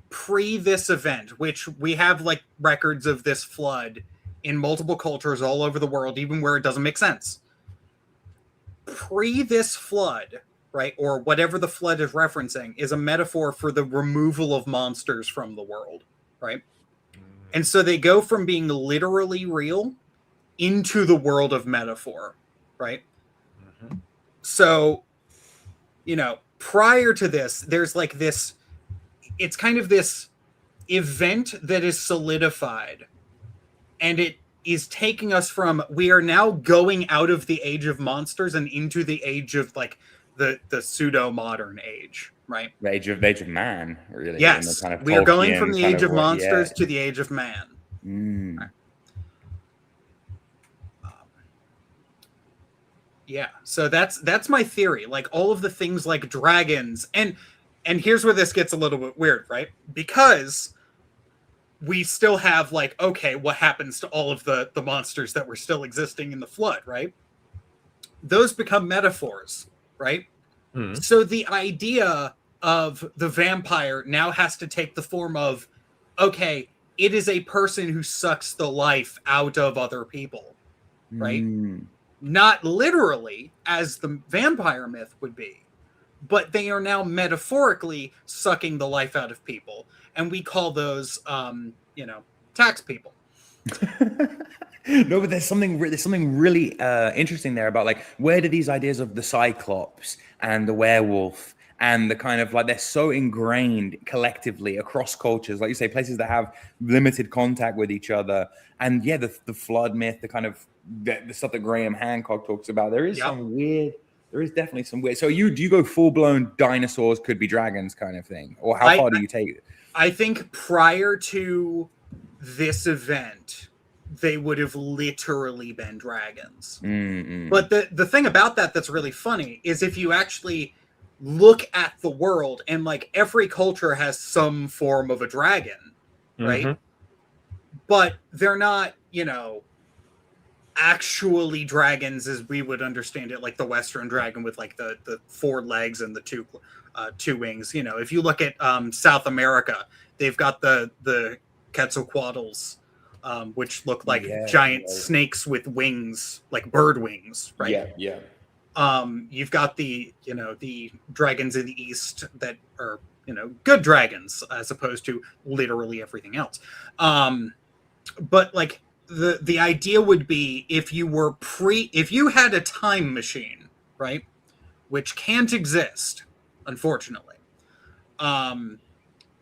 pre this event, which we have like records of this flood in multiple cultures all over the world, even where it doesn't make sense. Pre this flood, right, or whatever the flood is referencing, is a metaphor for the removal of monsters from the world, right? And so they go from being literally real into the world of metaphor, right? So, prior to this, there's like this, it's kind of this event that is solidified, and it is taking us from, we are now going out of the age of monsters and into the age of like the pseudo modern age, right? The age of man, really. Yes, kind of we are going Tolkien from the kind age of monsters yeah. to the age of man. Right. Yeah, so that's my theory. Like all of the things like dragons, and here's where this gets a little bit weird, right? Because we still have like, okay, what happens to all of the monsters that were still existing in the flood, right? Those become metaphors, right? So the idea of the vampire now has to take the form of, okay, it is a person who sucks the life out of other people, right? Not literally, as the vampire myth would be, but they are now metaphorically sucking the life out of people. And we call those, tax people. No, but there's something really interesting there about like, where do these ideas of the Cyclops and the werewolf and the kind of like, they're so ingrained collectively across cultures, like you say, places that have limited contact with each other. And yeah, the flood myth, the kind of the stuff that Graham Hancock talks about, there is some weird, there is definitely some weird. So do you go full blown dinosaurs could be dragons kind of thing, or how far do you take it? I think prior to this event, they would have literally been dragons. But the thing about that's really funny is if you actually look at the world, and like every culture has some form of a dragon, right? But they're not, actually dragons as we would understand it, like the Western dragon with like the 4 legs and the two wings. If you look at South America, they've got the Quetzalcoatlus, which look like giant snakes with wings, like bird wings, right? Yeah. You've got the dragons in the East that are, good dragons as opposed to literally everything else. But like the idea would be if you had a time machine, right? Which can't exist, unfortunately.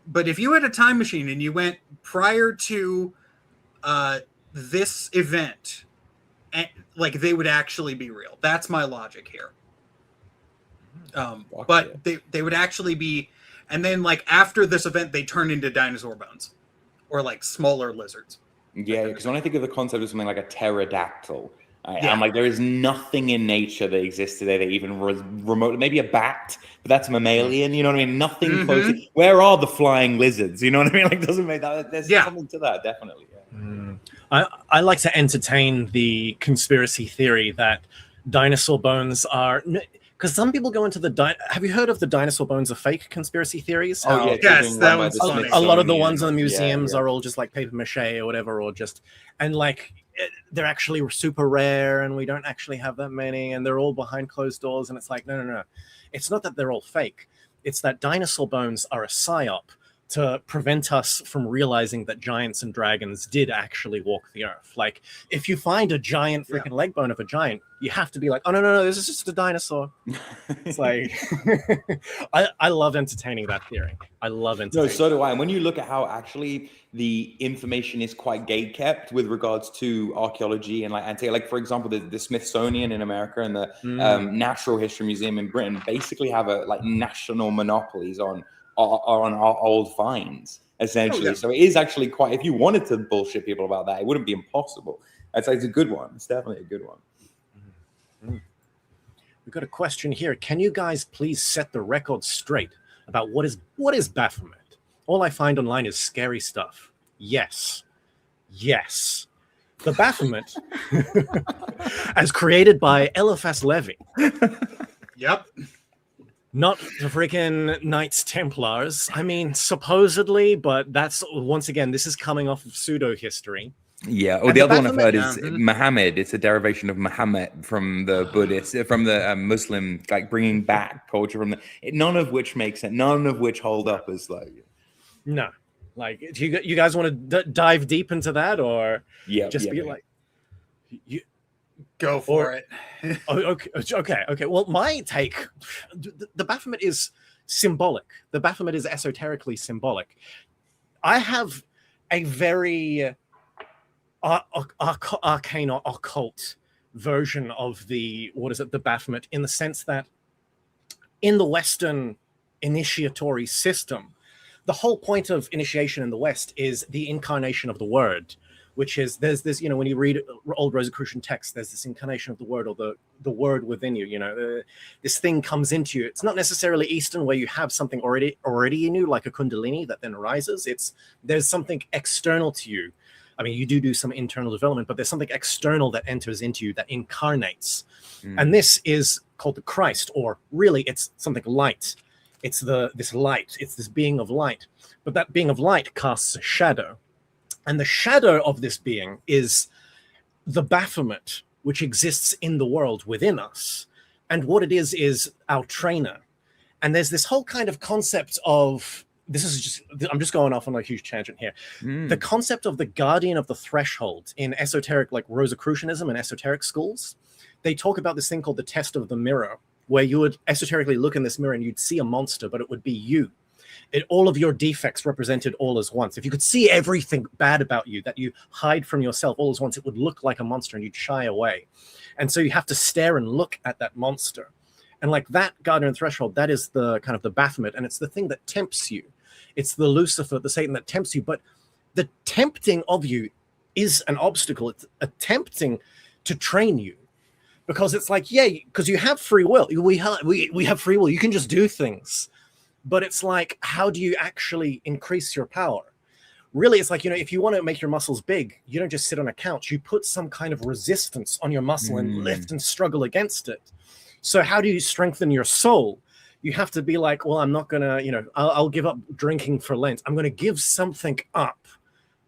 But if you had a time machine and you went prior to this event, and, like, they would actually be real. That's my logic here. But they would actually be, and then like after this event, they turn into dinosaur bones, or like smaller lizards. Yeah, because when I think of the concept of something like a pterodactyl, I'm like, there is nothing in nature that exists today that even remote, maybe a bat, but that's mammalian, you know what I mean? Nothing close. Where are the flying lizards? You know what I mean? Like, doesn't make that, there's something to that, definitely. Yeah. I like to entertain the conspiracy theory that dinosaur bones are, because some people go into have you heard of the dinosaur bones are fake conspiracy theories? Oh, yeah. Yes, that one's funny. A lot of the ones in the museums are all just like paper mache or whatever, or just, and like, they're actually super rare and we don't actually have that many and they're all behind closed doors. And it's like, no. It's not that they're all fake. It's that dinosaur bones are a psyop to prevent us from realizing that giants and dragons did actually walk the earth. Like, if you find a giant freaking leg bone of a giant, you have to be like, oh, no, this is just a dinosaur. It's like, I love entertaining that theory. I love entertaining. No, so do I. And when you look at how actually the information is quite gate kept with regards to archaeology and like for example, the Smithsonian in America and the Natural History Museum in Britain basically have national monopolies on our old finds, essentially. So it is actually quite, if you wanted to bullshit people about that, it wouldn't be impossible. It's a good one. It's definitely a good one. We've got a question here. Can you guys please set the record straight about what is Baphomet? All I find online is scary stuff. Yes. The Baphomet, as created by Eliphas Levi. Yep. Not the freaking Knights Templars. I mean, supposedly, but that's, once again, this is coming off of pseudo-history. Yeah. Or the other one I've heard is Muhammad. It's a derivation of Muhammad from the Buddhist, from the Muslim, like bringing back culture from none of which makes sense. None of which hold up as like. No. Like, do you guys want to dive deep into that, or like, you go for it? Okay. Well, my take, the Baphomet is symbolic. The Baphomet is esoterically symbolic. I have a very arcane or occult version of the Baphomet, in the sense that in the Western initiatory system, the whole point of initiation in the West is the incarnation of the word, which is, there's this, when you read old Rosicrucian texts, there's this incarnation of the word, or the word within you, this thing comes into you. It's not necessarily Eastern, where you have something already in you, like a kundalini that then arises. There's something external to you. I mean, you do some internal development, but there's something external that enters into you, that incarnates. And this is called the Christ, or really it's something light. It's this light. It's this being of light. But that being of light casts a shadow. And the shadow of this being is the Baphomet, which exists in the world within us. And what it is our trainer. And there's this whole kind of concept of, I'm just going off on a huge tangent here. The concept of the guardian of the threshold in esoteric, like Rosicrucianism and esoteric schools, they talk about this thing called the test of the mirror, where you would esoterically look in this mirror and you'd see a monster, but it would be you. All of your defects represented all as once. If you could see everything bad about you that you hide from yourself all as once, it would look like a monster and you'd shy away. And so you have to stare and look at that monster. And like that guardian threshold, that is the kind of the Baphomet, and it's the thing that tempts you. It's the Lucifer, the Satan that tempts you. But the tempting of you is an obstacle. It's attempting to train you. Because it's like, because you have free will. We have free will. You can just do things. But it's like, how do you actually increase your power? Really, it's like, if you want to make your muscles big, you don't just sit on a couch. You put some kind of resistance on your muscle and lift and struggle against it. So how do you strengthen your soul? You have to be like, well, I'm not going to, I'll give up drinking for Lent. I'm going to give something up.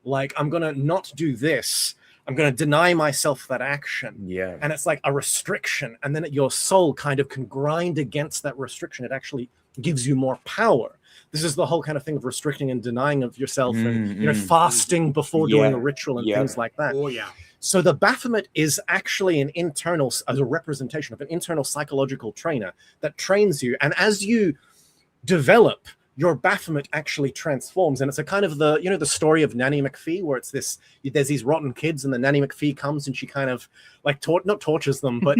Like, I'm going to not do this. I'm going to deny myself that action. Yeah. And it's like a restriction. And then your soul kind of can grind against that restriction. It actually gives you more power. This is the whole kind of thing of restricting and denying of yourself and fasting before doing a ritual and things like that. Oh, yeah. So the Baphomet is actually as a representation of an internal psychological trainer that trains you. And as you develop your Baphomet actually transforms. And it's a kind of the story of Nanny McPhee, where it's there's these rotten kids and the Nanny McPhee comes and she kind of like not tortures them, but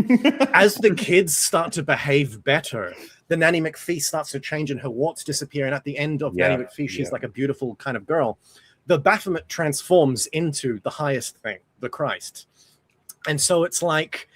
as the kids start to behave better, the Nanny McPhee starts to change and her warts disappear. And at the end of Nanny McPhee, she's like a beautiful kind of girl. The Baphomet transforms into the highest thing, the Christ. And so it's like,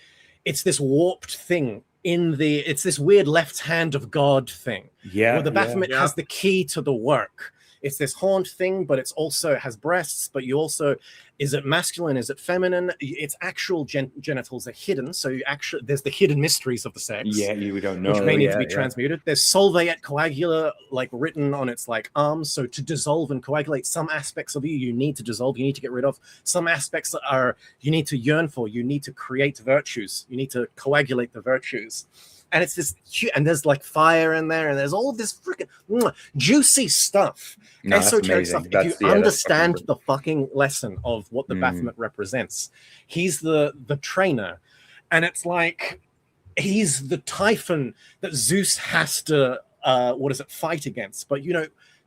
it's this warped thing it's this weird left hand of God thing. Where the Baphomet has the key to the work. It's this horned thing, but it has breasts, but you also, is it masculine? Is it feminine? Its actual genitals are hidden. So there's the hidden mysteries of the sex. Yeah, we don't know. Which may need to be transmuted. There's solve et coagula, like written on its like arms. So to dissolve and coagulate, some aspects of you need to dissolve, you need to get rid of. Some aspects you need to yearn for, you need to create virtues. You need to coagulate the virtues. And it's this, and there's like fire in there, and there's all this freaking juicy stuff, esoteric stuff. If you understand the fucking lesson of what the Baphomet represents, he's the trainer, and it's like he's the Typhon that Zeus has to fight against. But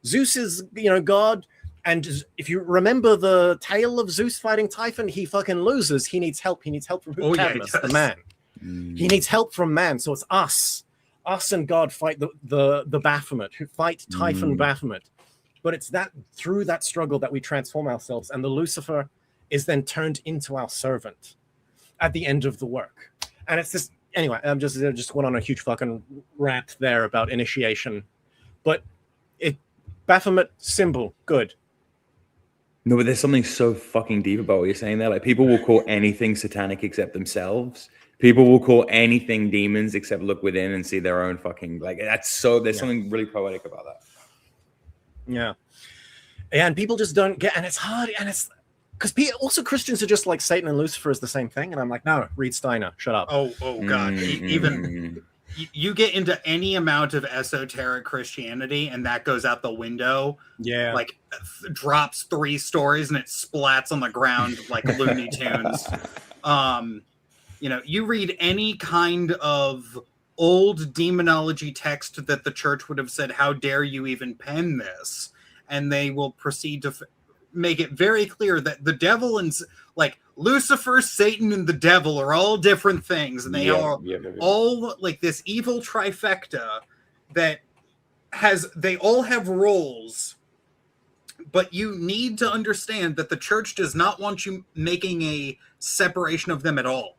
Zeus is God, and if you remember the tale of Zeus fighting Typhon, he fucking loses. He needs help. He needs help from Cadmus, the man. He needs help from man, so it's us and God fight the Baphomet, who fight Typhon Baphomet. But it's that through that struggle that we transform ourselves, and the Lucifer is then turned into our servant at the end of the work. And it's this anyway. I'm just went on a huge fucking rant there about initiation, but Baphomet symbol good. No, but there's something so fucking deep about what you're saying there. Like, people will call anything satanic except themselves. People will call anything demons except look within and see their own fucking, like, that's so, there's something really poetic about that. Yeah. And people just don't get, and it's hard, and it's, because also Christians are just like Satan and Lucifer is the same thing. And I'm like, no, read Steiner, shut up. Oh God. Even, you get into any amount of esoteric Christianity and that goes out the window. Yeah. Like drops 3 stories and it splats on the ground like Looney Tunes. You read any kind of old demonology text that the church would have said, how dare you even pen this? And they will proceed to make it very clear that the devil and like Lucifer, Satan, and the devil are all different things. And they are all like this evil trifecta that they all have roles. But you need to understand that the church does not want you making a separation of them at all.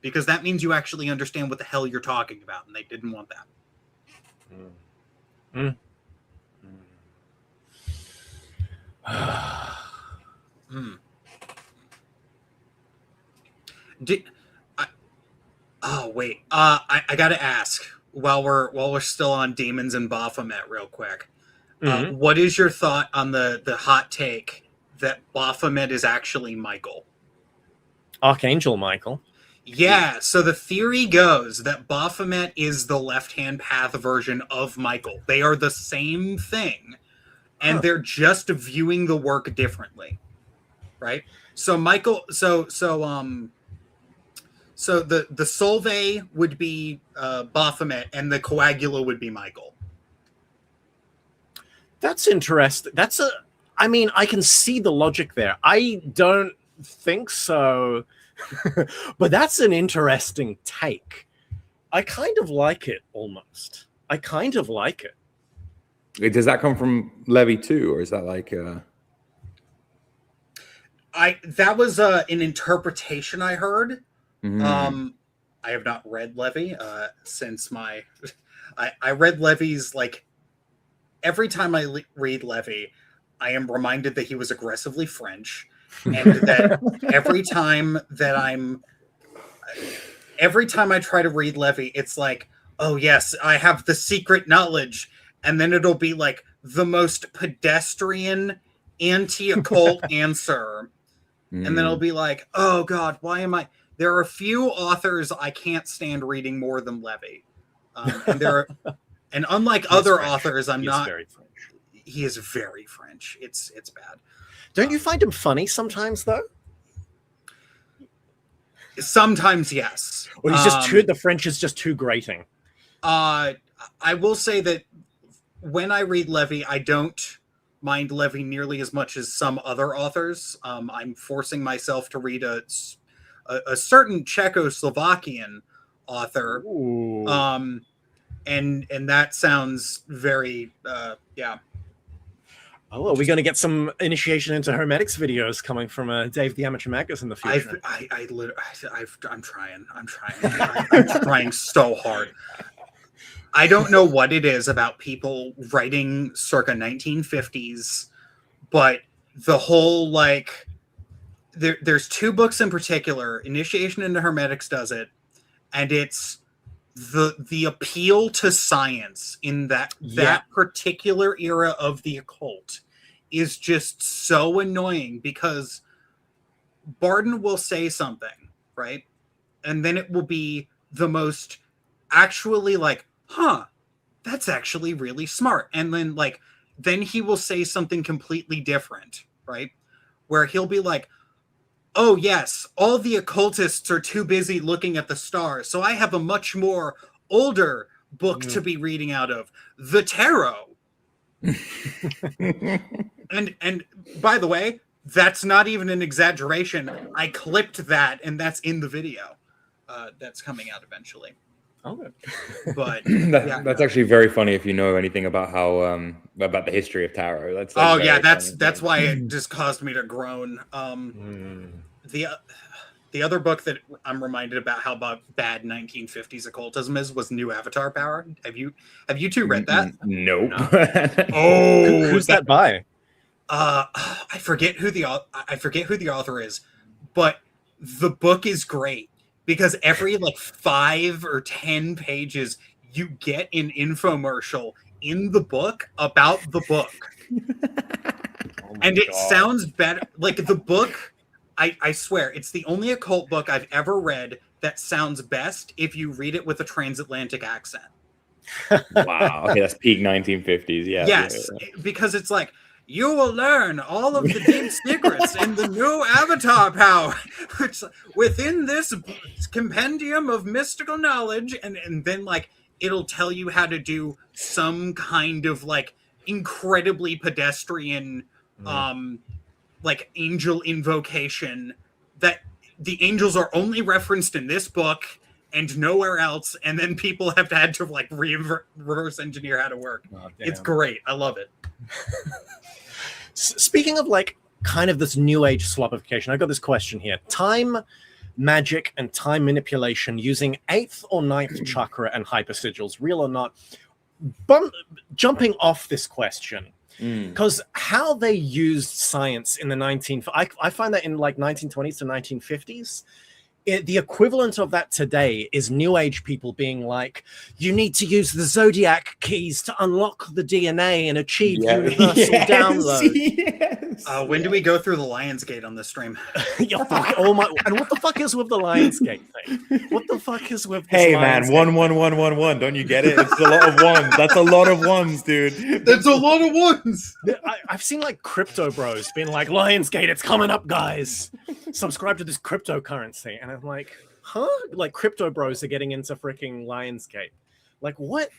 Because that means you actually understand what the hell you're talking about, and they didn't want that. I gotta ask while we're still on demons and Baphomet real quick. What is your thought on the hot take that Baphomet is actually Michael? Archangel Michael. Yeah, so the theory goes that Baphomet is the left-hand path version of Michael. They are the same thing, and they're just viewing the work differently, right? So Michael, so the Solvay would be Baphomet, and the Coagula would be Michael. That's interesting. I mean, I can see the logic there. I don't think so. But that's an interesting take. I kind of like it almost. I kind of like it. Does that come from Levy too, or is that like that was an interpretation I heard. I have not read Levy since I read Levy's, like, every time I read Levy, I am reminded that he was aggressively French. And that every time I try to read Levy, it's like, oh yes, I have the secret knowledge, and then it'll be like the most pedestrian anti-occult answer, and then it'll be like, oh god, why am I? There are a few authors I can't stand reading more than Levy, and unlike other French. authors, I'm not. Very French. He is very French. It's bad. Don't you find him funny sometimes, though? Sometimes, yes. Or he's just the French is just too grating. I will say that when I read Levy, I don't mind Levy nearly as much as some other authors. I'm forcing myself to read a certain Czechoslovakian author. And that sounds very yeah. Oh, are we going to get some initiation into Hermetics videos coming from Dave the Amateur Magus in the future? I'm trying. I'm trying so hard. I don't know what it is about people writing circa 1950s, but the whole like there's two books in particular. Initiation into Hermetics does it, and it's the appeal to science in that particular era of the occult is just so annoying, because Barden will say something, right? And then it will be the most actually like, huh, that's actually really smart. And then he will say something completely different, right? Where he'll be like, oh yes, all the occultists are too busy looking at the stars, so I have a much more older book to be reading out of, the Tarot. and by the way, that's not even an exaggeration. I clipped that, and that's in the video that's coming out eventually. Okay. But that's actually very funny if you know anything about how about the history of tarot. That's why it just caused me to groan. The other book that I'm reminded about how bad 1950s occultism was New Avatar Power. Have you two read that? Nope. Oh, who's that by? I forget who the author is, but the book is great because every 5 or 10 pages you get an infomercial in the book about the book. And it sounds better. Like the book, I swear, it's the only occult book I've ever read that sounds best if you read it with a transatlantic accent. Wow. Okay, that's peak 1950s. Yeah. Yes, because it's like, you will learn all of the deep secrets in the new Avatar Power within this compendium of mystical knowledge, and then it'll tell you how to do some kind of incredibly pedestrian angel invocation that the angels are only referenced in this book and nowhere else, and then people have had to reverse engineer how to work. It's great. I love it. Speaking of kind of this new age slopification, I got this question here. Time magic and time manipulation using 8th or 9th chakra and hypersigils, real or not? Jumping off this question, because how they used science in the I find that in 1920s to 1950s, the equivalent of that today is new age people being like, you need to use the zodiac keys to unlock the DNA and achieve universal download. Yes. When do we go through the Lionsgate on this stream? And what the fuck is with the Lionsgate thing? What the fuck is with this? Hey man, 1 1 1 1 1. Don't you get it? It's a lot of ones. That's a lot of ones, dude. That's a lot of ones. I've seen crypto bros being like, Lionsgate, it's coming up, guys. Subscribe to this cryptocurrency. And I'm like, huh? Crypto bros are getting into freaking Lionsgate. What?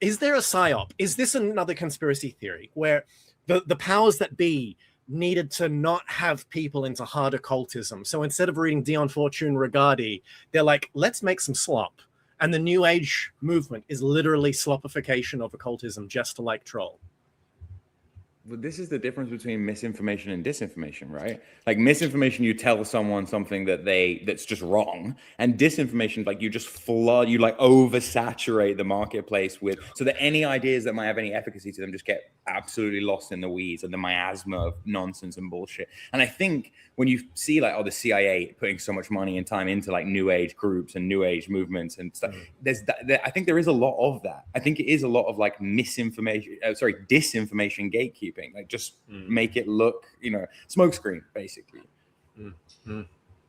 Is there a psyop? Is this another conspiracy theory where the powers that be needed to not have people into hard occultism? So instead of reading Dion Fortune Regardie, they're like, let's make some slop. And the New Age movement is literally slopification of occultism, just to troll. Well, this is the difference between misinformation and disinformation, right? Misinformation, you tell someone something that's just wrong, and disinformation, you just flood, you oversaturate the marketplace with, so that any ideas that might have any efficacy to them just get absolutely lost in the weeds and the miasma of nonsense and bullshit. And I think when you see the CIA putting so much money and time into new age groups and new age movements and stuff, I think there is a lot of that. I think it is a lot of disinformation gatekeeping. Just make it look, smokescreen, basically.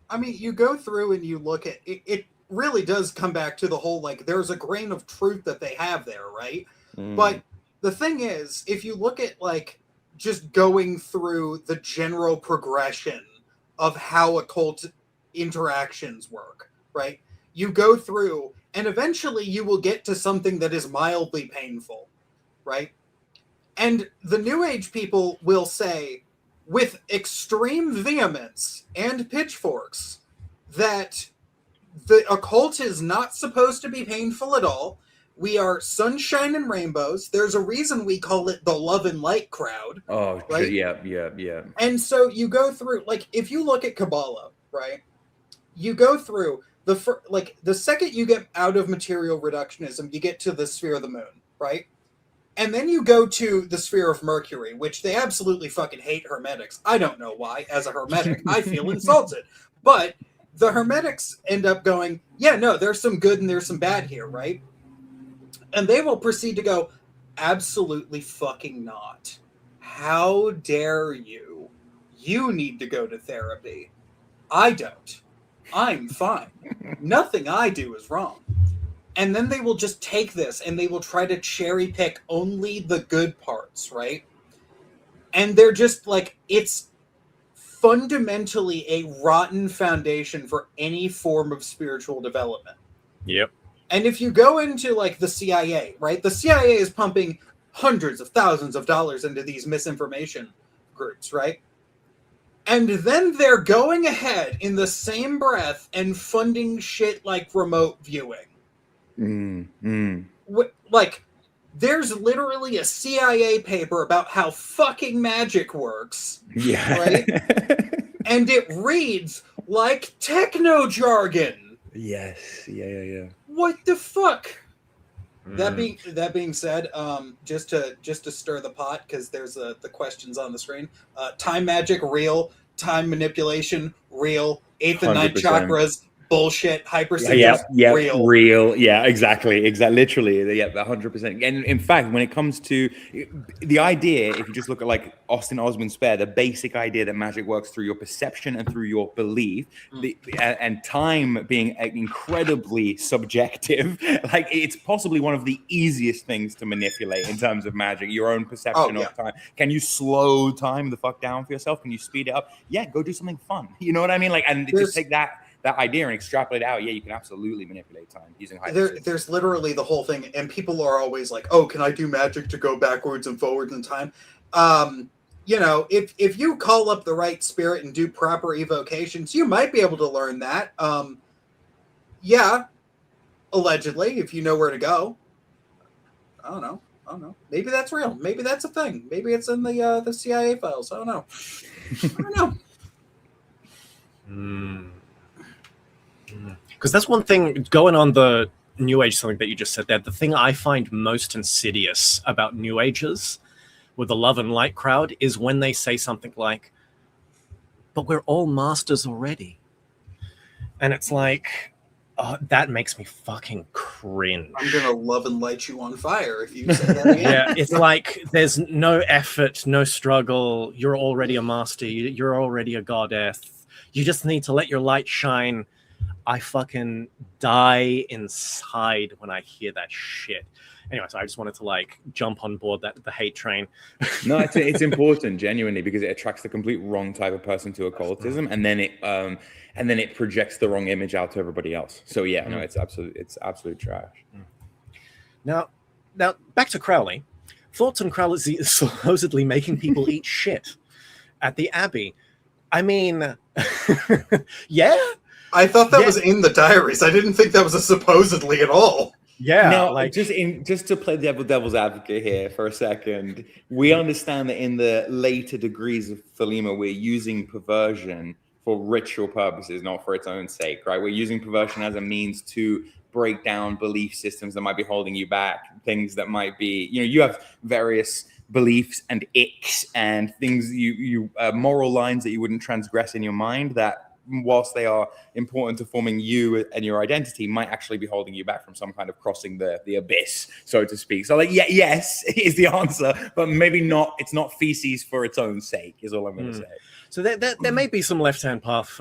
I mean, you go through and you look at it, it really does come back to the whole, there's a grain of truth that they have there, right? But the thing is, if you look at, just going through the general progression of how occult interactions work, right? You go through, and eventually you will get to something that is mildly painful. right? And the New Age people will say, with extreme vehemence and pitchforks, that the occult is not supposed to be painful at all. We are sunshine and rainbows. There's a reason we call it the love and light crowd. Oh, right? Yeah. And so you go through, like, if you look at Kabbalah, right? You go through the second you get out of material reductionism, you get to the sphere of the moon, right? And then you go to the sphere of Mercury, which they absolutely fucking hate Hermetics. I don't know why. As a Hermetic, I feel insulted. But the Hermetics end up going, yeah, no, there's some good and there's some bad here, right? And they will proceed to go, absolutely fucking not. How dare you? You need to go to therapy. I don't. I'm fine. Nothing I do is wrong. And then they will just take this and they will try to cherry pick only the good parts, right? And they're just like, it's fundamentally a rotten foundation for any form of spiritual development. Yep. And if you go into like the CIA, right? The CIA is pumping hundreds of thousands of dollars into these misinformation groups, right? And then they're going ahead in the same breath and funding shit like remote viewing. Like, there's literally a CIA paper about how fucking magic works. Yeah. Right? And it reads like techno jargon. Yes. Yeah. What the fuck? That being said, just to stir the pot, because there's the questions on the screen. Time magic, real. Time manipulation, real. 8th and 9th 100%. chakras, bullshit. Hypersignals, real. Yeah, exactly. Literally, yeah, 100%. And in fact, when it comes to the idea, if you just look at like Austin Osman Spare, the basic idea that magic works through your perception and through your belief, and time being incredibly subjective, like it's possibly one of the easiest things to manipulate in terms of magic, your own perception of time. Can you slow time the fuck down for yourself? Can you speed it up? Yeah, go do something fun. You know what I mean? Like, and just take that idea and extrapolate out. Yeah, you can absolutely manipulate time using there's literally the whole thing, and people are always like, oh, can I do magic to go backwards and forwards in time? You know, if you call up the right spirit and do proper evocations, you might be able to learn that. Yeah, allegedly, if you know where to go. I don't know. Maybe that's real. Maybe that's a thing. Maybe it's in the CIA files. I don't know. Because that's one thing going on the New Age, something that you just said there. The thing I find most insidious about New Agers with the love and light crowd is when they say something like, but we're all masters already. And it's like, that makes me fucking cringe. I'm going to love and light you on fire if you say that again. Yeah, it's like there's no effort, no struggle. You're already a master. You're already a goddess. You just need to let your light shine. I fucking die inside when I hear that shit. Anyway, so I just wanted to like jump on board the hate train. No, it's important genuinely because it attracts the complete wrong type of person to occultism, and then it projects the wrong image out to everybody else. So yeah, no, it's absolute trash. Now back to Crowley. Thoughts on Crowley supposedly making people eat shit at the Abbey. I mean, yeah. I thought that was in the diaries. I didn't think that was a supposedly at all. Yeah. Now, like just to play devil's advocate here for a second, we understand that in the later degrees of Thelema, we're using perversion for ritual purposes, not for its own sake, right? We're using perversion as a means to break down belief systems that might be holding you back, things that might be, you have various beliefs and icks and things you moral lines that you wouldn't transgress in your mind that, whilst they are important to forming you and your identity, might actually be holding you back from some kind of crossing the abyss, so to speak. So like, yes is the answer, but maybe not. It's not feces for its own sake is all I'm going to say. So there may be some left-hand path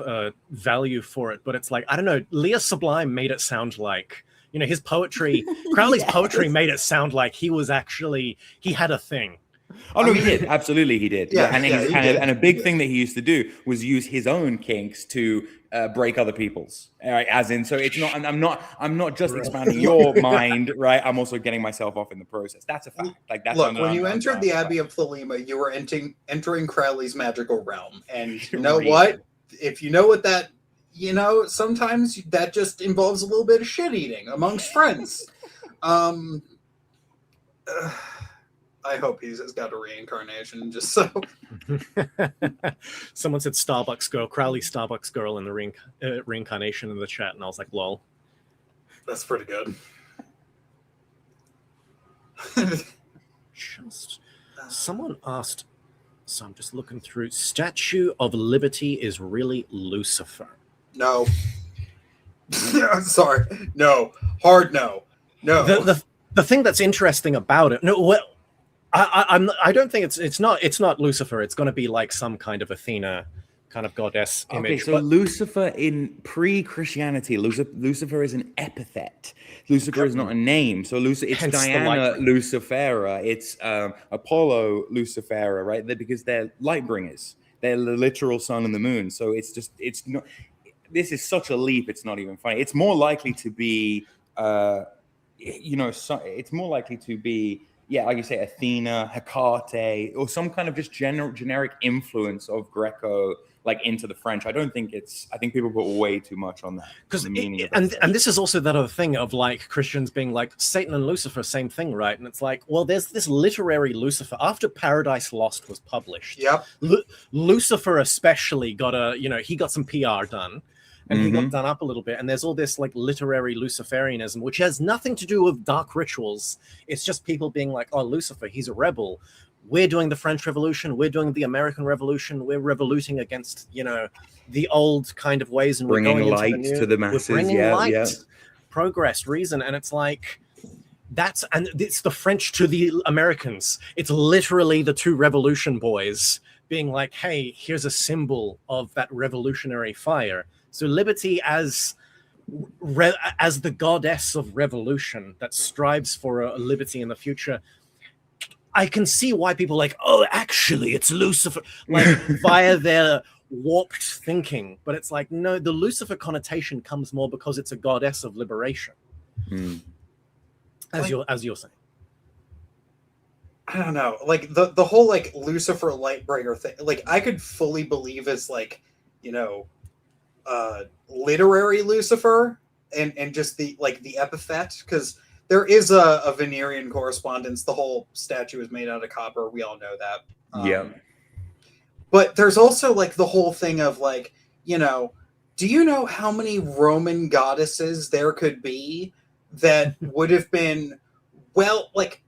value for it, but it's like, I don't know, Leah Sublime made it sound like, his poetry, Crowley's poetry made it sound like he had a thing. Oh no, he did. Absolutely, he did. Yeah, and, yeah, he's- he and, did. a, and a big thing that he used to do was use his own kinks to break other people's. Right? As in, so it's not. I'm not just expanding your mind, right? I'm also getting myself off in the process. That's a fact. Like that's Look, when you entered the Abbey of Thelema, you were entering Crowley's magical realm, and you know what? If you know what that, sometimes that just involves a little bit of shit eating amongst friends. I hope he's got a reincarnation, just so. Someone said Starbucks girl, Crowley Starbucks girl in the reincarnation in the chat, and I was like, lol. That's pretty good. Just someone asked, so I'm just looking through. Statue of Liberty is really Lucifer. No. Sorry. No. Hard no. No. The thing that's interesting about it, no, well, I don't think it's not Lucifer. It's going to be like some kind of Athena, kind of goddess image. Okay, so Lucifer in pre-Christianity, Lucifer is an epithet. Lucifer is not a name. So it's Diana Lucifera, it's Apollo Lucifera, right? Because they're light bringers. They're the literal sun and the moon. So it's not. This is such a leap. It's not even funny. It's more likely to be, it's more likely to be. Yeah, like you say, Athena, Hecate, or some kind of just generic influence of Greco, like into the French. I think people put way too much on that. Because and this is also that other thing of like Christians being like Satan and Lucifer, same thing, right? And it's like, well, there's this literary Lucifer after Paradise Lost was published. Yep. Lucifer especially got he got some PR done. And he got done up a little bit. And there's all this like literary Luciferianism, which has nothing to do with dark rituals. It's just people being like, oh, Lucifer, he's a rebel. We're doing the French Revolution. We're doing the American Revolution. We're revoluting against, the old kind of ways. And bringing we're going light into the new. to the masses. We're bringing light, progress, reason. And it's like, it's the French to the Americans. It's literally the two revolution boys being like, hey, here's a symbol of that revolutionary fire. So liberty as the goddess of revolution that strives for a liberty in the future, I can see why people are like, oh, actually, it's Lucifer, like via their warped thinking. But it's like, no, the Lucifer connotation comes more because it's a goddess of liberation, as you're saying. I don't know, like the whole like Lucifer Lightbringer thing. Like I could fully believe as like literary Lucifer and just the epithet, because there is a Venerian correspondence. The whole statue is made out of copper. We all know that. But there's also like the whole thing of like, do you know how many Roman goddesses there could be that would have been, well, like,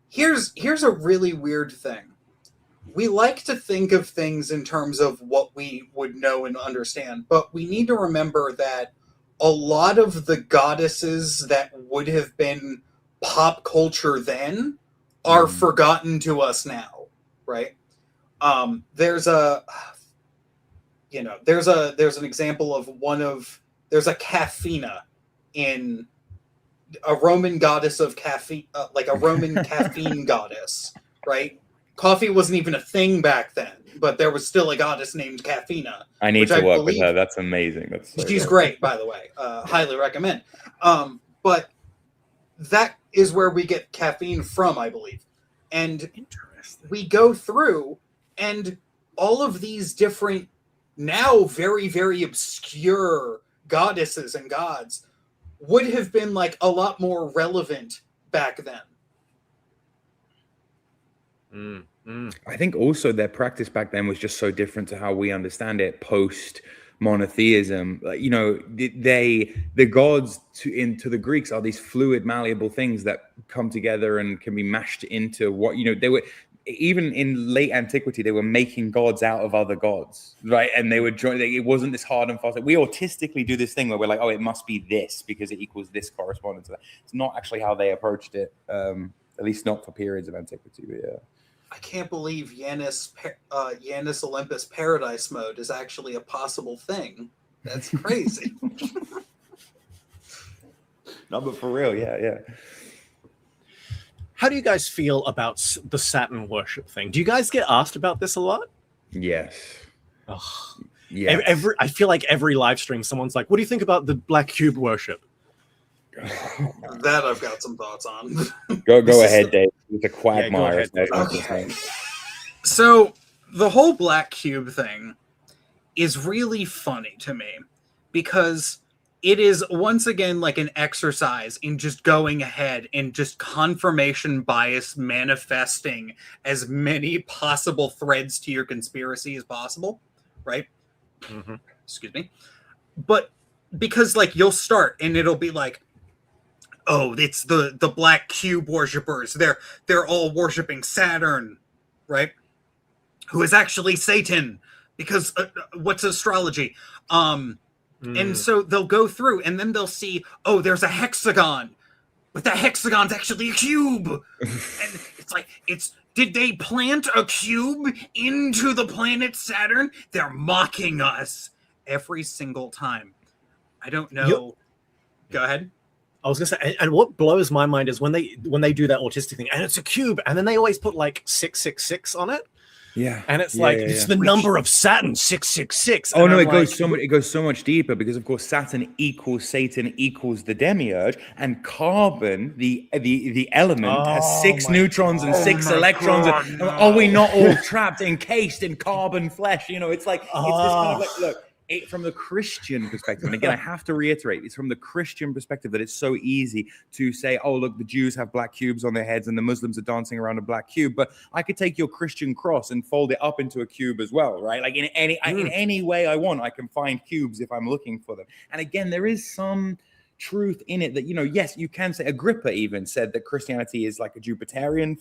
here's a really weird thing. We like to think of things in terms of what we would know and understand, but we need to remember that a lot of the goddesses that would have been pop culture then are forgotten to us now, right? There's an example of there's a Caffeina in a Roman goddess of caffeine, like a Roman caffeine goddess, right? Coffee wasn't even a thing back then, but there was still a goddess named Caffeina. I need to work with her. That's amazing. She's great, by the way. Highly recommend. But that is where we get caffeine from, I believe. And we go through, and all of these different, now very, very obscure goddesses and gods would have been like a lot more relevant back then. I think also their practice back then was just so different to how we understand it post monotheism. The gods to the Greeks are these fluid, malleable things that come together and can be mashed into what they were. Even in late antiquity, they were making gods out of other gods, right? And they would join. It wasn't this hard and fast. We autistically do this thing where we're like, oh, it must be this because it equals this correspondence to that. It's not actually how they approached it, at least not for periods of antiquity. But yeah. I can't believe Janus Olympus Paradise Mode is actually a possible thing. That's crazy. No, but for real, yeah. How do you guys feel about the Saturn worship thing? Do you guys get asked about this a lot? Yes. Ugh. Yes. I feel like every live stream, someone's like, "What do you think about the black cube worship?" That I've got some thoughts on. Go ahead, Dave. It's a quagmire. Yeah, go ahead. Okay. So the whole black cube thing is really funny to me because it is once again like an exercise in just going ahead and just confirmation bias manifesting as many possible threads to your conspiracy as possible, right? Mm-hmm. Excuse me. But because like you'll start and it'll be like, oh, it's the black cube worshippers. They're all worshiping Saturn, right? Who is actually Satan, because what's astrology? And so they'll go through and then they'll see, oh, there's a hexagon, but that hexagon's actually a cube. And it's like, did they plant a cube into the planet Saturn? They're mocking us every single time. I don't know. Go ahead. I was gonna say, and what blows my mind is when they do that autistic thing, and it's a cube, and then they always put like 666 on it. Yeah, and it's it's the number of Saturn, 666. Oh no, it goes so much deeper because of course Saturn equals Satan equals the demiurge, and carbon, the element, has 6 neutrons and 6 electrons. And are we not all trapped, encased in carbon flesh? You know, it's like it's this kind of like look. From the Christian perspective, and again, I have to reiterate, it's from the Christian perspective that it's so easy to say, oh, look, the Jews have black cubes on their heads and the Muslims are dancing around a black cube. But I could take your Christian cross and fold it up into a cube as well, right? Like in any way I want, I can find cubes if I'm looking for them. And again, there is some truth in it that, you know, yes, you can say, Agrippa even said that Christianity is like a Jupiterian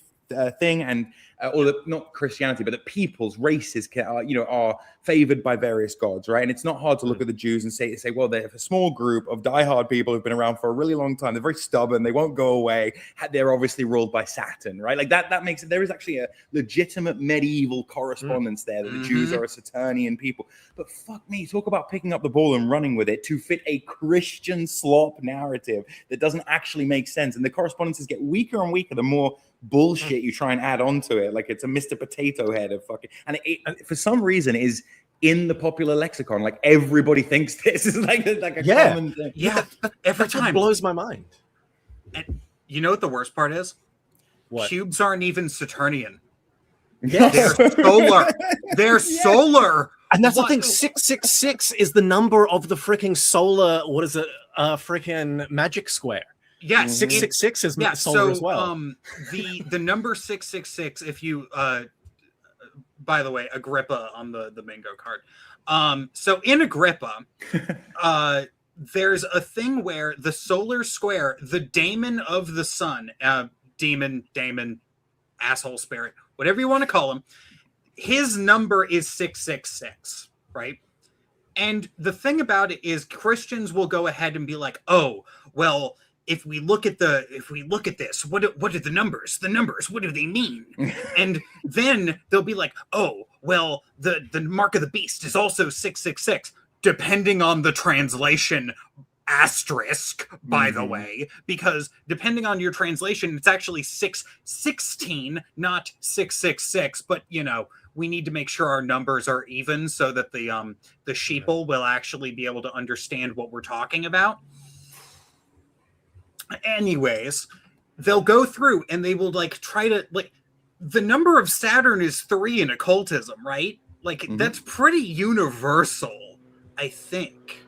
thing, and or not Christianity, but that people's races are favored by various gods, right? And it's not hard to look at the Jews and say, well, they're a small group of diehard people who've been around for a really long time. They're very stubborn. They won't go away. They're obviously ruled by Saturn, right? Like that makes it. There is actually a legitimate medieval correspondence there that the Jews are a Saturnian people. But fuck me, talk about picking up the ball and running with it to fit a Christian slop narrative that doesn't actually make sense. And the correspondences get weaker and weaker the more bullshit you try and add onto it, like it's a Mr. Potato Head of fucking, and it for some reason is in the popular lexicon. Like everybody thinks this is like a common thing. Yeah, every time it blows my mind. And you know what the worst part is? What? Cubes aren't even Saturnian. Yes. They're solar. They're solar. And that's the thing. 666 is the number of the freaking solar. What is it? Freaking magic square. Yeah, 666 is solar as well. The number 666. If you, by the way, Agrippa on the bingo card. So in Agrippa, there's a thing where the solar square, the daemon of the sun, demon, asshole spirit, whatever you want to call him, his number is 666, right? And the thing about it is Christians will go ahead and be like, oh, well, if we look at this, what are the numbers? The numbers, what do they mean? And then they'll be like, oh, well, the mark of the beast is also 666, depending on the translation asterisk, by the way, because depending on your translation, it's actually 616, not 666. But you know, we need to make sure our numbers are even so that the sheeple will actually be able to understand what we're talking about. Anyways, they'll go through and they will like try to like the number of Saturn is 3 in occultism, right? Like that's pretty universal, I think.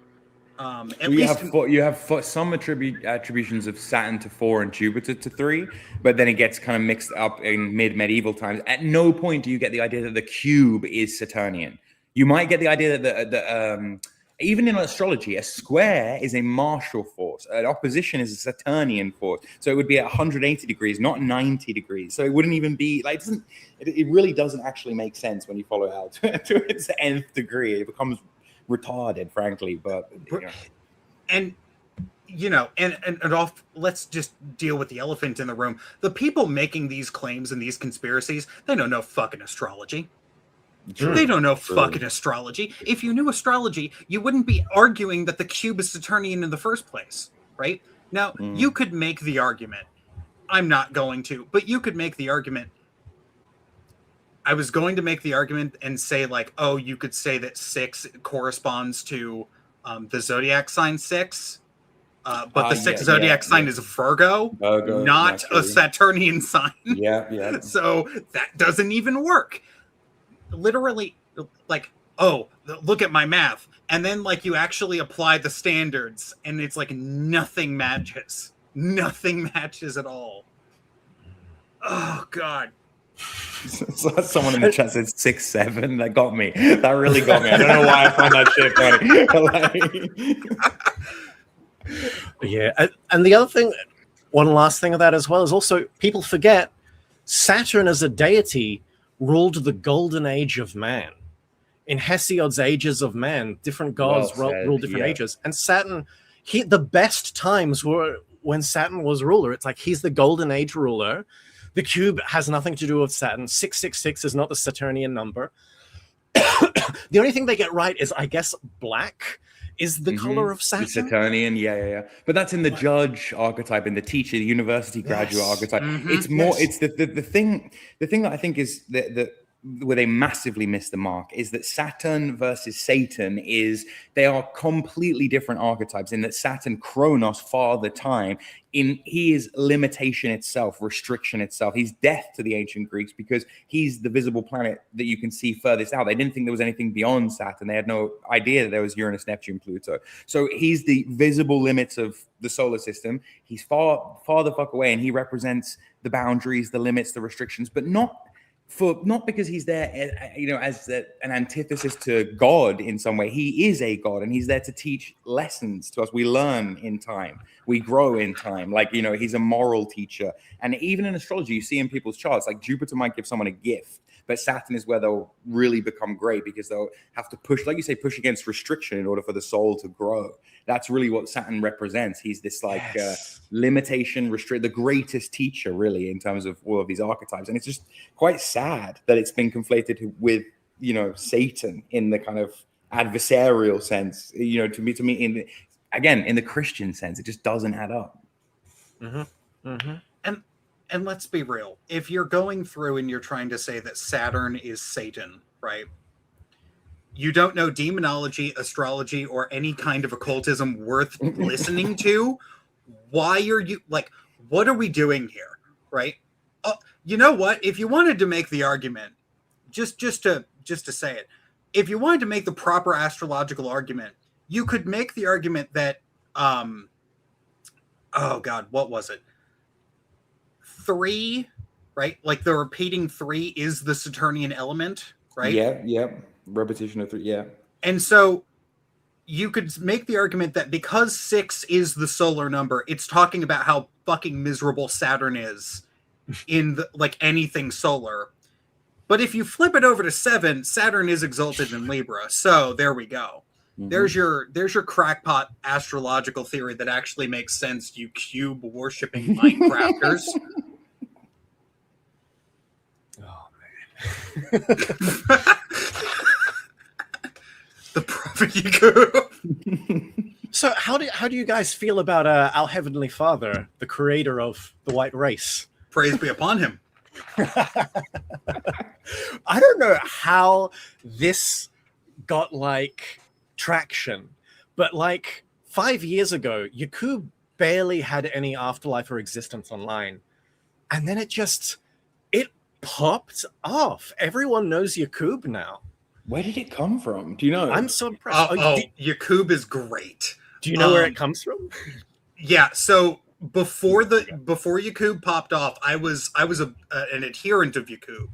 You have some attributions of Saturn to 4 and Jupiter to 3, but then it gets kind of mixed up in medieval times. At no point do you get the idea that the cube is Saturnian. You might get the idea that even in astrology, a square is a martial force. An opposition is a Saturnian force. So it would be at 180 degrees, not 90 degrees. So it wouldn't even be like it really doesn't actually make sense when you follow it out to its nth degree. It becomes retarded, frankly. But and you know, and let's just deal with the elephant in the room. The people making these claims and these conspiracies, they don't know fucking astrology. True. They don't know fucking astrology. If you knew astrology, you wouldn't be arguing that the cube is Saturnian in the first place, right? Now, you could make the argument I'm not going to, but you could make the argument. I was going to make the argument and say, like, oh, you could say that 6 corresponds to the zodiac sign 6, but the 6th zodiac sign is Virgo, not a Saturnian sign. Yeah. So that doesn't even work. Literally, like, oh, look at my math. And then, like, you actually apply the standards, and it's like nothing matches. Nothing matches at all. Oh, God. So someone in the chat said 6, 7. That got me. That really got me. I don't know why I find that shit funny. Yeah, and the other thing, one last thing of that as well, is also people forget Saturn as a deity ruled the golden age of man. In Hesiod's Ages of Man, different gods rule different ages, and Saturn, the best times were when Saturn was ruler. It's like he's the golden age ruler. The cube has nothing to do with Saturn. 666 is not the Saturnian number. The only thing they get right is, I guess, black is the color of Saturn. The Saturnian, yeah. But that's in the judge archetype, in the teacher, the university graduate archetype. It's more. It's the thing. The thing that I think is that where they massively miss the mark is that Saturn versus Satan they are completely different archetypes, in that Saturn, Kronos, father time, he is limitation itself, restriction itself. He's death to the ancient Greeks because he's the visible planet that you can see furthest out. They didn't think there was anything beyond Saturn. They had no idea that there was Uranus, Neptune, Pluto. So he's the visible limits of the solar system. He's far the fuck away, and he represents the boundaries, the limits, the restrictions, but not because he's there, as an antithesis to God in some way. He is a God, and he's there to teach lessons to us. We learn in time, we grow in time. Like, he's a moral teacher. And even in astrology, you see in people's charts, like Jupiter might give someone a gift, but Saturn is where they'll really become great, because they'll have to push, like you say, push against restriction in order for the soul to grow. That's really what Saturn represents. He's this limitation, restrict, the greatest teacher, really, in terms of all of these archetypes. And it's just quite sad that it's been conflated with, Satan in the kind of adversarial sense. To me, in the Christian sense, it just doesn't add up. And let's be real. If you're going through and you're trying to say that Saturn is Satan, right? You don't know demonology, astrology, or any kind of occultism worth listening to. Why are you, like, what are we doing here, right? You know what? If you wanted to make the argument, just to say it, if you wanted to make the proper astrological argument, you could make the argument that, oh God, what was it? 3, right? Like the repeating 3 is the Saturnian element, right? Yeah. Repetition of 3, yeah. And so you could make the argument that because 6 is the solar number, it's talking about how fucking miserable Saturn is in anything solar. But if you flip it over to 7, Saturn is exalted in Libra. So there we go. There's your crackpot astrological theory that actually makes sense, you cube worshipping Minecrafters. Oh man. The prophet you. So how do you guys feel about our Heavenly Father, the creator of the white race? Praise be upon him. I don't know how this got traction, but 5 years ago, Yakub barely had any afterlife or existence online, and then it popped off. Everyone knows Yakub now. Where did it come from? Do you know? I'm so impressed. Yakub is great. Do you know where it comes from? Yeah, so before Yakub popped off, I was an adherent of Yakub,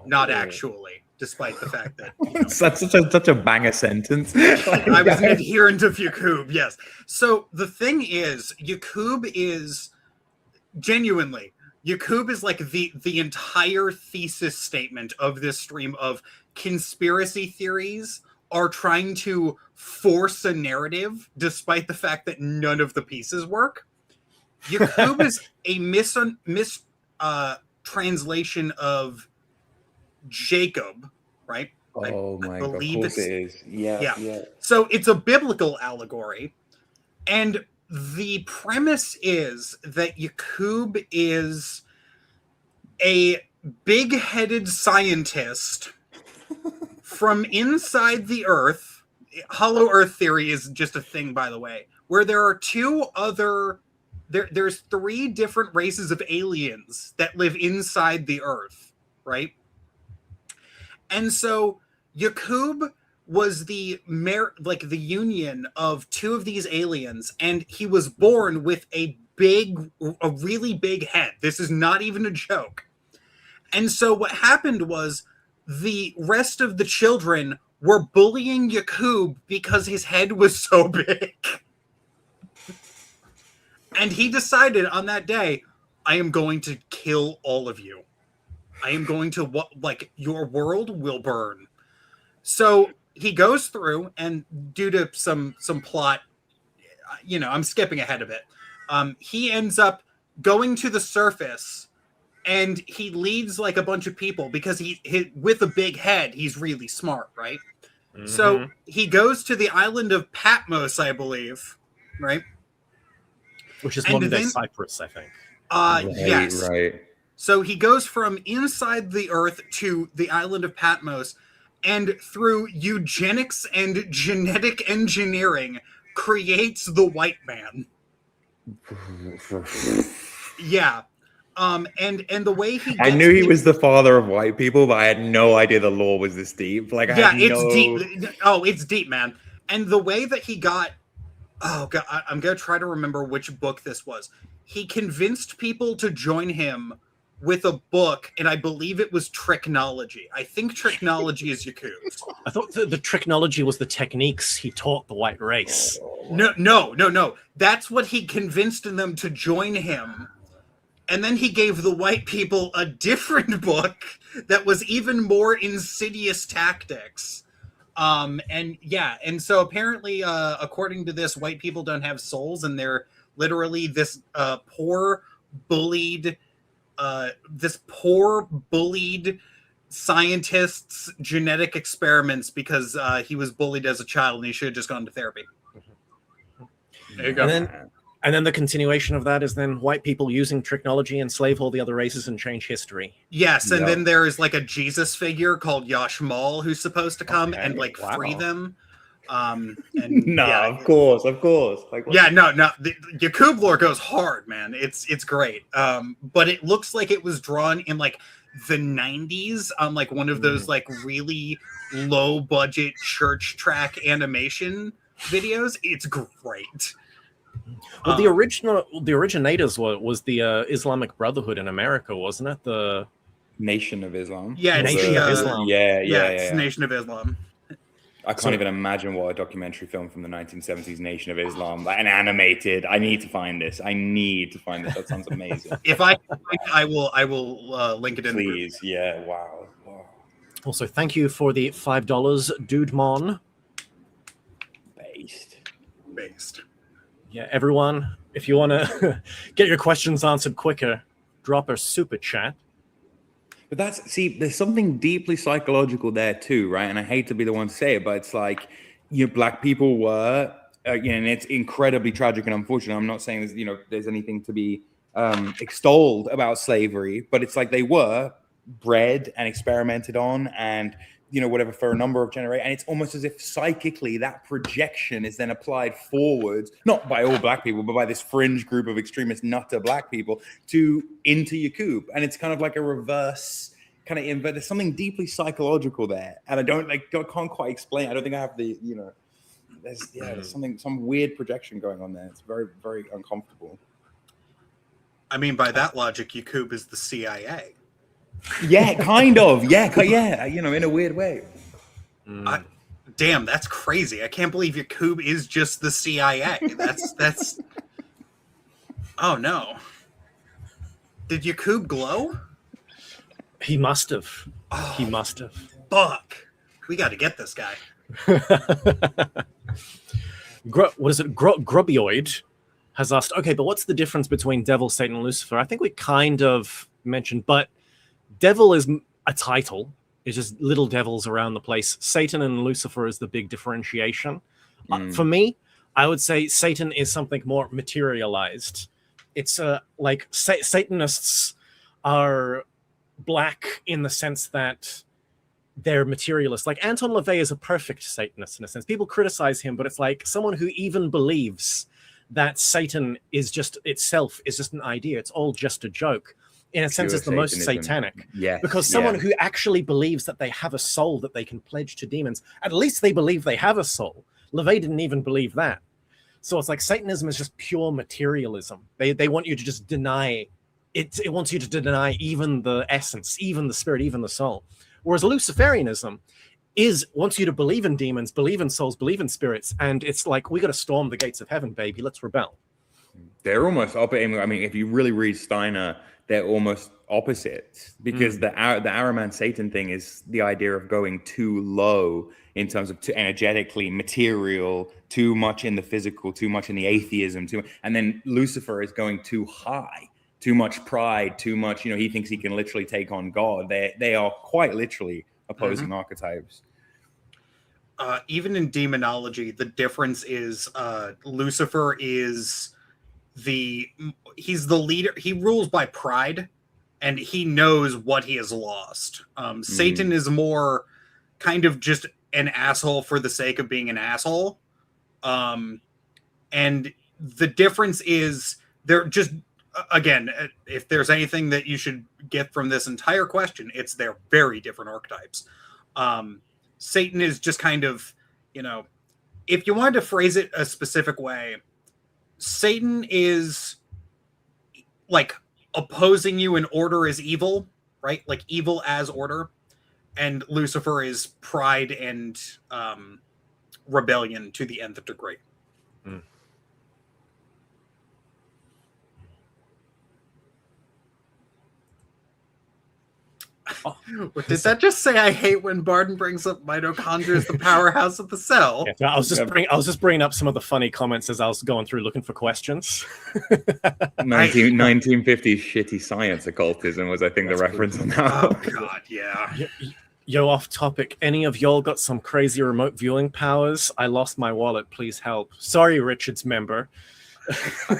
not actually, despite the fact that such a banger sentence. I was an adherent of Yakub. Yes. So the thing is, Yakub is genuinely. Yakub is the entire thesis statement of this stream of conspiracy theories are trying to force a narrative despite the fact that none of the pieces work. Yakub is a translation of Jacob, right? Oh my God, of course it is. Yeah. So it's a biblical allegory. And the premise is that Yakub is a big-headed scientist from inside the Earth. Hollow Earth theory is just a thing, by the way, where there are there's 3 different races of aliens that live inside the Earth, right? And so Yakub was the union of 2 of these aliens, and he was born with a really big head. This is not even a joke. And so what happened was the rest of the children were bullying Yakub because his head was so big. And he decided on that day, I am going to kill all of you. I am going to, your world will burn. So he goes through, and due to some plot, I'm skipping ahead of it. He ends up going to the surface, and he leads like a bunch of people because he with a big head, he's really smart, right? Mm-hmm. So he goes to the island of Patmos, I believe, right? Which is modern day Cyprus, I think. Yes. Right. So he goes from inside the Earth to the island of Patmos, and through eugenics and genetic engineering, creates the white man. Yeah. And the way he I knew he was the father of white people, but I had no idea the lore was this deep. Deep. Oh, it's deep, man. And the way that he got, oh god, I'm gonna try to remember which book this was. He convinced people to join him with a book, and I believe it was Tricknology. I think Tricknology is Yakub's. I thought the Tricknology was the techniques he taught the white race. No. That's what he convinced them to join him. And then he gave the white people a different book that was even more insidious tactics. And so apparently, according to this, white people don't have souls, and they're literally this poor bullied scientist's genetic experiments because he was bullied as a child and he should have just gone to therapy. There you go. And then the continuation of that is then white people using Tricknology enslave all the other races and change history. Yes, and then there's like a Jesus figure called Yashmal who's supposed to come and free them. Of course. The Yakub lore goes hard, man. It's great. But it looks like it was drawn in like the 90s on like one of those like really low budget church track animation videos. It's great. Well, the originators was the Islamic Brotherhood in America, wasn't it? The Nation of Islam. Yeah, Nation of Islam. It's Nation of Islam. I can't even imagine what a documentary film from the 1970s, Nation of Islam, like an animated. I need to find this. That sounds amazing. If I will link it in. Please, wow. Also, thank you for the $5, Dude Mon. Based. Yeah, everyone, if you want to get your questions answered quicker, drop a super chat. But there's something deeply psychological there too, right? And I hate to be the one to say it, but it's like, black people were, and it's incredibly tragic and unfortunate. I'm not saying there's anything to be extolled about slavery, but it's like they were bred and experimented on and whatever for a number of generations, and it's almost as if psychically that projection is then applied forwards, not by all black people, but by this fringe group of extremist nutter black people into Yakub, and it's kind of like a reverse kind of invert. There's something deeply psychological there, and I can't quite explain. I don't think I have the there's some weird projection going on there. It's very, very uncomfortable. I mean, by that logic, Yakub is the CIA. Yeah, kind of. Yeah, in a weird way. Damn, that's crazy. I can't believe Yakub is just the CIA. That's. Oh no! Did Yakub glow? He must have. He must have. Fuck! We got to get this guy. What is it? Grubioid has asked. Okay, but what's the difference between Devil, Satan, and Lucifer? I think we kind of mentioned, but. Devil is a title. It's just little devils around the place. Satan and Lucifer is the big differentiation. For me, I would say Satan is something more materialized. It's like Satanists are black in the sense that they're materialist. Like Anton LaVey is a perfect Satanist in a sense. People criticize him, but it's like someone who even believes that Satan is just itself is just an idea. It's all just a joke. In a sense, it's the most satanic. Yes, because someone who actually believes that they have a soul that they can pledge to demons, at least they believe they have a soul. LaVey didn't even believe that. So it's like Satanism is just pure materialism. They want you to just deny it. It wants you to deny even the essence, even the spirit, even the soul. Whereas Luciferianism wants you to believe in demons, believe in souls, believe in spirits, and it's like, we got to storm the gates of heaven, baby. Let's rebel. They're almost opposite. I mean, if you really read Steiner, they're almost opposites, because the Araman Satan thing is the idea of going too low in terms of too energetically material, too much in the physical, too much in the atheism, and then Lucifer is going too high, too much pride, too much, he thinks he can literally take on God. They are quite literally opposing archetypes. Even in demonology, the difference is Lucifer is he's the leader. He rules by pride, and he knows what he has lost. Satan is more kind of just an asshole for the sake of being an asshole. And the difference is they're just, again, if there's anything that you should get from this entire question, it's they're very different archetypes. Satan is just kind of, if you wanted to phrase it a specific way, Satan is like opposing you in order is evil, right? Like evil as order. And Lucifer is pride and rebellion to the nth degree. Oh, did that just say I hate when Barden brings up mitochondria as the powerhouse of the cell? Yeah, I was just bringing up some of the funny comments as I was going through looking for questions. 1950s shitty science occultism was, I think, the reference on that. Oh God, yeah. Yo, off topic. Any of y'all got some crazy remote viewing powers? I lost my wallet. Please help. Sorry, Richard's member.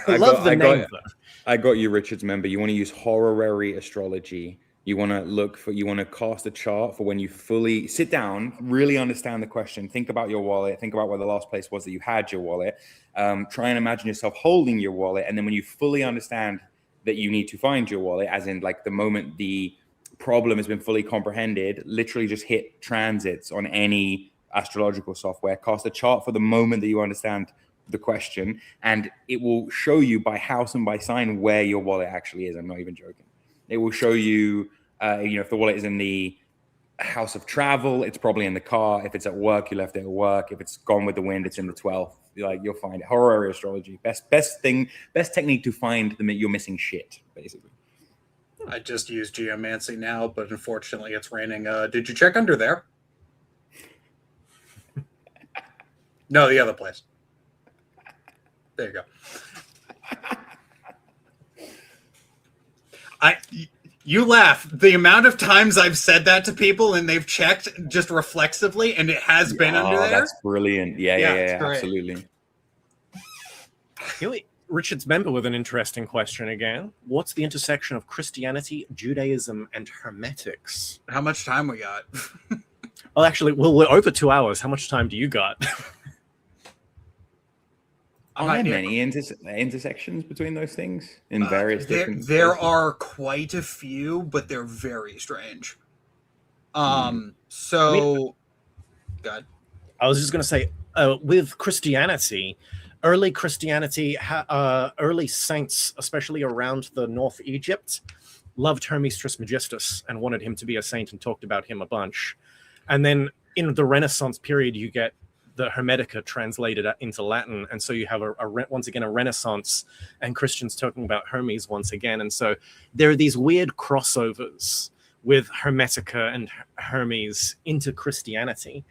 I got you, Richard's member. You want to use horary astrology. You want to cast a chart for when you fully sit down, really understand the question, think about your wallet, think about where the last place was that you had your wallet, try and imagine yourself holding your wallet. And then when you fully understand that you need to find your wallet, as in like the moment the problem has been fully comprehended, literally just hit transits on any astrological software, cast a chart for the moment that you understand the question, and it will show you by house and by sign where your wallet actually is. I'm not even joking. It will show you, if the wallet is in the house of travel, it's probably in the car. If it's at work, you left it at work. If it's gone with the wind, it's in the 12th. You'll find it. Horary astrology, best technique to find your missing shit, basically. I just used geomancy now, but unfortunately it's raining. Did you check under there? No, the other place. There you go. You laugh. The amount of times I've said that to people and they've checked just reflexively, and it has been under there. That's brilliant. Yeah, absolutely. Richard's member with an interesting question again. What's the intersection of Christianity, Judaism, and Hermetics? How much time we got? Well, actually, we're over 2 hours. How much time do you got? Are there many intersections between those things in various different There places? are quite a few, but they're very strange. So, God. I was just going to say, with Christianity, early saints, especially around the North Egypt, loved Hermes Trismegistus and wanted him to be a saint and talked about him a bunch. And then in the Renaissance period, you get the Hermetica translated into Latin, and so you have once again a Renaissance and Christians talking about Hermes once again. And so there are these weird crossovers with Hermetica and Hermes into Christianity.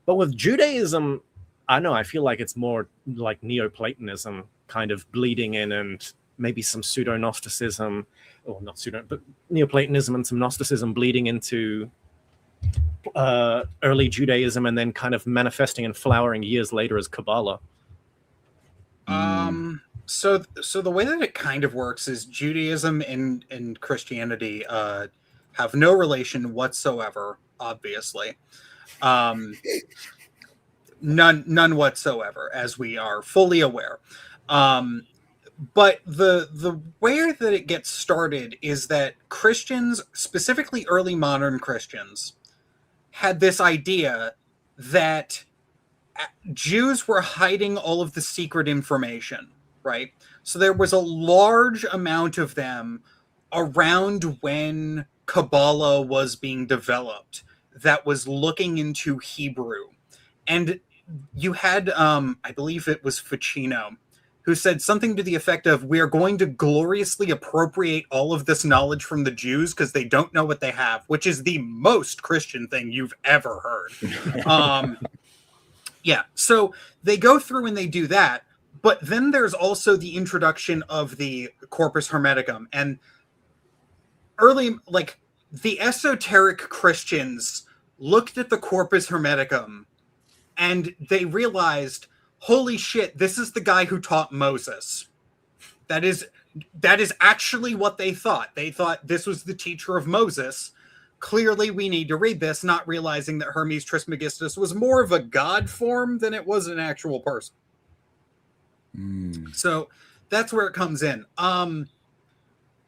But with Judaism, I feel like it's more like Neoplatonism kind of bleeding in, and maybe some pseudo-Gnosticism, or not pseudo, but Neoplatonism and some Gnosticism bleeding into early Judaism, and then kind of manifesting and flowering years later as Kabbalah. So the way that it kind of works is Judaism and Christianity have no relation whatsoever, obviously. None whatsoever, as we are fully aware. But the way that it gets started is that Christians, specifically early modern Christians, had this idea that Jews were hiding all of the secret information, right? So there was a large amount of them around when Kabbalah was being developed that was looking into Hebrew. And you had, I believe it was Ficino, who said something to the effect of, we are going to gloriously appropriate all of this knowledge from the Jews because they don't know what they have, which is the most Christian thing you've ever heard. Yeah, so they go through and they do that, but then there's also the introduction of the Corpus Hermeticum, and early, like, the esoteric Christians looked at the Corpus Hermeticum and they realized, holy shit, this is the guy who taught Moses. That is actually what they thought. They thought this was the teacher of Moses. Clearly, we need to read this, not realizing that Hermes Trismegistus was more of a god form than it was an actual person. So that's where it comes in.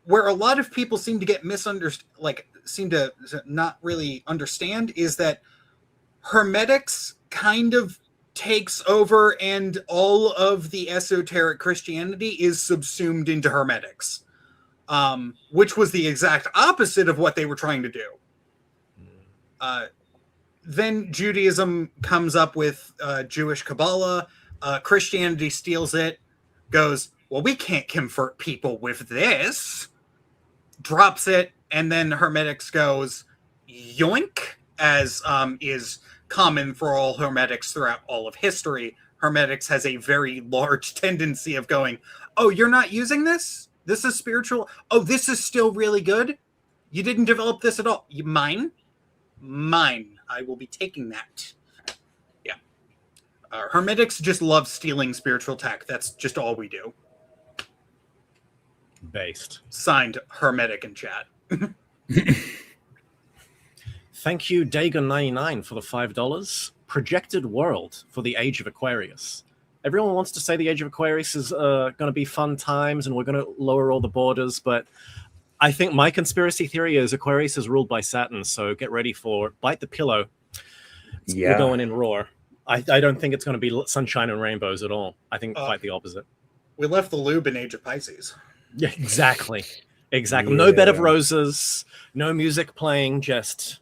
Where a lot of people seem to get seem to not really understand is that Hermetics kind of takes over and all of the esoteric Christianity is subsumed into Hermetics, which was the exact opposite of what they were trying to do. Then Judaism comes up with Jewish Kabbalah. Christianity steals it, goes, well, we can't convert people with this, drops it, and then Hermetics goes, yoink, as is common for all Hermetics throughout all of history. Hermetics has a very large tendency of going, oh, you're not using this? This is spiritual? Oh, this is still really good? You didn't develop this at all? Mine? I will be taking that. Yeah. Hermetics just love stealing spiritual tech. That's just all we do. Based. Signed, Hermetic in chat. Thank you, Dagon99, for the $5. Projected World for the Age of Aquarius. Everyone wants to say the Age of Aquarius is going to be fun times and we're going to lower all the borders, but I think my conspiracy theory is Aquarius is ruled by Saturn, so get ready for bite the pillow. We're going in raw. I don't think it's going to be sunshine and rainbows at all. I think quite the opposite. We left the lube in Age of Pisces. Yeah, exactly. Yeah. No bed of roses, no music playing, just...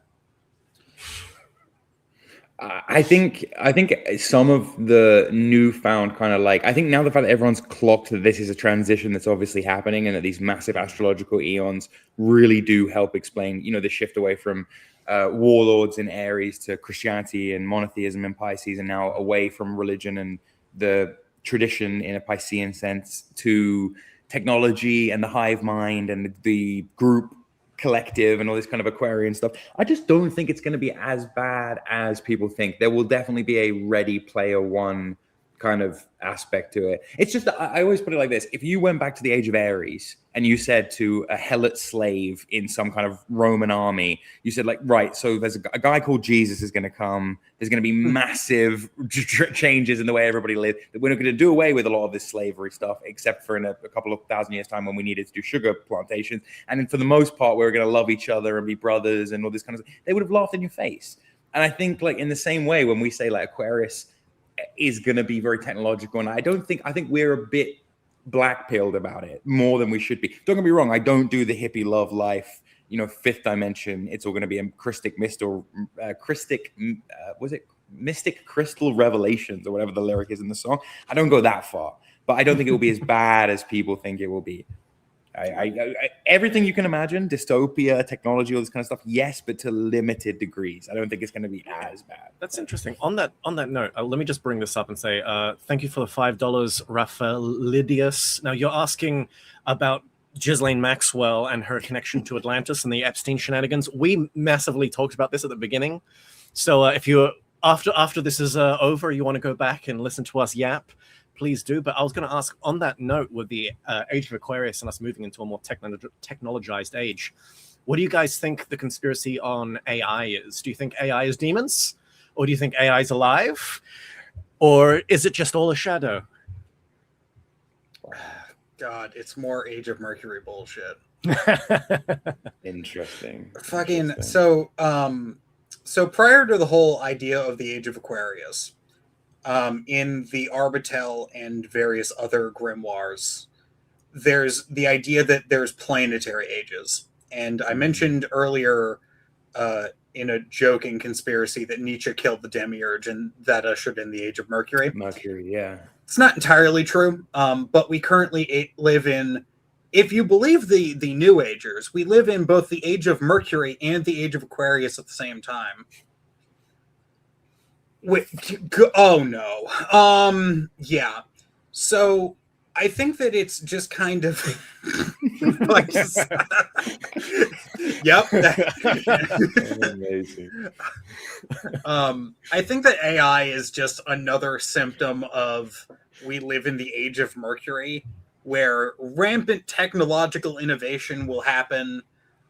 I think some of the newfound kind of I think now the fact that everyone's clocked that this is a transition that's obviously happening and that these massive astrological eons really do help explain, the shift away from warlords in Aries to Christianity and monotheism in Pisces, and now away from religion and the tradition in a Piscean sense to technology and the hive mind and the group collective and all this kind of Aquarian stuff. I just don't think it's going to be as bad as people think. There will definitely be a Ready Player One kind of aspect to it. It's just, I always put it like this. If you went back to the Age of Aries and you said to a helot slave in some kind of Roman army, you said right, so there's a guy called Jesus is going to come. There's going to be massive changes in the way everybody lives. We're not going to do away with a lot of this slavery stuff, except for in a couple of thousand years time when we needed to do sugar plantations. And then for the most part, we're going to love each other and be brothers and all this kind of stuff. They would have laughed in your face. And I think in the same way, when we say Aquarius is going to be very technological, and I think we're a bit black-pilled about it more than we should be. Don't get me wrong, I don't do the hippie love life, fifth dimension, it's all going to be a mystic crystal revelations or whatever the lyric is in the song. I don't go that far, but I don't think it will be as bad as people think it will be. I everything you can imagine, dystopia, technology, all this kind of stuff, yes, but to limited degrees. I don't think it's going to be as bad. That's interesting. On that note, let me just bring this up and say thank you for the $5, Rafaelidius. Now, you're asking about Ghislaine Maxwell and her connection to Atlantis and the Epstein shenanigans. We massively talked about this at the beginning. So if you're after this is over, you want to go back and listen to us yap, please do. But I was going to ask, on that note, with the age of Aquarius and us moving into a more technologized age, what do you guys think the conspiracy on AI is? Do you think AI is demons? Or do you think AI is alive? Or is it just all a shadow? God, it's more Age of Mercury bullshit. Interesting. Fucking so prior to the whole idea of the Age of Aquarius, in the Arbitel and various other grimoires, there's the idea that there's planetary ages. And I mentioned earlier in a joking conspiracy that Nietzsche killed the demiurge and that ushered in the Age of Mercury. Mercury, yeah. It's not entirely true, but we currently live in, if you believe the New Agers, we live in both the Age of Mercury and the Age of Aquarius at the same time. Oh no. Yeah. So I think that it's just kind of like yep. Amazing. I think that AI is just another symptom of we live in the Age of Mercury, where rampant technological innovation will happen.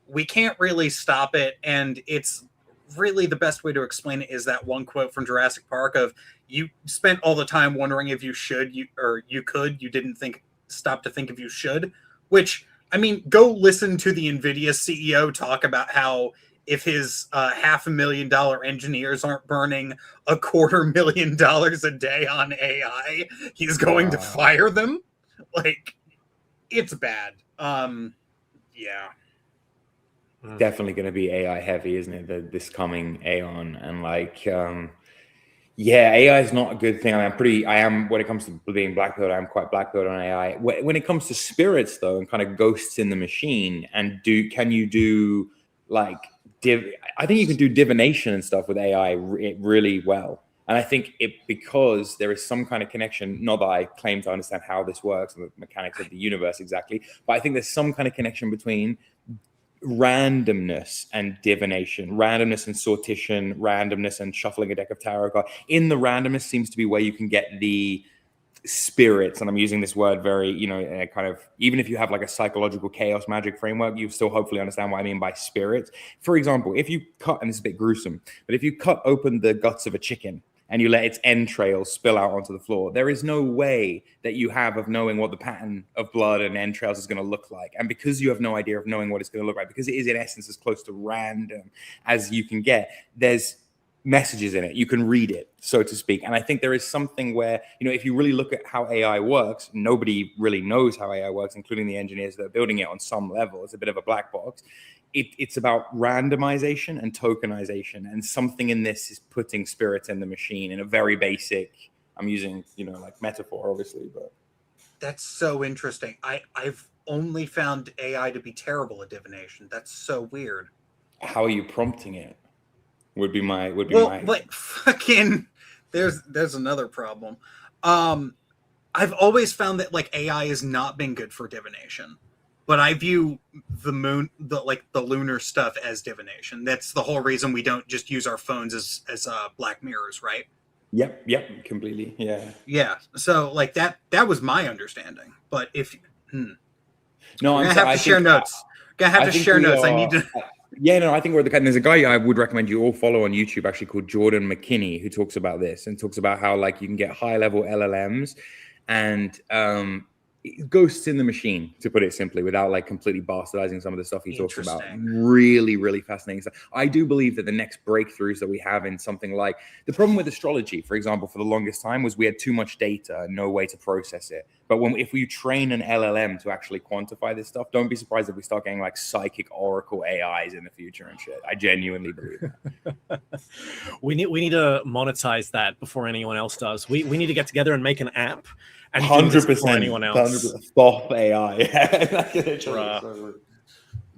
We can't really stop it, and it's really the best way to explain it is that one quote from Jurassic Park of, you spent all the time wondering if you should, you didn't stop to think if you should, which, I mean, go listen to the NVIDIA CEO talk about how if his $500,000 engineers aren't burning $250,000 a day on AI, he's going to fire them. Like, it's bad. Yeah. Definitely going to be AI heavy, isn't it? This coming Aeon, and like, yeah, AI is not a good thing. I am when it comes to being black pill, I'm quite black pill on AI. When it comes to spirits, though, and kind of ghosts in the machine, and can you do like I think you can do divination and stuff with AI really well. And I think because there is some kind of connection, not that I claim to understand how this works and the mechanics of the universe exactly, but I think there's some kind of connection between randomness and divination, randomness and sortition, randomness and shuffling a deck of tarot cards. In the randomness seems to be where you can get the spirits, and I'm using this word very, kind of, even if you have like a psychological chaos magic framework, you still hopefully understand what I mean by spirits. For example, if you cut, and this is a bit gruesome, but if you cut open the guts of a chicken and you let its entrails spill out onto the floor, there is no way that you have of knowing what the pattern of blood and entrails is going to look like. And because you have no idea of knowing what it's going to look like, because it is in essence as close to random as you can get, there's messages in it. You can read it, so to speak. And I think there is something where, if you really look at how AI works, nobody really knows how AI works, including the engineers that are building it on some level. It's a bit of a black box. It's about randomization and tokenization, and something in this is putting spirits in the machine in a very basic, I'm using, like metaphor, obviously, but. That's so interesting. I've only found AI to be terrible at divination. That's so weird. How are you prompting it? Would be my. Like fucking. There's another problem. I've always found that like AI has not been good for divination, but I view the moon, the lunar stuff as divination. That's the whole reason we don't just use our phones as black mirrors, right? Yep, completely. Yeah. So like that was my understanding. But if no, I'm gonna have to share notes. I need to. Yeah, no, I think we're the kind. There's a guy I would recommend you all follow on YouTube, actually, called Jordan McKinney, who talks about this and talks about how like you can get high level LLMs and ghosts in the machine, to put it simply, without like completely bastardizing some of the stuff he talks about. Really, really fascinating stuff. I do believe that the next breakthroughs that we have in something like the problem with astrology, for example, for the longest time was we had too much data and no way to process it. But if we train an LLM to actually quantify this stuff, don't be surprised if we start getting like psychic oracle AIs in the future and shit. I genuinely believe that. We need to monetize that before anyone else does. We need to get together and make an app. And 100% anyone else. 100% stop AI.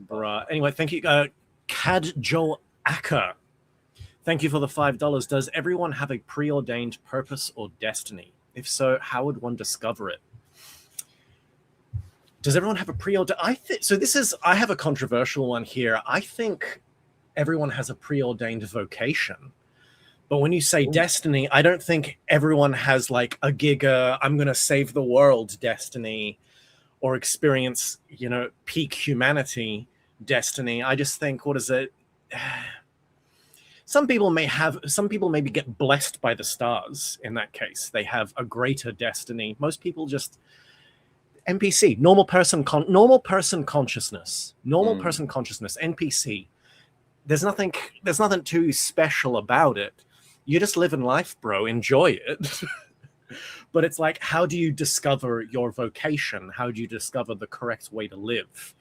Bruh. Anyway, thank you, Cad Joel Acker. Thank you for the $5. Does everyone have a preordained purpose or destiny? If so, how would one discover it? Does everyone have a preordained? I have a controversial one here. I think everyone has a preordained vocation, But when you say destiny, I don't think everyone has like a giga, I'm going to save the world destiny or experience, peak humanity destiny. I just think, what is it? Some people maybe get blessed by the stars. In that case, they have a greater destiny. Most people just NPC, normal person consciousness, NPC. There's nothing too special about it. You just live in life, bro. Enjoy it. But it's like, how do you discover your vocation? How do you discover the correct way to live?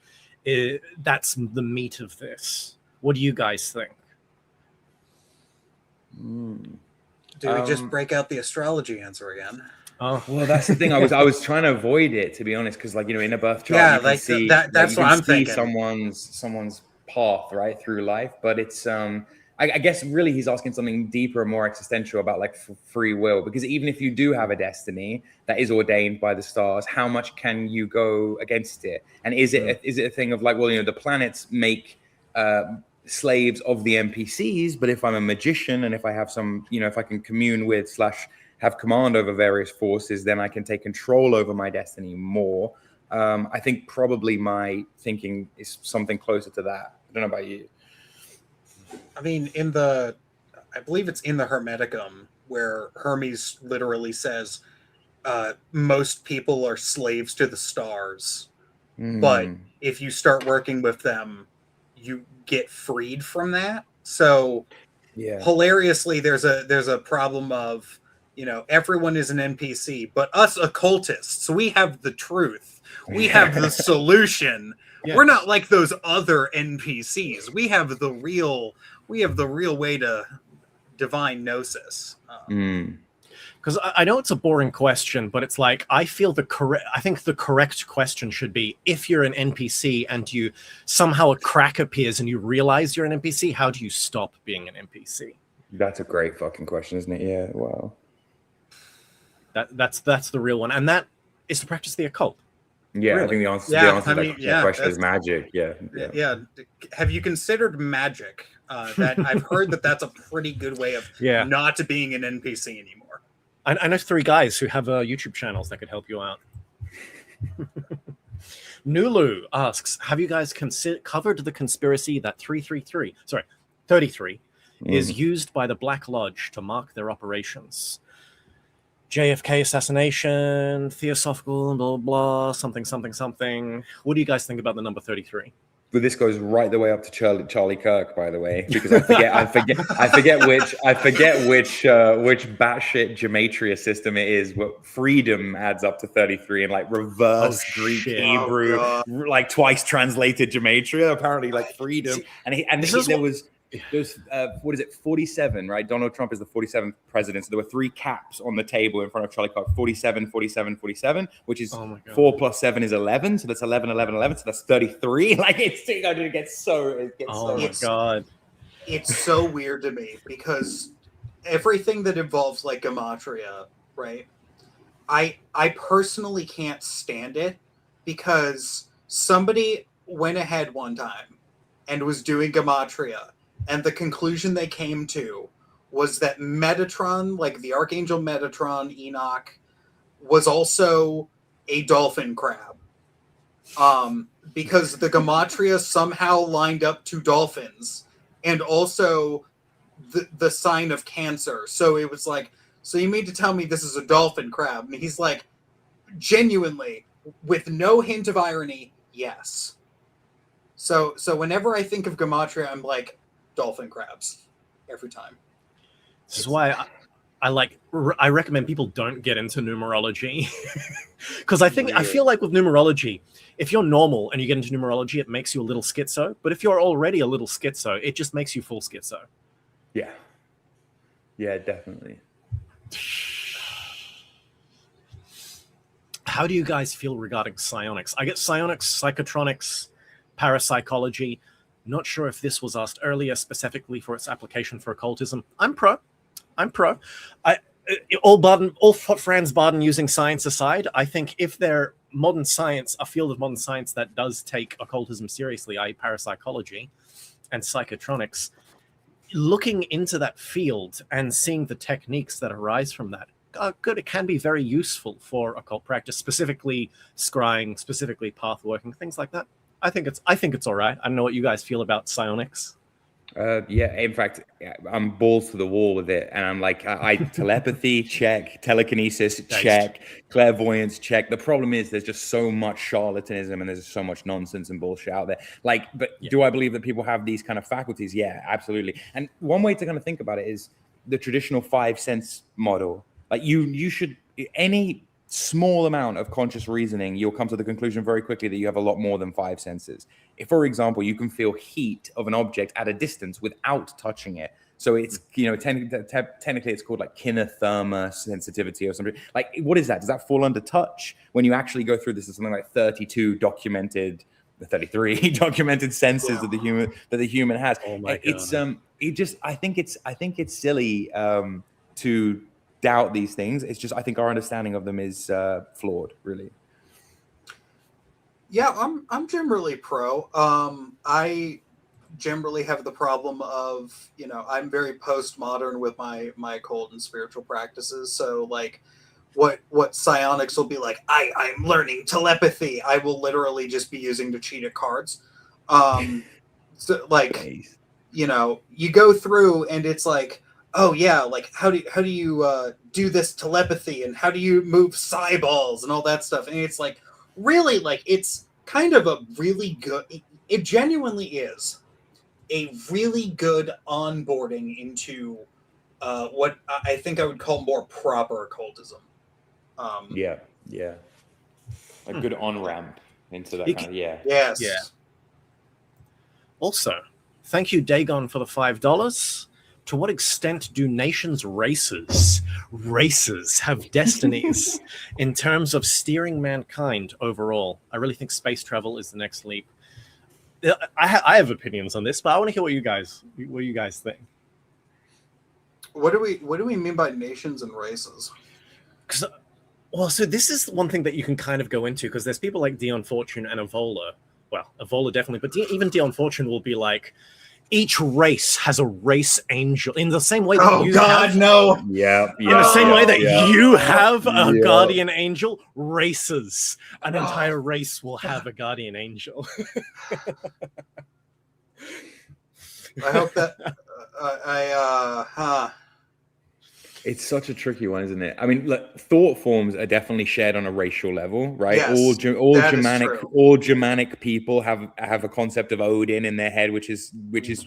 That's the meat of this. What do you guys think? Do we just break out the astrology answer again? Oh, well, that's the thing. I was trying to avoid it, to be honest, because in a birth chart, you can see that's what I'm thinking. Someone's path right through life, but it's I guess really he's asking something deeper and more existential about like free will, because even if you do have a destiny that is ordained by the stars, how much can you go against it? And is it a thing of like, well, the planets make slaves of the NPCs, but if I'm a magician and if I have some, if I can commune with / have command over various forces, then I can take control over my destiny more. I think probably my thinking is something closer to that. I don't know about you. I mean, I believe it's in the Hermeticum where Hermes literally says, most people are slaves to the stars, but if you start working with them, you get freed from that. So hilariously, there's a problem of, everyone is an NPC, but us occultists, we have the truth. We have the solution. Yes. We're not like those other NPCs. We have the real way to divine gnosis. Because I know it's a boring question, but it's like, I think the correct question should be, if you're an NPC and you somehow a crack appears and you realize you're an NPC, how do you stop being an NPC? That's a great fucking question, isn't it? Yeah, wow. That's the real one, and that is to practice the occult. Yeah, really? I think the answer to that question is magic. Yeah. Have you considered magic? That I've heard that's a pretty good way of not being an NPC anymore. I know 3 guys who have YouTube channels that could help you out. Nulu asks, have you guys covered the conspiracy that 33 is used by the Black Lodge to mark their operations? JFK assassination, theosophical, blah, blah, something. What do you guys think about the number 33? But this goes right the way up to Charlie Kirk, by the way, because I forget which batshit gematria system it is. What freedom adds up to 33, and like reverse Greek, Hebrew, like twice translated gematria. Apparently, like freedom, there's 47, right? Donald Trump is the 47th president. So there were 3 caps on the table in front of Charlie Kirk: 47, 47, 47, which is 4 plus 7 is 11. So that's 11. So that's 33. Like it gets so. My God. It's so weird to me because everything that involves like gematria, right? I personally can't stand it because somebody went ahead one time and was doing gematria. And the conclusion they came to was that Metatron, like the Archangel Metatron, Enoch, was also a dolphin crab. Because the gematria somehow lined up to dolphins and also the sign of Cancer. So it was like, so you mean to tell me this is a dolphin crab? And he's like, genuinely, with no hint of irony, yes. So whenever I think of gematria, I'm like, dolphin crabs every time. This is why I recommend people don't get into numerology because I feel like with numerology, if you're normal and you get into numerology, it makes you a little schizo. But if you're already a little schizo, it just makes you full schizo. Yeah, definitely. How do you guys feel regarding psionics? I get psionics, psychotronics, parapsychology. Not sure if this was asked earlier specifically for its application for occultism. I'm pro. All Franz Baden using science aside, I think if they're modern science, a field of modern science that does take occultism seriously, i.e. parapsychology and psychotronics, looking into that field and seeing the techniques that arise from that, good, it can be very useful for occult practice, specifically scrying, specifically path working, things like that. I think it's all right. I don't know what you guys feel about psionics. Yeah, in fact, I'm balls to the wall with it, and I'm like, I telepathy check, telekinesis check, clairvoyance check. The problem is there's just so much charlatanism and there's so much nonsense and bullshit out there. Like, but do I believe that people have these kind of faculties? Yeah, absolutely. And one way to kind of think about it is the traditional 5 sense model. Like, you should, any small amount of conscious reasoning, you'll come to the conclusion very quickly that you have a lot more than 5 senses. If, for example, you can feel heat of an object at a distance without touching it, so it's, you know, technically it's called like kinetherma sensitivity or something. Like, what is that? Does that fall under touch? When you actually go through this, is something like 33 documented senses that the human has. Oh my God. It's I think it's silly to doubt these things. It's just, I think our understanding of them is flawed, really. Yeah, I'm generally pro. I generally have the problem of, you know, I'm very postmodern with my occult and spiritual practices. So like what psionics will be like, I'm learning telepathy. I will literally just be using to cheat at cards. So like, Nice. you know, you go through and it's like, oh yeah, like how do you do this telepathy, and how do you move psi balls and all that stuff, and it's like, really, like, it's kind of a really good, it genuinely is a really good onboarding into what I think I would call more proper occultism. Yeah. A good on-ramp into that kind of, Yes. Yeah. Also, thank you, Dagon, for the $5. To what extent do nations' races have destinies in terms of steering mankind overall? I really think space travel is the next leap. I have opinions on this, but I want to hear what you guys think. What do we mean by nations and races? So this is one thing that you can kind of go into, because there's people like Dion Fortune and Evola. Well, Evola definitely, but even Dion Fortune will be like, each race has a race angel, in the same way that in the same way that you have a guardian angel. Races, an entire race will have a guardian angel. I hope that It's such a tricky one, isn't it? I mean, look, thought forms are definitely shared on a racial level, right? Yes, all Germanic people have a concept of Odin in their head, which is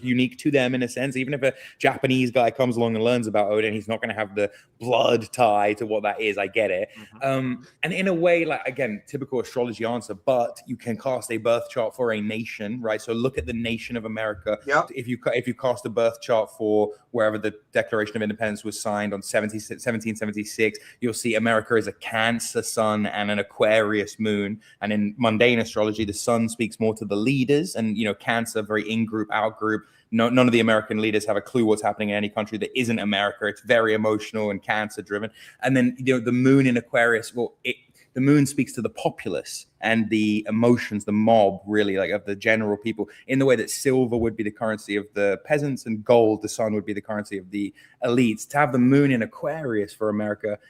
unique to them in a sense. Even if a Japanese guy comes along and learns about Odin, he's not going to have the blood tie to what that is. I get it. And in a way, like, again, typical astrology answer, but you can cast a birth chart for a nation, right? So look at the nation of America. Yep. If you cast a birth chart for wherever the Declaration of Independence was signed on 1776, you'll see America is a Cancer sun and an Aquarius moon. And in mundane astrology, the sun speaks more to the leaders, and, you know, Cancer, very in-group, out-group. None of the American leaders have a clue what's happening in any country that isn't America. It's very emotional and Cancer-driven. And then, you know, the moon in Aquarius, the moon speaks to the populace and the emotions, the mob, really, like, of the general people, in the way that silver would be the currency of the peasants and gold, the sun, would be the currency of the elites. To have the moon in Aquarius for America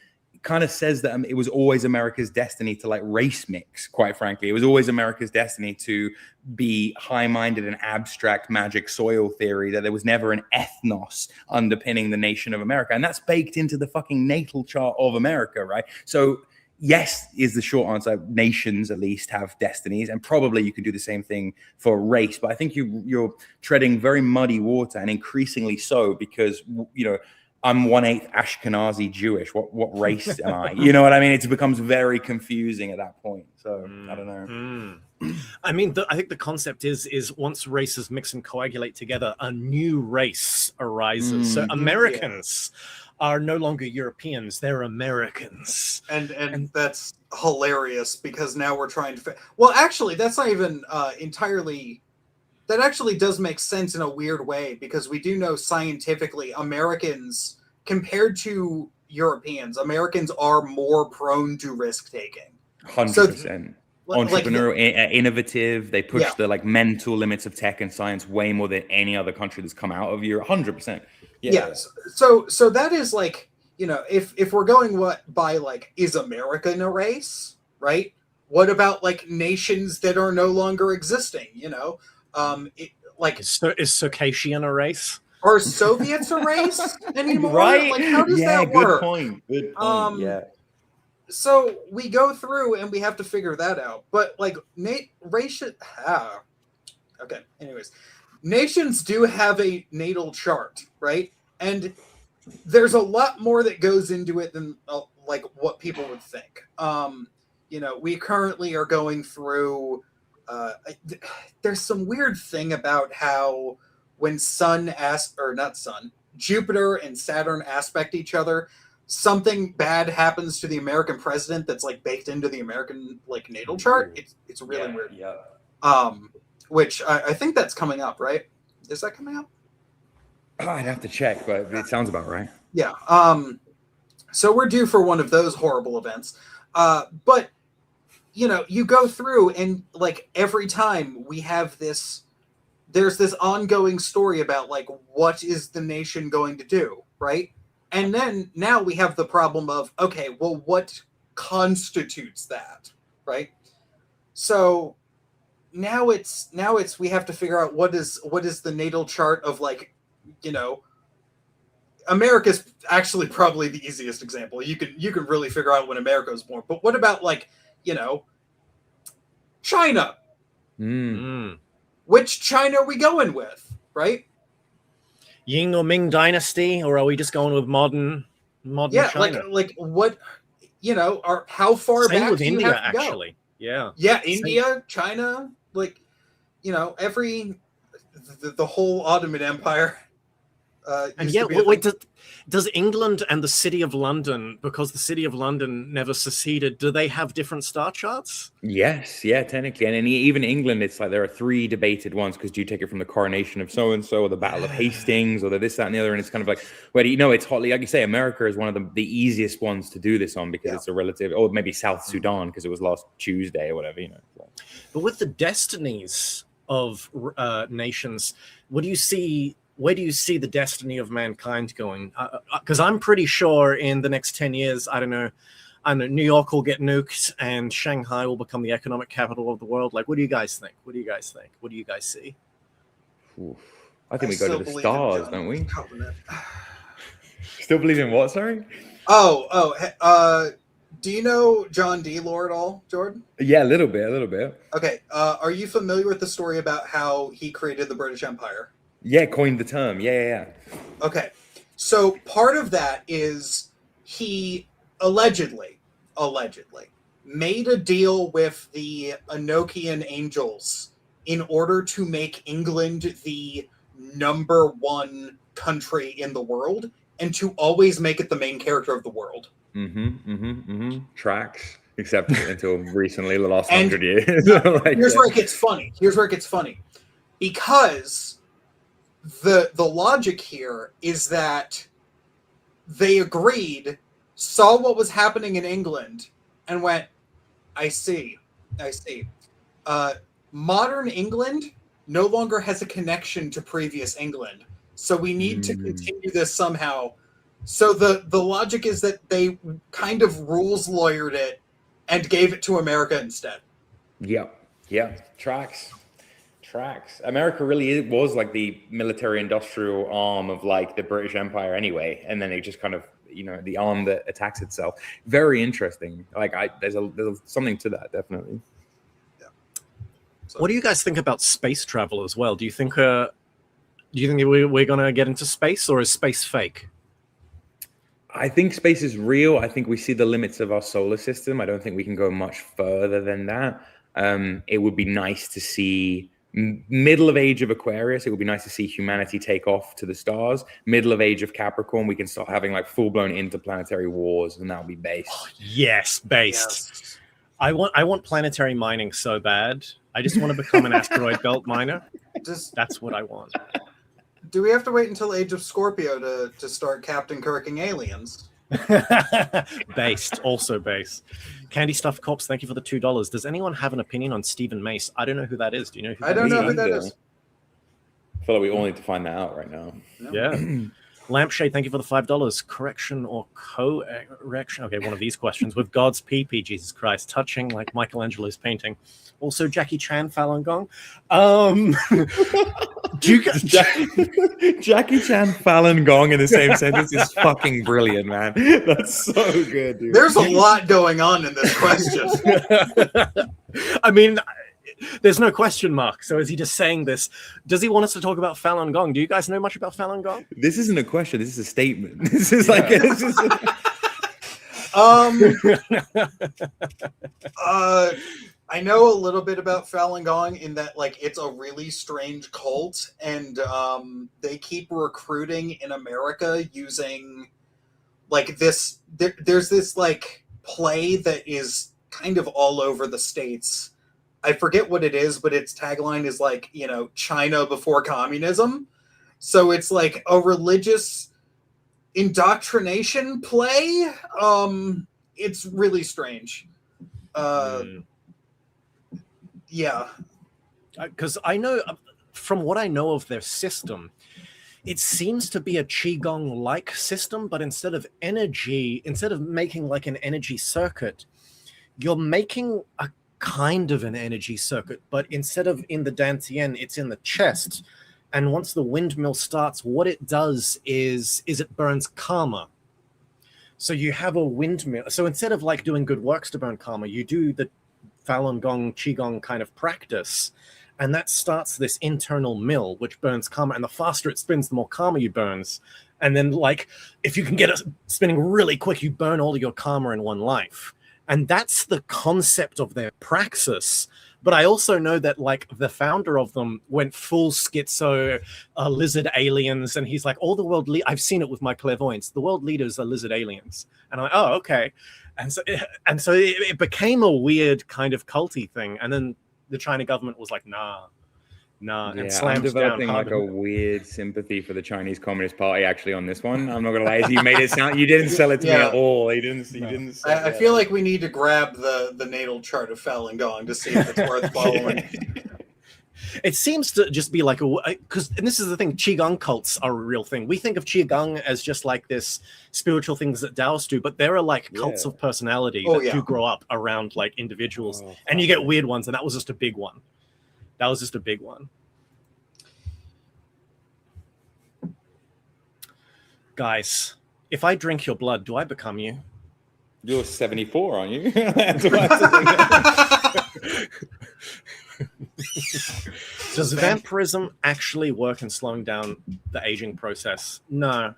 kind of says that it was always America's destiny to, like, race mix, quite frankly. It was always America's destiny to be high-minded and abstract magic soil theory, that there was never an ethnos underpinning the nation of America. And that's baked into the fucking natal chart of America, right? So yes is the short answer. Nations at least have destinies, and probably you can do the same thing for race. But I think you're treading very muddy water, and increasingly so, because, you know, I'm 1/8 Ashkenazi Jewish. What race am I? You know what I mean? It becomes very confusing at that point. So I don't know. I mean, I think the concept is once races mix and coagulate together, a new race arises. So Americans are no longer Europeans, they're Americans. And that's hilarious, because now we're trying to well, actually, that's not even entirely, that actually does make sense in a weird way, because we do know scientifically Americans, compared to Europeans, Americans are more prone to risk taking. 100%. entrepreneurial, innovative. They push the like mental limits of tech and science way more than any other country that's come out of Europe. 100%. Yes. So that is like, you know, if we're going by like, is America in a race, right? What about like nations that are no longer existing? You know, is Circassian a race? Are Soviets a race anymore? Right? Like, how does that work? Good point. Yeah. So we go through and we have to figure that out. But like, okay. Anyways, nations do have a natal chart, right? And there's a lot more that goes into it than like what people would think. You know, we currently are going through. There's some weird thing about how when Jupiter and Saturn aspect each other, something bad happens to the American president that's like baked into the American like natal chart. It's really weird. Yeah. Which I think that's coming up, right? Is that coming up? Oh, I'd have to check, but it sounds about right. Yeah. So we're due for one of those horrible events. But you know, you go through and like every time we have this, there's this ongoing story about like what is the nation going to do, right? And then now we have the problem of, okay, well, what constitutes that, right? So now it's we have to figure out what is the natal chart of like, you know, America's actually probably the easiest example. You can really figure out when America was born. But what about like, you know, China? Which China are we going with, right? Ying or Ming dynasty, or are we just going with modern China? like what, you know, how far Same back with do India, you have to actually. Go? Yeah, India, China, like, you know, the whole Ottoman Empire. And yeah, wait, does England and the City of London, because the City of London never seceded, do they have different star charts? Yes, yeah, technically. And even England, it's like there are 3 debated ones, because do you take it from the coronation of so-and-so, or the Battle of Hastings, or the this, that, and the other? And it's kind of like, well, you know, it's hotly, like you say, America is one of the easiest ones to do this on, because it's a relative, or maybe South Sudan, because it was last Tuesday or whatever, you know. But with the destinies of nations, where do you see the destiny of mankind going? Because I'm pretty sure in the next 10 years, I don't know, New York will get nuked and Shanghai will become the economic capital of the world. Like, what do you guys think? What do you guys see? Oof. I think we go to the stars, don't we? Still believe in what, sorry? Do you know John D. Lore at all, Jordan? Yeah, a little bit. Okay. Are you familiar with the story about how he created the British Empire? Yeah, coined the term. Yeah. Okay. So part of that is he allegedly made a deal with the Enochian angels in order to make England the #1 country in the world and to always make it the main character of the world. Tracks. Except until recently, the last 100 years. Here's where it gets funny. Because the logic here is that they agreed, saw what was happening in England, and went, I see. Modern England no longer has a connection to previous England, so we need to continue this somehow. So the logic is that they kind of rules lawyered it and gave it to America instead. Yeah. Tracks. America really was like the military industrial arm of like the British Empire anyway, and then it just kind of, you know, the arm that attacks itself. Very interesting. Like there's something to that, definitely. Yeah. So, what do you guys think about space travel as well? Do you think we're gonna get into space, or is space fake? I think space is real. I think we see the limits of our solar system. I don't think we can go much further than that. It would be nice to see middle of age of Aquarius. It would be nice to see humanity take off to the stars. Middle of age of Capricorn, we can start having like full-blown interplanetary wars, and that'll be based. Oh, yes, based. Yes. I want planetary mining so bad. I just want to become an asteroid belt miner. That's what I want. Do we have to wait until Age of Scorpio to start Captain Kirking aliens? Based, also base. Candy Stuff Corpse, thank you for the $2. Does anyone have an opinion on Stephen Mace? I don't know who that is. Do you know who I don't know who is? that is. I feel like we all need to find that out right now. No. Yeah. Lampshade, thank you for the $5. Correction or correction? Okay, one of these questions. With God's PP, Jesus Christ, touching like Michelangelo's painting. Also, Jackie Chan, Falun Gong. Do you guys... Jackie Chan, Falun Gong in the same sentence is fucking brilliant, man. That's so good, dude. There's a lot going on in this question. I mean, there's no question mark. So is he just saying this? Does he want us to talk about Falun Gong? Do you guys know much about Falun Gong? This isn't a question. This is a statement. This is like... I know a little bit about Falun Gong in that, like, it's a really strange cult, and they keep recruiting in America using, like, this. There's this, like, play that is kind of all over the States. I forget what it is, but its tagline is, like, you know, China before communism. So it's, like, a religious indoctrination play. It's really strange. Yeah. Because I know, from what I know of their system, it seems to be a Qigong-like system, but instead of making like an energy circuit, you're making a kind of an energy circuit, but instead of in the dantian, it's in the chest. And once the windmill starts, what it does is it burns karma. So you have a windmill. So instead of like doing good works to burn karma, you do the Falun Gong, Qigong kind of practice, and that starts this internal mill which burns karma, and the faster it spins, the more karma you burns. And then, like, if you can get it spinning really quick, you burn all of your karma in one life. And that's the concept of their praxis. But I also know that, like, the founder of them went full schizo, lizard aliens, and he's like, all the world I've seen it with my clairvoyance, the world leaders are lizard aliens. And I'm like, oh, okay. And so it became a weird kind of culty thing. And then the China government was like, nah. Yeah, and slams I'm developing down like a weird sympathy for the Chinese Communist Party actually on this one. I'm not gonna lie, you made it sound, you didn't sell it to me at all. You didn't I feel like we need to grab the natal chart of Falun Gong to see if it's worth following. It seems to just be like because, and this is the thing, Qigong cults are a real thing. We think of Qigong as just like this spiritual things that Taoists do, but there are like cults of personality that do grow up around like individuals, and you get weird ones, and that was just a big one. Guys, if I drink your blood, do I become you? You're 74, aren't you? Does vampirism actually work in slowing down the aging process? No.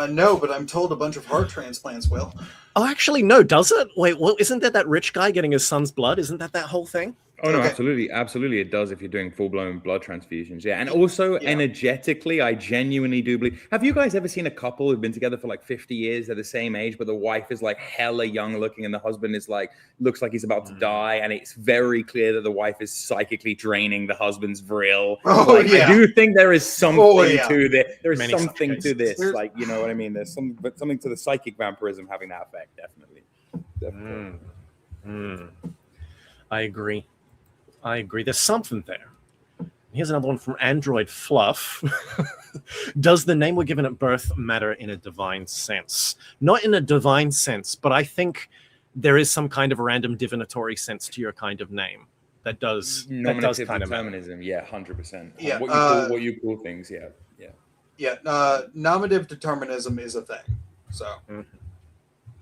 No, but I'm told a bunch of heart transplants will. Oh, actually, no, does it? Wait, well, isn't that rich guy getting his son's blood? Isn't that whole thing? Oh, no, absolutely it does if you're doing full-blown blood transfusions. Yeah, and also energetically, I genuinely do believe. Have you guys ever seen a couple who've been together for like 50 years? They're the same age, but the wife is like hella young looking and the husband is like, looks like he's about to die. And it's very clear that the wife is psychically draining the husband's vril. I do think there is something to this. There is something to this. Like, you know what I mean? There's something to the psychic vampirism having that effect, definitely. I agree. There's something there. Here's another one from Android Fluff. Does the name we're given at birth matter in a divine sense? Not in a divine sense, but I think there is some kind of random divinatory sense to your kind of name. That does nominative kind determinism. of Yeah, 100%. Yeah, what you call things. Yeah. Nominative determinism is a thing. So,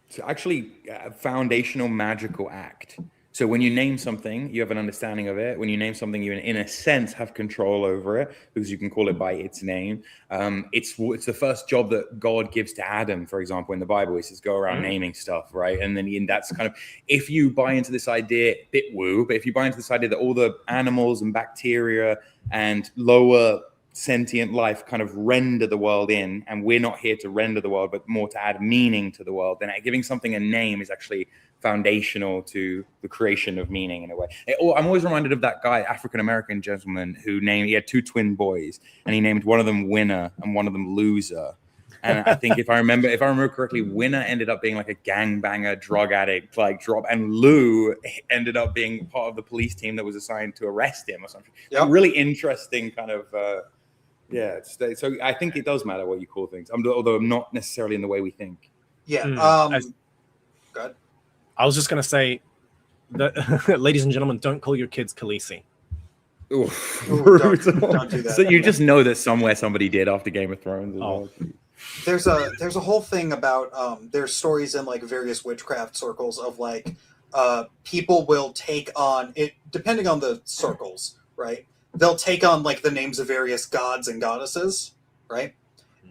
It's actually a foundational magical act. So when you name something, you have an understanding of it. When you name something, you, in a sense, have control over it because you can call it by its name. It's the first job that God gives to Adam, for example, in the Bible. He says, go around naming stuff, right? And then that's kind of, if you buy into this idea, bit woo, but if you buy into this idea that all the animals and bacteria and lower sentient life kind of render the world in, and we're not here to render the world, but more to add meaning to the world, then giving something a name is actually foundational to the creation of meaning in a way. I'm always reminded of that guy, African-American gentleman, he had two twin boys, and he named one of them Winner and one of them Loser. And I think if I remember correctly, Winner ended up being like a gangbanger, drug addict, and Lou ended up being part of the police team that was assigned to arrest him or something. Yep. Really interesting kind of. So I think it does matter what you call things, although not necessarily in the way we think. Yeah. Go ahead. I was just going to say that, ladies and gentlemen, don't call your kids Khaleesi. Ooh, don't do that. So you just know that somewhere somebody did after Game of Thrones. As well. There's a whole thing about there's stories in like various witchcraft circles of like people will take on it depending on the circles, right? They'll take on like the names of various gods and goddesses, right?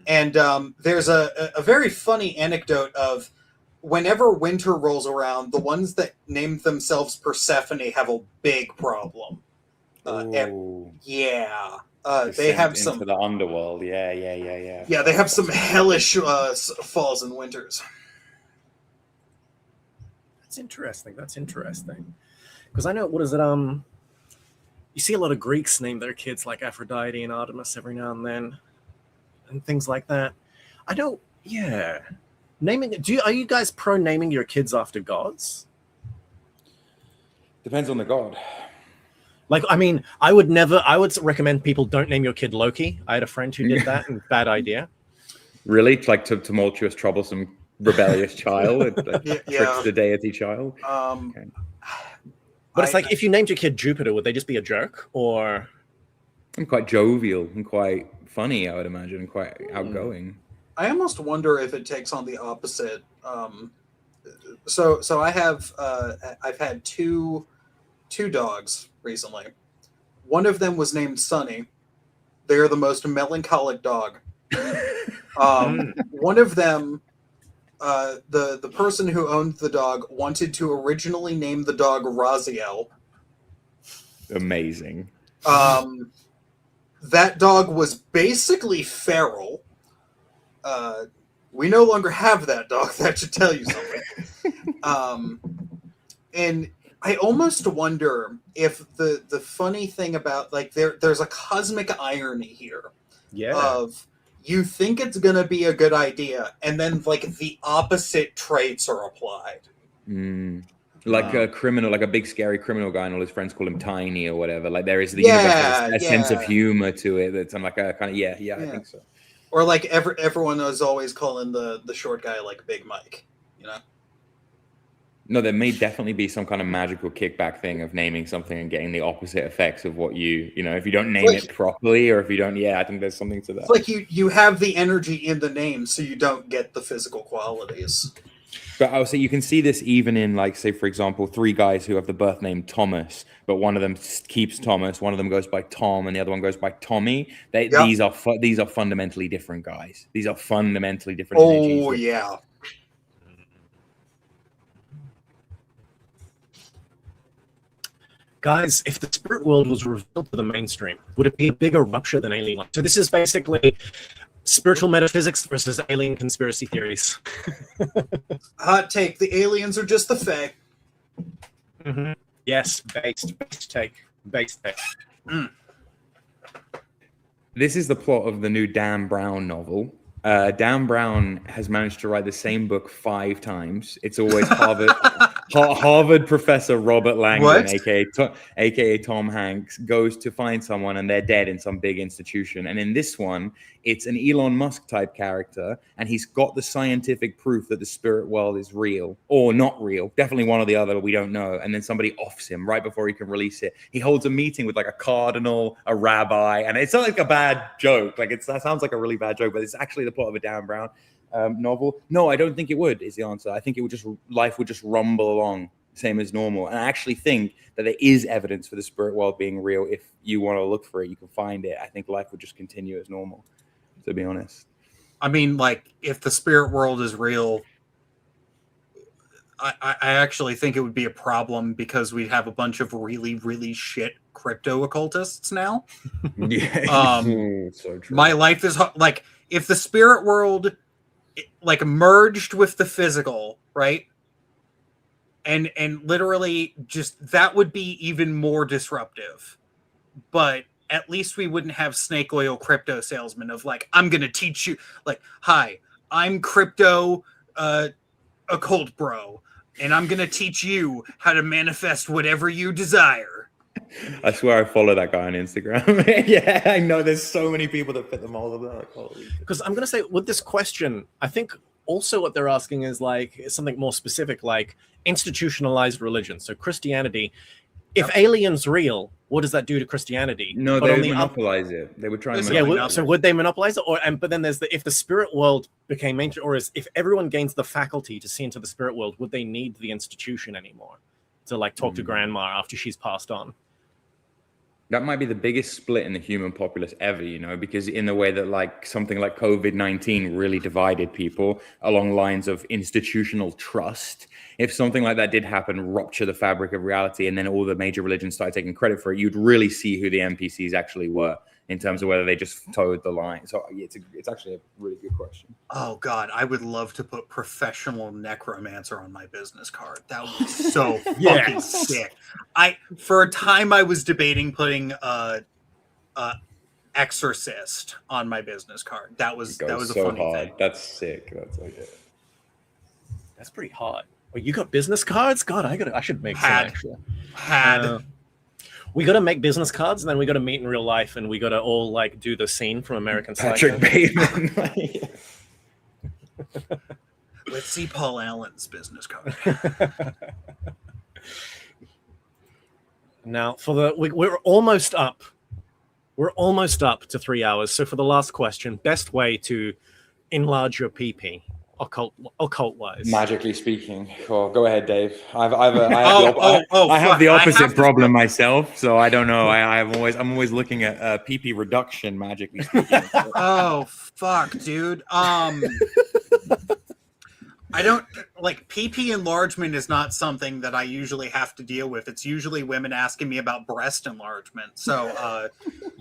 And there's a very funny anecdote of whenever winter rolls around, the ones that name themselves Persephone have a big problem. Yeah. They have some into the underworld. Yeah. Yeah, they have some hellish falls and winters. That's interesting. Because I know, what is it? You see a lot of Greeks name their kids like Aphrodite and Artemis every now and then, and things like that. I don't. Yeah. Are you guys pro naming your kids after gods? Depends on the god. Like, I mean, I would recommend people don't name your kid Loki. I had a friend who did that, and bad idea. Really? It's like tumultuous, troublesome, rebellious child? Trickster deity child? Okay. But it's like, if you named your kid Jupiter, would they just be a jerk? Or... I'm quite jovial and quite funny, I would imagine, and quite outgoing. I almost wonder if it takes on the opposite. So I've had two dogs recently. One of them was named Sunny. They are the most melancholic dog. One of them, the person who owned the dog wanted to originally name the dog Raziel. Amazing. That dog was basically feral. We no longer have that dog. That should tell you something. And I almost wonder if the funny thing about like there's a cosmic irony here. Yeah. Of you think it's gonna be a good idea, and then like the opposite traits are applied. Like a criminal, like a big scary criminal guy, and all his friends call him Tiny or whatever. Like there is the universe, a sense of humor to it. That's like a kind of I think so. Or like everyone is always calling the short guy like Big Mike, you know. No, there may definitely be some kind of magical kickback thing of naming something and getting the opposite effects of what if you don't name it properly, or if you don't, I think there's something to that. It's like you have the energy in the name, so you don't get the physical qualities. But I would say you can see this even in, like, say, for example, three guys who have the birth name Thomas, but one of them keeps Thomas, one of them goes by Tom, and the other one goes by Tommy. These are fundamentally different guys. These are fundamentally different energies. Oh, yeah. Guys, if the spirit world was revealed to the mainstream, would it be a bigger rupture than Alien? So this is basically spiritual metaphysics versus alien conspiracy theories. Hot take: the aliens are just the Fae. Mm-hmm. Yes, based take. This is the plot of the new Dan Brown novel. Dan Brown has managed to write the same book 5 times. It's always Harvard professor Robert Langdon, aka Tom Hanks, goes to find someone and they're dead in some big institution. And in this one, it's an Elon Musk type character, and he's got the scientific proof that the spirit world is real or not real. Definitely one or the other, we don't know. And then somebody offs him right before he can release it. He holds a meeting with like a cardinal, a rabbi, and it's not like a bad joke. Like that sounds like a really bad joke, but it's actually the plot of a Dan Brown novel. No, I don't think it would, is the answer. I think life would just rumble along same as normal. And I actually think that there is evidence for the spirit world being real. If you want to look for it, you can find it. I think life would just continue as normal, to be honest. I mean, like, if the spirit world is real, I actually think it would be a problem because we'd have a bunch of really, really shit crypto occultists now. Yeah. So true. My life is like, if the spirit world like merged with the physical, right? And literally just that would be even more disruptive. But at least we wouldn't have snake oil crypto salesmen of like, I'm going to teach you, like, hi, I'm crypto occult bro, and I'm going to teach you how to manifest whatever you desire. I swear I follow that guy on Instagram. Yeah, I know there's so many people that fit the mold of that. Like, holy. Because I'm going to say with this question, I think also what they're asking is like something more specific, like institutionalized religion. So Christianity, if aliens real, what does that do to Christianity? No, but they on would the monopolize it. They would try and Yeah, yeah, monopolize it. so would they monopolize it? But then there's if the spirit world became mainstream, or if everyone gains the faculty to see into the spirit world, would they need the institution anymore to like talk to grandma after she's passed on? That might be the biggest split in the human populace ever, you know, because in the way that like something like COVID-19 really divided people along lines of institutional trust. If something like that did happen, rupture the fabric of reality, and then all the major religions started taking credit for it, you'd really see who the NPCs actually were in terms of whether they just towed the line. So yeah, it's actually a really good question. Oh God, I would love to put professional necromancer on my business card. That would be so fucking sick. For a time I was debating putting exorcist on my business card. That was a so funny hard. thing. That's sick. That's pretty hard. Well, you got business cards? God, I should make some actually. We got to make business cards, and then we got to meet in real life, and we got to all like do the scene from American Patrick Bateman. Let's see Paul Allen's business card. Now, we're almost up. We're almost up to 3 hours. So for the last question, best way to enlarge your PP, occult wise. Magically speaking. Oh, go ahead, Dave. I have the I opposite have to problem myself, so I don't know. I'm always looking at PP reduction, magically speaking. Oh fuck, dude. I don't like PP enlargement is not something that I usually have to deal with. It's usually women asking me about breast enlargement. So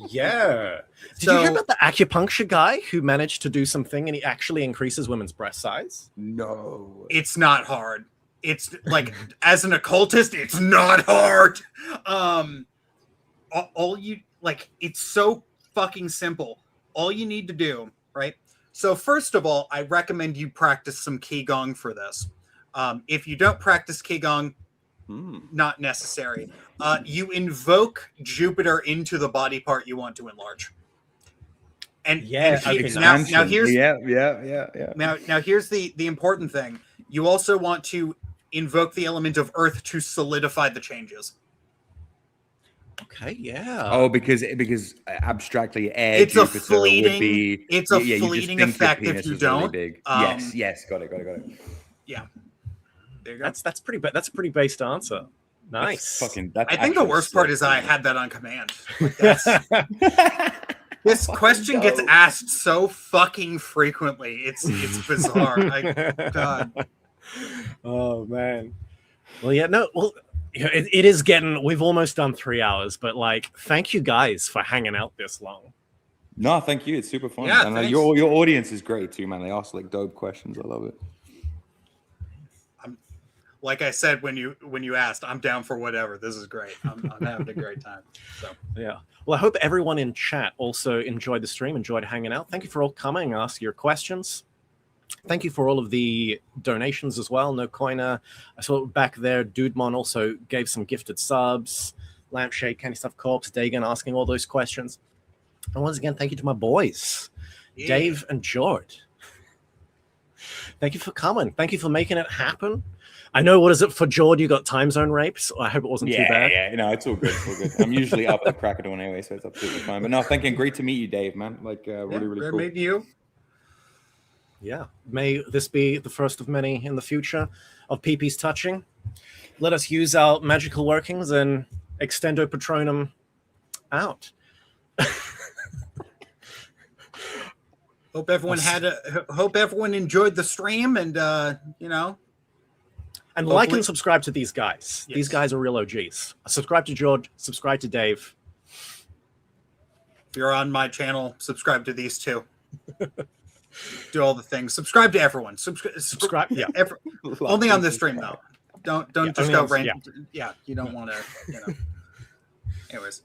yeah. Did you hear about the acupuncture guy who managed to do something and he actually increases women's breast size? No. It's not hard. It's like as an occultist, it's not hard. All you like, it's so fucking simple. All you need to do, right? So first of all, I recommend you practice some Qigong for this. If you don't practice Qigong, not necessary. You invoke Jupiter into the body part you want to enlarge. Now here's the important thing. You also want to invoke the element of Earth to solidify the changes. Okay, yeah. Oh, because abstractly air it's Jupiter a fleeting would be fleeting effect if you don't. Really big. Yes, got it. Yeah. There you go. That's a pretty based answer. Nice. I think the worst part is I had that on command. Like this question gets asked so fucking frequently. It's bizarre. God. Oh man. Well, yeah, no. Well, it is getting. We've almost done 3 hours, but like, thank you guys for hanging out this long. No, thank you. It's super fun. Yeah, and your audience is great too, man. They ask like dope questions. I love it. Like I said when you asked, I'm down for whatever. This is great. I'm having a great time. So yeah. Well, I hope everyone in chat also enjoyed the stream, enjoyed hanging out. Thank you for all coming, asking your questions. Thank you for all of the donations as well. No Coiner. I saw back there, Dudemon also gave some gifted subs. Lampshade, Candy Stuff Corpse, Dagan asking all those questions. And once again, thank you to my boys, Dave and Jord. Thank you for coming. Thank you for making it happen. I know, what is it for Jord? You got time zone rapes. I hope it wasn't too bad. Yeah, no, it's all good. It's all good. I'm usually up at the crack of dawn anyway, so it's absolutely fine. But no, thanking. Great to meet you, Dave, man. Like, really cool. Meeting you. Yeah. May this be the first of many in the future of PP's touching. Let us use our magical workings and extendo Patronum out. Hope everyone enjoyed the stream and and like and subscribe to these guys. Yes. These guys are real OGs. Subscribe to Jord, subscribe to Dave. If you're on my channel, subscribe to these two. Do all the things. Subscribe to everyone. Subscribe. Yeah. Only on this stream though. Don't just go random. Yeah, you don't want to. Anyways.